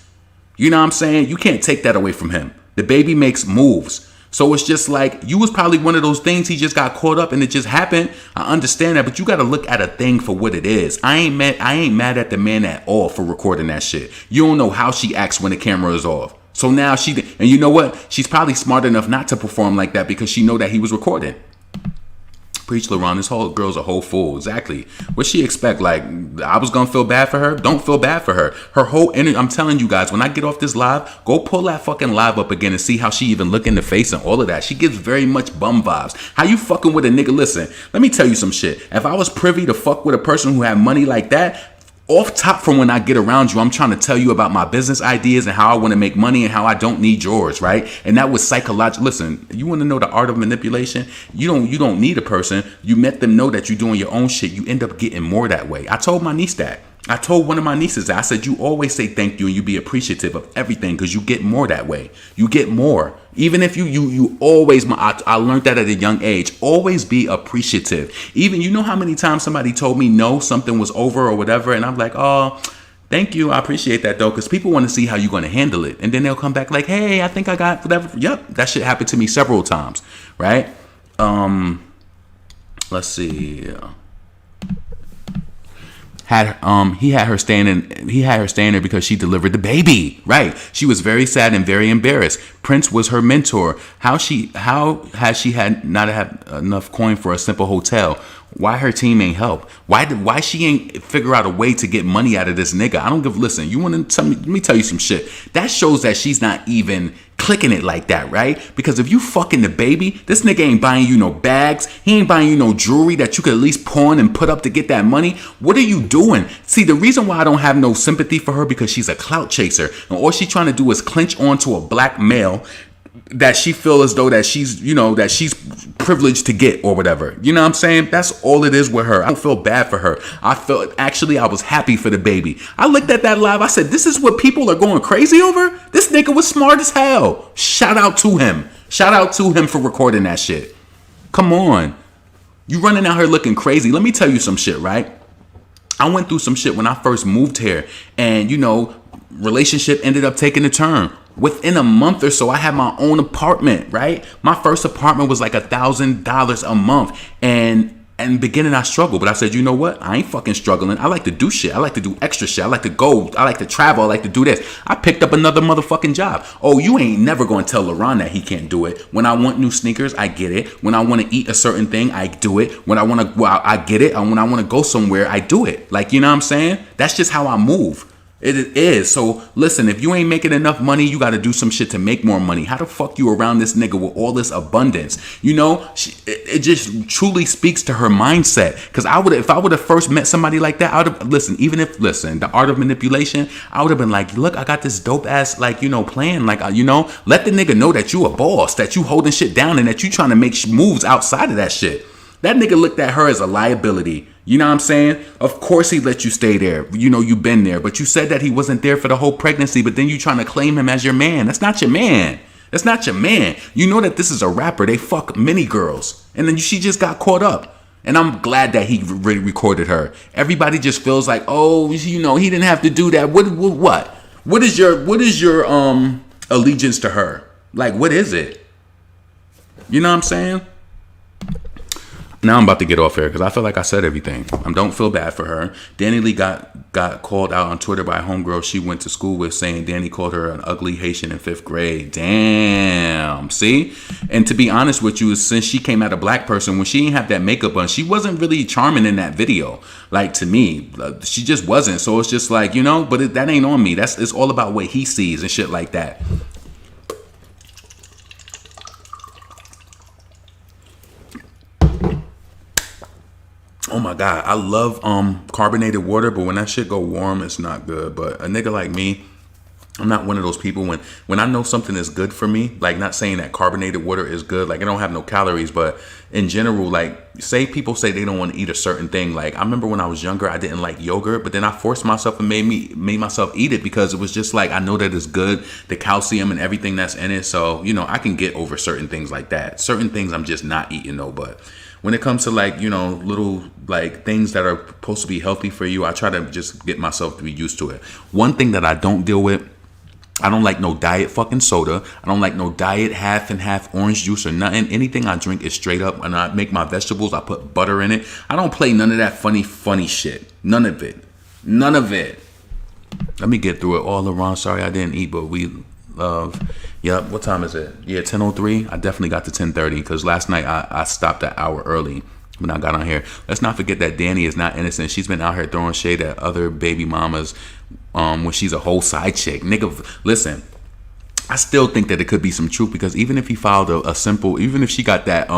You know what I'm saying? You can't take that away from him. The baby makes moves. So it's just like, you was probably one of those things he just got caught up and it just happened. I understand that, but you got to look at a thing for what it is. I ain't mad at the man at all for recording that shit. You don't know how she acts when the camera is off. So now and you know what? She's probably smart enough not to perform like that because she know that he was recording. Preach, LaRon. This whole girl's a whole fool. Exactly. What she expect? Like, I was gonna feel bad for her? Don't feel bad for her. Her whole energy. I'm telling you guys, when I get off this live, go pull that fucking live up again and see how she even look in the face and all of that. She gives very much bum vibes. How you fucking with a nigga? Listen, let me tell you some shit. If I was privy to fuck with a person who had money like that, off top from when I get around you, I'm trying to tell you about my business ideas and how I want to make money and how I don't need yours, right? And that was psychological. Listen, you want to know the art of manipulation? You don't need a person. You let them know that you're doing your own shit. You end up getting more that way. I told my niece that. I told one of my nieces that. I said, you always say thank you and you be appreciative of everything because you get more that way. You get more. Even if you always, I learned that at a young age, always be appreciative. Even, you know how many times somebody told me no, something was over or whatever. And I'm like, oh, thank you. I appreciate that though. Because people want to see how you're going to handle it. And then they'll come back like, hey, I think I got whatever. Yep. That shit happened to me several times. Right. Let's see. He had her staying there because she delivered the baby. Right. She was very sad and very embarrassed. Prince was her mentor. How has she not had enough coin for a simple hotel? Why her team ain't help? Why she ain't figure out a way to get money out of this nigga? I don't give. Listen, you want to tell me? Let me tell you some shit. That shows that she's not even clicking it like that, right? Because if you fucking the baby, this nigga ain't buying you no bags. He ain't buying you no jewelry that you could at least pawn and put up to get that money. What are you doing? See, the reason why I don't have no sympathy for her because she's a clout chaser, and all she's trying to do is clinch onto a black male that she feel as though that she's, that she's privileged to get or whatever. You know what I'm saying? That's all it is with her. I don't feel bad for her. I was happy for the baby. I looked at that live. I said, this is what people are going crazy over? This nigga was smart as hell. Shout out to him. Shout out to him for recording that shit. Come on. You running out here looking crazy. Let me tell you some shit, right? I went through some shit when I first moved here and, relationship ended up taking a turn. Within a month or so, I had my own apartment, right? My first apartment was like $1,000 a month. And beginning, I struggled. But I said, you know what? I ain't fucking struggling. I like to do shit. I like to do extra shit. I like to go. I like to travel. I like to do this. I picked up another motherfucking job. Oh, you ain't never going to tell LaRon that he can't do it. When I want new sneakers, I get it. When I want to eat a certain thing, I do it. When I want to, I get it. And when I want to go somewhere, I do it. Like, you know what I'm saying? That's just how I move. It is. So listen, if you ain't making enough money, you got to do some shit to make more money. How the fuck you around this nigga with all this abundance? It just truly speaks to her mindset. Because if I would have first met somebody like that, I would have, the art of manipulation, I would have been like, look, I got this dope ass, plan. Let the nigga know that you a boss, that you holding shit down and that you trying to make moves outside of that shit. That nigga looked at her as a liability. You know what I'm saying? Of course he let you stay there. You've been there. But you said that he wasn't there for the whole pregnancy, but then you trying to claim him as your man. That's not your man. That's not your man. You know that this is a rapper. They fuck many girls. And then she just got caught up. And I'm glad that he recorded her. Everybody just feels like, oh, he didn't have to do that. What? What is your allegiance to her? Like, what is it? You know what I'm saying? Now I'm about to get off here because I feel like I said everything. I don't feel bad for her. DaniLeah got called out on Twitter by a homegirl she went to school with, saying Danny called her an ugly Haitian in 5th grade. Damn. See? And to be honest with you, since she came out a black person, when she didn't have that makeup on, she wasn't really charming in that video. Like, to me, she just wasn't. So it's just like, but that ain't on me. It's all about what he sees and shit like that. Oh my God, I love carbonated water, but when that shit go warm, it's not good. But a nigga like me, I'm not one of those people when I know something is good for me, like not saying that carbonated water is good, like it don't have no calories, but in general, like say people say they don't want to eat a certain thing. Like I remember when I was younger, I didn't like yogurt, but then I forced myself and made myself eat it because it was just like, I know that it's good, the calcium and everything that's in it. So, you know, I can get over certain things like that. Certain things I'm just not eating though, but when it comes to like, you know, little like things that are supposed to be healthy for you, I try to just get myself to be used to it. One thing that I don't deal with, I don't like no diet fucking soda. I don't like no diet half and half orange juice or nothing. Anything I drink is straight up. And I make my vegetables, I put butter in it. I don't play none of that funny shit. None of it. None of it. Let me get through it all around. Sorry I didn't eat, but we love. Yep, what time is it? Yeah, 10:03. I definitely got to 10:30 because last night I stopped an hour early when I got on here. Let's not forget that Danny is not innocent. She's been out here throwing shade at other baby mamas when she's a whole side chick. Nigga, listen, I still think that it could be some truth because even if he filed a simple, even if she got that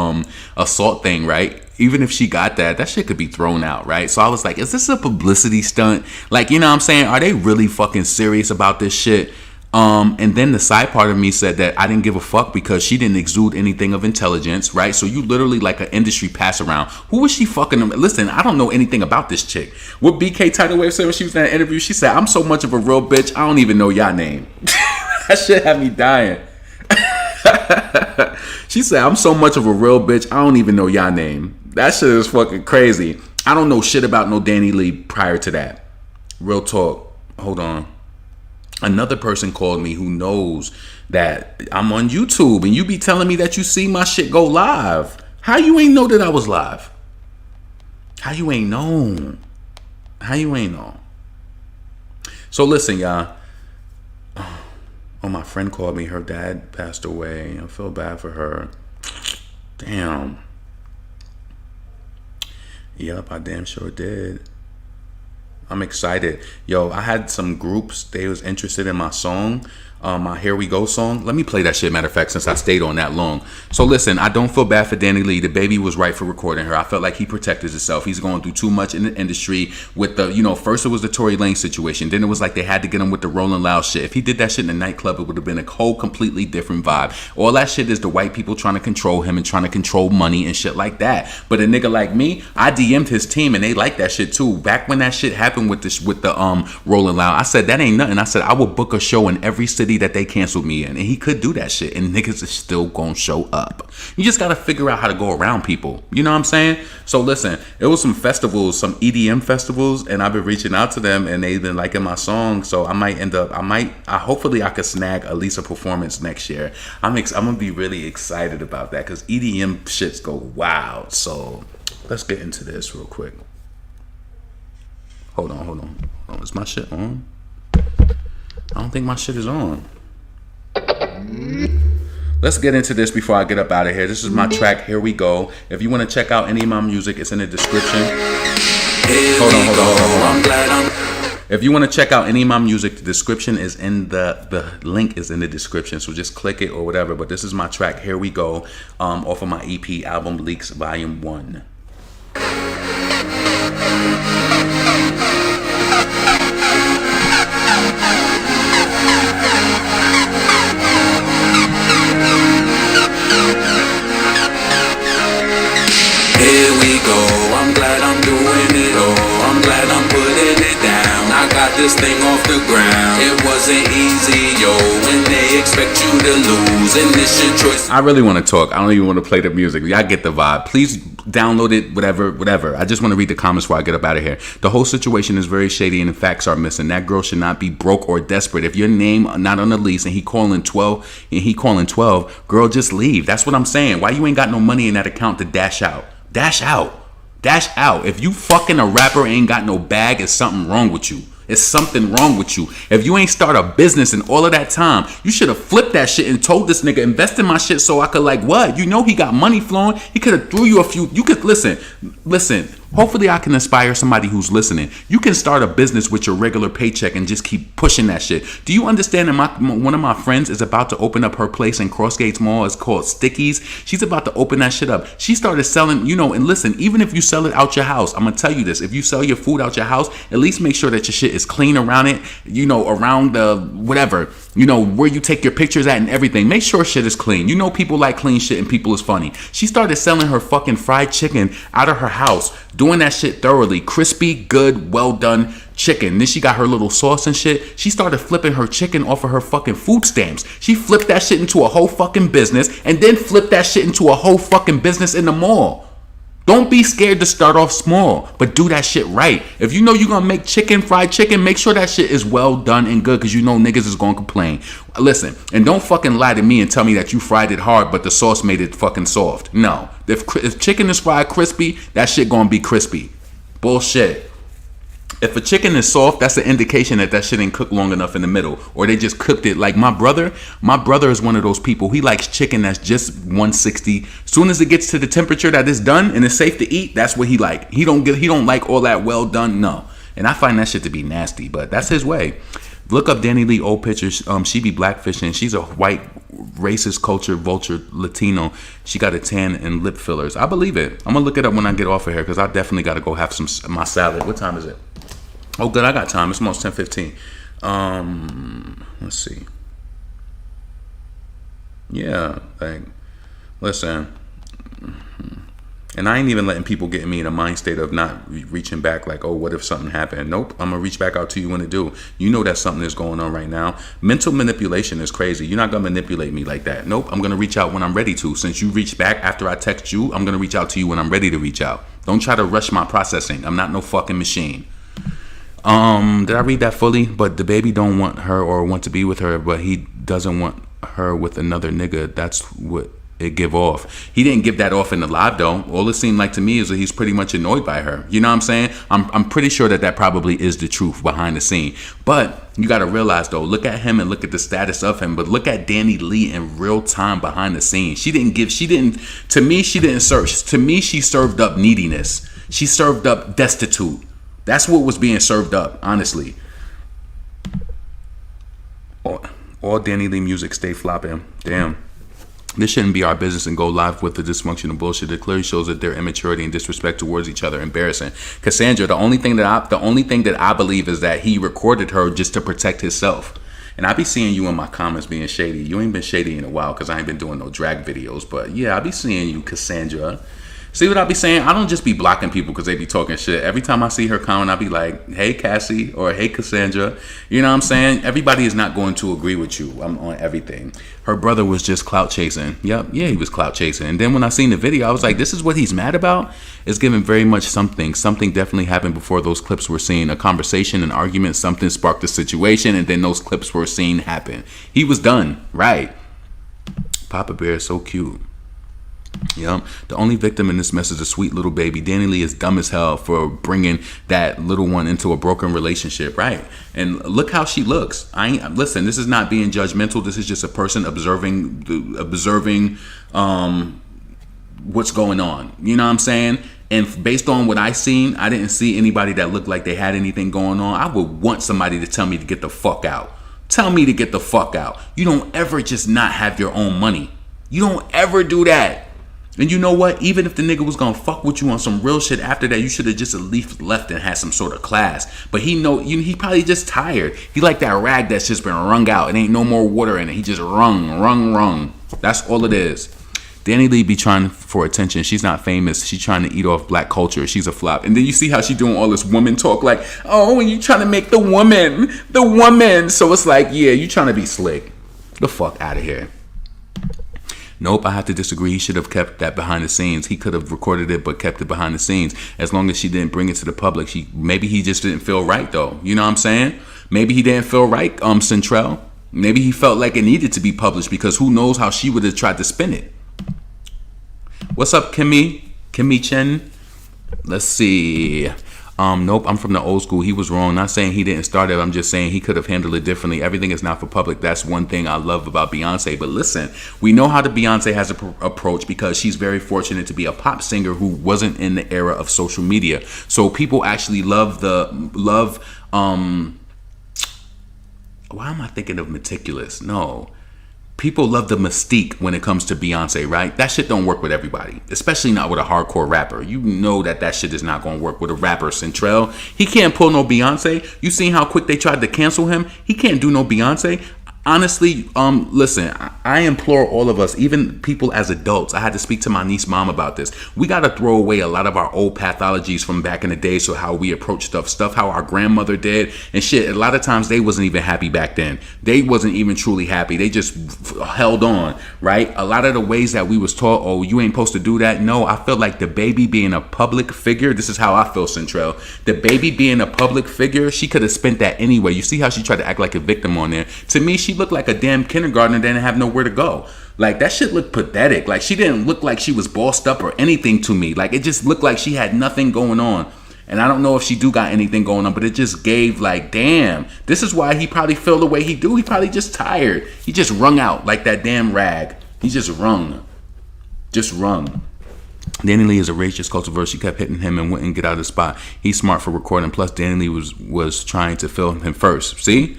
assault thing, right? Even if she got that shit could be thrown out, right? So I was like, is this a publicity stunt? Like, you know what I'm saying? Are they really fucking serious about this shit? And then the side part of me said that I didn't give a fuck because she didn't exude anything of intelligence, right? So you literally like an industry pass around. Who was she fucking? Listen, I don't know anything about this chick. What BK Tidal Wave said when she was in that interview, she said, I'm so much of a real bitch, I don't even know y'all name. That shit had me dying. She said, I'm so much of a real bitch, I don't even know y'all name. That shit is fucking crazy. I don't know shit about no DaniLeah prior to that. Real talk. Hold on. Another person called me who knows that I'm on YouTube and you be telling me that you see my shit go live. How you ain't know that I was live? How you ain't know? How you ain't know? So listen, y'all. Oh, my friend called me. Her dad passed away. I feel bad for her. Damn. Yep, I damn sure did. I'm excited. Yo, I had some groups, they was interested in my song, my Here We Go song. Let me play that shit, matter of fact, since I stayed on that long. So listen, I don't feel bad for DaniLeah. The baby was right for recording her. I felt like he protected himself. He's going through too much in the industry with the, you know, first it was the Tory Lanez situation. Then it was like they had to get him with the Rolling Loud shit. If he did that shit in the nightclub, it would have been a whole completely different vibe. All that shit is the white people trying to control him and trying to control money and shit like that. But a nigga like me, I DM'd his team and they like that shit too. Back when that shit happened with the Rolling Loud, I said that ain't nothing. I said I would book a show in every city that they canceled me in, and he could do that shit, and niggas is still gonna show up. You just gotta figure out how to go around people. You know what I'm saying? So listen, it was some festivals, some EDM festivals, and I've been reaching out to them, and they've been liking my song. So I might end up, hopefully I could snag at least a performance next year. I'm gonna be really excited about that because EDM shits go wild. So let's get into this real quick. Hold on. Is my shit on? I don't think my shit is on. Let's get into this before I get up out of here. This is my track, Here We Go. If you want to check out any of my music, it's in the description. Hold on. If you want to check out any of my music, the description is in the link is in the description. So just click it or whatever. But this is my track, Here We Go, off of my EP, Album Leaks, Volume 1. Here we go, I'm glad I'm doing it all. I'm glad I'm putting it down. I got this thing off the ground. It wasn't easy, yo, when they expect you to lose. And this your choice. I really want to talk. I don't even want to play the music. Y'all get the vibe. Please download it, whatever. I just want to read the comments before I get up out of here. The whole situation is very shady and the facts are missing. That girl should not be broke or desperate. If your name not on the lease and he calling 12, girl, just leave. That's what I'm saying. Why you ain't got no money in that account to dash out? Dash out. If you fucking a rapper and ain't got no bag, it's something wrong with you. It's something wrong with you. If you ain't start a business in all of that time, you should have flipped that shit and told this nigga, invest in my shit so I could like what? You know he got money flowing. He could have threw you a few. You could listen. Hopefully I can inspire somebody who's listening. You can start a business with your regular paycheck and just keep pushing that shit. Do you understand that one of my friends is about to open up her place in Crossgates Mall? It's called Stickies. She's about to open that shit up. She started selling, and listen, even if you sell it out your house, I'm going to tell you this. If you sell your food out your house, at least make sure that your shit is clean around it, around the whatever, where you take your pictures at and everything. Make sure shit is clean. People like clean shit and people is funny. She started selling her fucking fried chicken out of her house, doing that shit thoroughly. Crispy, good, well done chicken. Then she got her little sauce and shit. She started flipping her chicken off of her fucking food stamps. She flipped that shit into a whole fucking business and then flipped that shit into a whole fucking business in the mall. Don't be scared to start off small, but do that shit right. If you know you're gonna make fried chicken, make sure that shit is well done and good, because niggas is gonna complain. Listen, and don't fucking lie to me and tell me that you fried it hard, but the sauce made it fucking soft. No. If chicken is fried crispy, that shit gonna be crispy. Bullshit. If a chicken is soft, that's an indication that shit ain't cooked long enough in the middle, or they just cooked it. Like my brother is one of those people. He likes chicken that's just 160. As soon as it gets to the temperature that it's done and it's safe to eat, that's what he like. He don't like all that well done. No, and I find that shit to be nasty, but that's his way. Look up DaniLeah old pictures. She be blackfishing. She's a white, racist culture vulture Latino. She got a tan and lip fillers. I believe it. I'm gonna look it up when I get off of here, because I definitely got to go have my salad. What time is it? Oh, good. I got time. It's almost 10:15. Let's see. Yeah, listen. And I ain't even letting people get me in a mind state of not reaching back like, oh, what if something happened? Nope. I'm going to reach back out to you when it do. You know that something is going on right now. Mental manipulation is crazy. You're not going to manipulate me like that. Nope. I'm going to reach out when I'm ready to. Since you reached back after I text you, I'm going to reach out to you when I'm ready to reach out. Don't try to rush my processing. I'm not no fucking machine. Did I read that fully? But the baby don't want her or want to be with her, but he doesn't want her with another nigga. That's what it give off. He didn't give that off in the live though. All it seemed like to me is that he's pretty much annoyed by her. You know what I'm saying? I'm pretty sure that probably is the truth behind the scene. But you got to realize though, look at him and look at the status of him, but look at DaniLeah in real time behind the scenes. To me, she didn't search. To me, she served up neediness. She served up destitute. That's what was being served up, honestly. All DaniLeah music stay flopping. Damn. This shouldn't be our business and go live with the dysfunctional bullshit. It clearly shows that their immaturity and disrespect towards each other. Embarrassing. Cassandra, the only thing that I believe is that he recorded her just to protect himself. And I be seeing you in my comments being shady. You ain't been shady in a while because I ain't been doing no drag videos. But yeah, I be seeing you, Cassandra. See what I be saying? I don't just be blocking people because they be talking shit. Every time I see her comment, I be like, hey, Cassie, or hey, Cassandra. You know what I'm saying? Everybody is not going to agree with you on everything. Her brother was just clout chasing. Yep, yeah, he was clout chasing. And then when I seen the video, I was like, this is what he's mad about? It's giving very much something. Something definitely happened before those clips were seen. A conversation, an argument, something sparked the situation, and then those clips were seen happen. He was done. Right. Papa Bear is so cute. Yeah, the only victim in this mess is a sweet little baby. DaniLeah is dumb as hell for bringing that little one into a broken relationship, right? And look how she looks. Listen, this is not being judgmental. This is just a person observing what's going on. You know what I'm saying? And based on what I seen, I didn't see anybody that looked like they had anything going on. I would want somebody to tell me to get the fuck out. Tell me to get the fuck out. You don't ever just not have your own money. You don't ever do that. And you know what? Even if the nigga was gonna fuck with you on some real shit after that, you should have just at least left and had some sort of class. But he probably just tired. He like that rag that's just been wrung out. It ain't no more water in it. He just wrung. That's all it is. DaniLeah be trying for attention. She's not famous. She's trying to eat off black culture. She's a flop. And then you see how she doing all this woman talk like, oh, and you trying to make the woman. So it's like, yeah, you trying to be slick. The fuck out of here. Nope, I have to disagree. He should have kept that behind the scenes. He could have recorded it, but kept it behind the scenes. As long as she didn't bring it to the public. Maybe he just didn't feel right, though. You know what I'm saying? Maybe he didn't feel right, Centrell. Maybe he felt like it needed to be published because who knows how she would have tried to spin it. What's up, Kimmy? Kimmy Chen? Let's see. Nope, I'm from the old school. He was wrong. Not saying he didn't start it. I'm just saying he could have handled it differently. Everything is not for public. That's one thing I love about Beyonce. But listen, we know how the Beyonce has an approach because she's very fortunate to be a pop singer who wasn't in the era of social media. So people actually love why am I thinking of Meticulous? No. People love the mystique when it comes to Beyonce, right? That shit don't work with everybody, especially not with a hardcore rapper. You know that shit is not going to work with a rapper. Centrell, he can't pull no Beyonce. You seen how quick they tried to cancel him? He can't do no Beyonce. Honestly, listen, I implore all of us, even people as adults, I had to speak to my niece mom about this. We got to throw away a lot of our old pathologies from back in the day. So how we approach stuff how our grandmother did and shit. A lot of times they wasn't even happy back then. They wasn't even truly happy. They just held on, right? A lot of the ways that we was taught, oh, you ain't supposed to do that. No, I feel like the baby being a public figure, this is how I feel, Centrell. The baby being a public figure, she could have spent that anyway. You see how she tried to act like a victim on there? To me, she looked like a damn kindergartner that didn't have nowhere to go. Like, that shit looked pathetic. Like, she didn't look like she was bossed up or anything to me. Like, it just looked like she had nothing going on. And I don't know if she do got anything going on, but it just gave like, damn, this is why he probably feel the way he do. He probably just tired. He just wrung out like that damn rag. He just wrung. DaniLeah is a racist cultivar. She kept hitting him and wouldn't get out of the spot. He's smart for recording. Plus, DaniLeah was trying to film him first. See?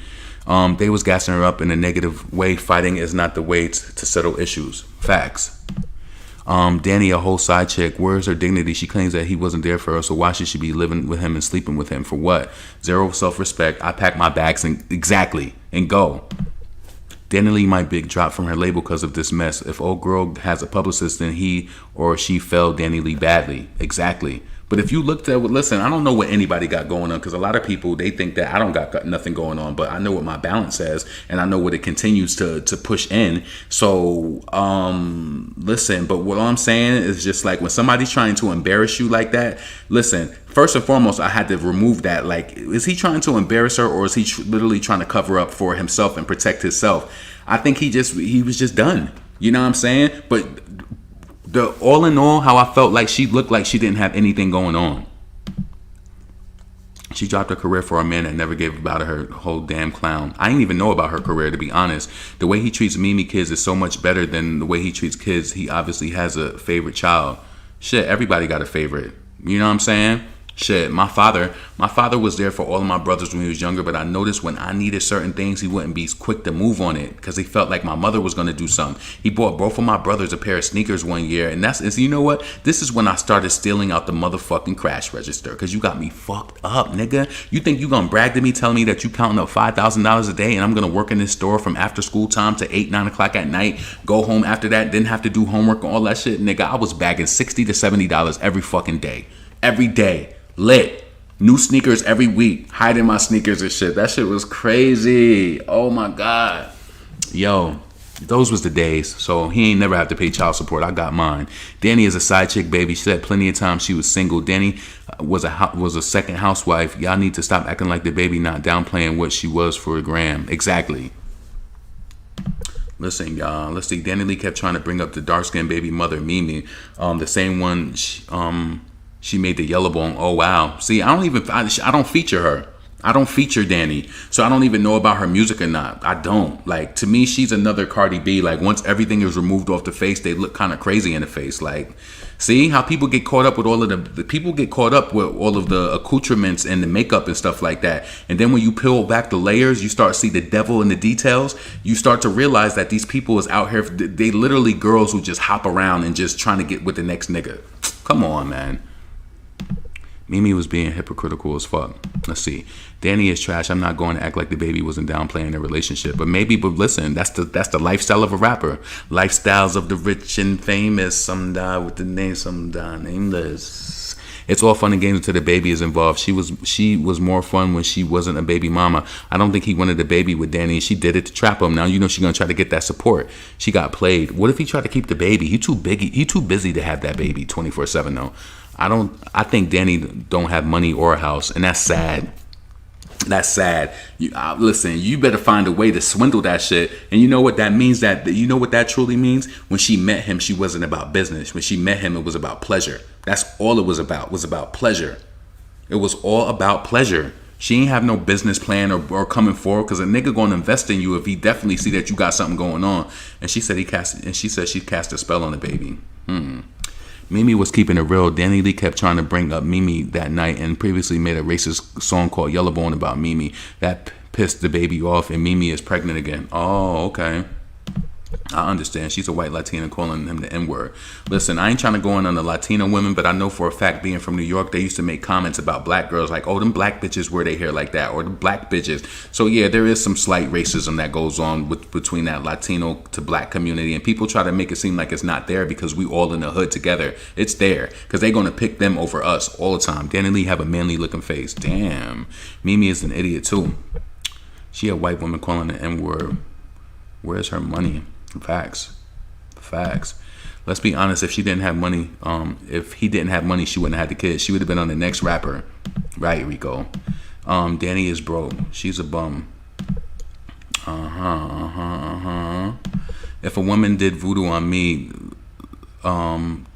They was gassing her up in a negative way. Fighting is not the way to settle issues. Facts. Danny, a whole side chick. Where's her dignity? She claims that he wasn't there for her, so why should she be living with him and sleeping with him? For what? Zero self-respect. I pack my bags and go. DaniLeah might big drop from her label because of this mess. If old girl has a publicist, then he or she failed DaniLeah badly. Exactly. But if you looked at, listen, I don't know what anybody got going on because a lot of people, they think that I don't got nothing going on, but I know what my balance says and I know what it continues to push in. So, listen, but what I'm saying is just like when somebody's trying to embarrass you like that, listen, first and foremost, I had to remove that. Like, is he trying to embarrass her or is he literally trying to cover up for himself and protect himself? I think he was just done. You know what I'm saying? But all in all, how I felt like she looked like she didn't have anything going on. She dropped her career for a man that never gave about her whole damn clown. I didn't even know about her career, to be honest. The way he treats Mimi kids is so much better than the way he treats kids. He obviously has a favorite child. Shit, everybody got a favorite. You know what I'm saying? Shit, my father was there for all of my brothers when he was younger, but I noticed when I needed certain things, he wouldn't be quick to move on it because he felt like my mother was going to do something. He bought both of my brothers a pair of sneakers one year, and you know what? This is when I started stealing out the motherfucking cash register because you got me fucked up, nigga. You think you going to brag to me telling me that you counting up $5,000 a day and I'm going to work in this store from after school time to 8, 9 o'clock at night, go home after that, didn't have to do homework and all that shit? Nigga, I was bagging $60 to $70 every fucking day. Every day. Lit. New sneakers every week. Hiding my sneakers and shit. That shit was crazy. Oh my God. Yo, those was the days. So he ain't never have to pay child support. I got mine. Danny is a side chick, baby. She said plenty of times she was single. Danny was a second housewife. Y'all need to stop acting like the baby, not downplaying what she was for a gram. Exactly. Listen, y'all. Let's see. DaniLeah kept trying to bring up the dark-skinned baby mother, Mimi. The same one she made the yellow bone. Oh wow. See, I don't feature her. I don't feature Danny. So I don't even know about her music or not. I don't. Like, to me, she's another Cardi B. Like, once everything is removed off the face, they look kind of crazy in the face. Like, see how people get caught up with all of the people get caught up with all of the accoutrements and the makeup and stuff like that. And then when you peel back the layers, you start to see the devil in the details. You start to realize that these people is out here. They literally girls who just hop around and just trying to get with the next nigga. Come on, man. Mimi was being hypocritical as fuck. Let's see. Danny is trash. I'm not going to act like the baby wasn't downplaying their relationship. But listen, that's the lifestyle of a rapper. Lifestyles of the rich and famous. Some die with the name, some die nameless. It's all fun and games until the baby is involved. She was more fun when she wasn't a baby mama. I don't think he wanted a baby with Danny. She did it to trap him. Now you know she's gonna try to get that support. She got played. What if he tried to keep the baby? He too busy to have that baby 24/7 though. I think Danny don't have money or a house, and that's sad. That's sad. Listen, you better find a way to swindle that shit. And you know what that means? You know what that truly means? When she met him, she wasn't about business. When she met him, it was about pleasure. That's all it was about pleasure. It was all about pleasure. She ain't have no business plan or coming forward, because a nigga gonna invest in you if he definitely see that you got something going on. And she said she cast a spell on the baby. Mimi was keeping it real. DaniLeah kept trying to bring up Mimi that night and previously made a racist song called Yellowbone about Mimi. That pissed the baby off, and Mimi is pregnant again. Oh, okay. I understand. She's a white Latina calling him the N-word. Listen, I ain't trying to go in on the Latina women, but I know for a fact, being from New York, they used to make comments about black girls like, oh, them black bitches wear their hair like that, or the black bitches. So yeah, there is some slight racism that goes on between that Latino to black community, and people try to make it seem like it's not there because we all in the hood together. It's there because they're going to pick them over us all the time. DaniLeah have a manly looking face. Damn. Mimi is an idiot too. She a white woman calling the N-word. Where's her money? Facts. Let's be honest. If she didn't have money, if he didn't have money, she wouldn't have had the kids. She would have been on the next rapper, right, Rico? Danny is broke. She's a bum. If a woman did voodoo on me,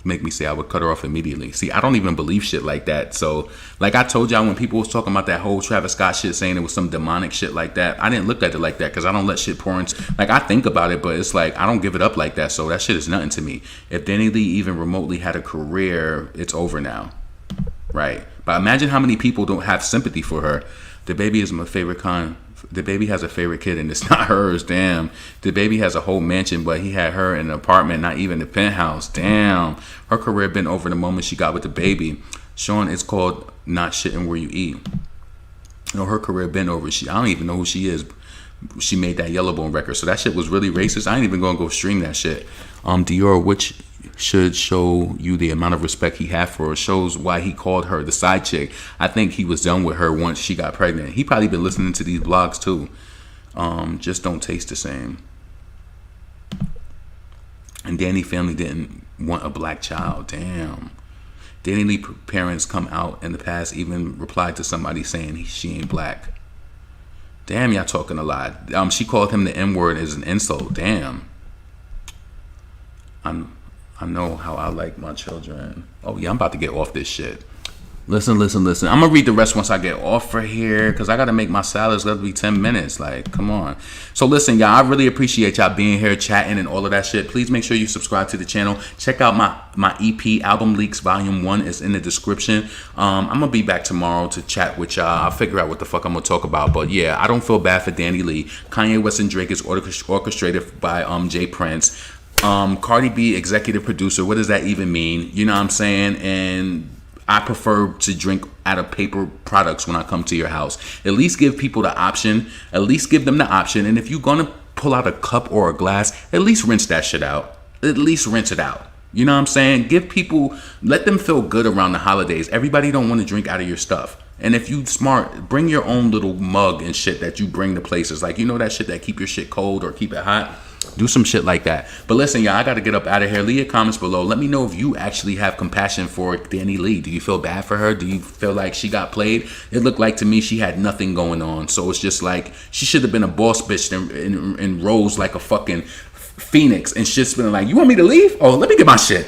make me say I would cut her off immediately. See, I don't even believe shit like that. So, like I told y'all, when people was talking about that whole Travis Scott shit, saying it was some demonic shit like that, I didn't look at it like that because I don't let shit pour into. Like, I think about it, but it's like I don't give it up like that. So that shit is nothing to me. If DaniLeah even remotely had a career, it's over now, right? But imagine how many people don't have sympathy for her. The baby is my favorite kind. The baby has a favorite kid and it's not hers. Damn. The baby has a whole mansion, but he had her in an apartment, not even the penthouse. Damn. Her career been over the moment she got with the baby. Sean, it's called not shitting where you eat. You know, her career been over. I don't even know who she is. She made that Yellowbone record. So that shit was really racist. I ain't even gonna go stream that shit. Dior, which should show you the amount of respect he had for her, shows why he called her the side chick. I think he was done with her once she got pregnant. He probably been listening to these blogs too. Just don't taste the same. And Danny family didn't want a black child. Damn. DaniLeah parents come out in the past even replied to somebody saying she ain't black. Damn, y'all talking a lot. She called him the N-word as an insult. Damn. I know how I like my children. Oh yeah, I'm about to get off this shit. Listen. I'm gonna read the rest once I get off for here, because I gotta make my salads. That'll be 10 minutes. Like, come on. So listen, y'all, I really appreciate y'all being here, chatting and all of that shit. Please make sure you subscribe to the channel. Check out my EP, Album Leaks Volume 1 is in the description. I'm gonna be back tomorrow to chat with y'all. I'll figure out what the fuck I'm gonna talk about. But yeah, I don't feel bad for DaniLeah. Kanye West and Drake is orchestrated by Jay Prince. Cardi B, executive producer. What does that even mean? You know what I'm saying? And I prefer to drink out of paper products when I come to your house. At least give people the option. At least give them the option. And if you're going to pull out a cup or a glass, at least rinse that shit out. At least rinse it out. You know what I'm saying? Give people, let them feel good around the holidays. Everybody don't want to drink out of your stuff. And if you smart, bring your own little mug and shit that you bring to places. Like, you know that shit that keep your shit cold or keep it hot? Do some shit like that. But listen, y'all, I got to get up out of here. Leave your comments below. Let me know if you actually have compassion for DaniLeah. Do you feel bad for her? Do you feel like she got played? It looked like to me she had nothing going on. So it's just like she should have been a boss bitch and rose like a fucking phoenix and shit's been like, you want me to leave? Oh, let me get my shit.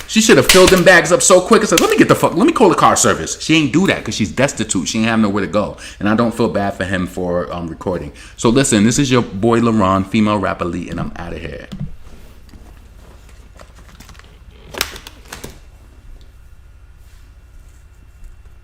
She should have filled them bags up so quick and said, let me call the car service. She ain't do that because she's destitute. She ain't have nowhere to go. And I don't feel bad for him for recording. So listen, this is your boy LaRon, female rap elite, and I'm out of here.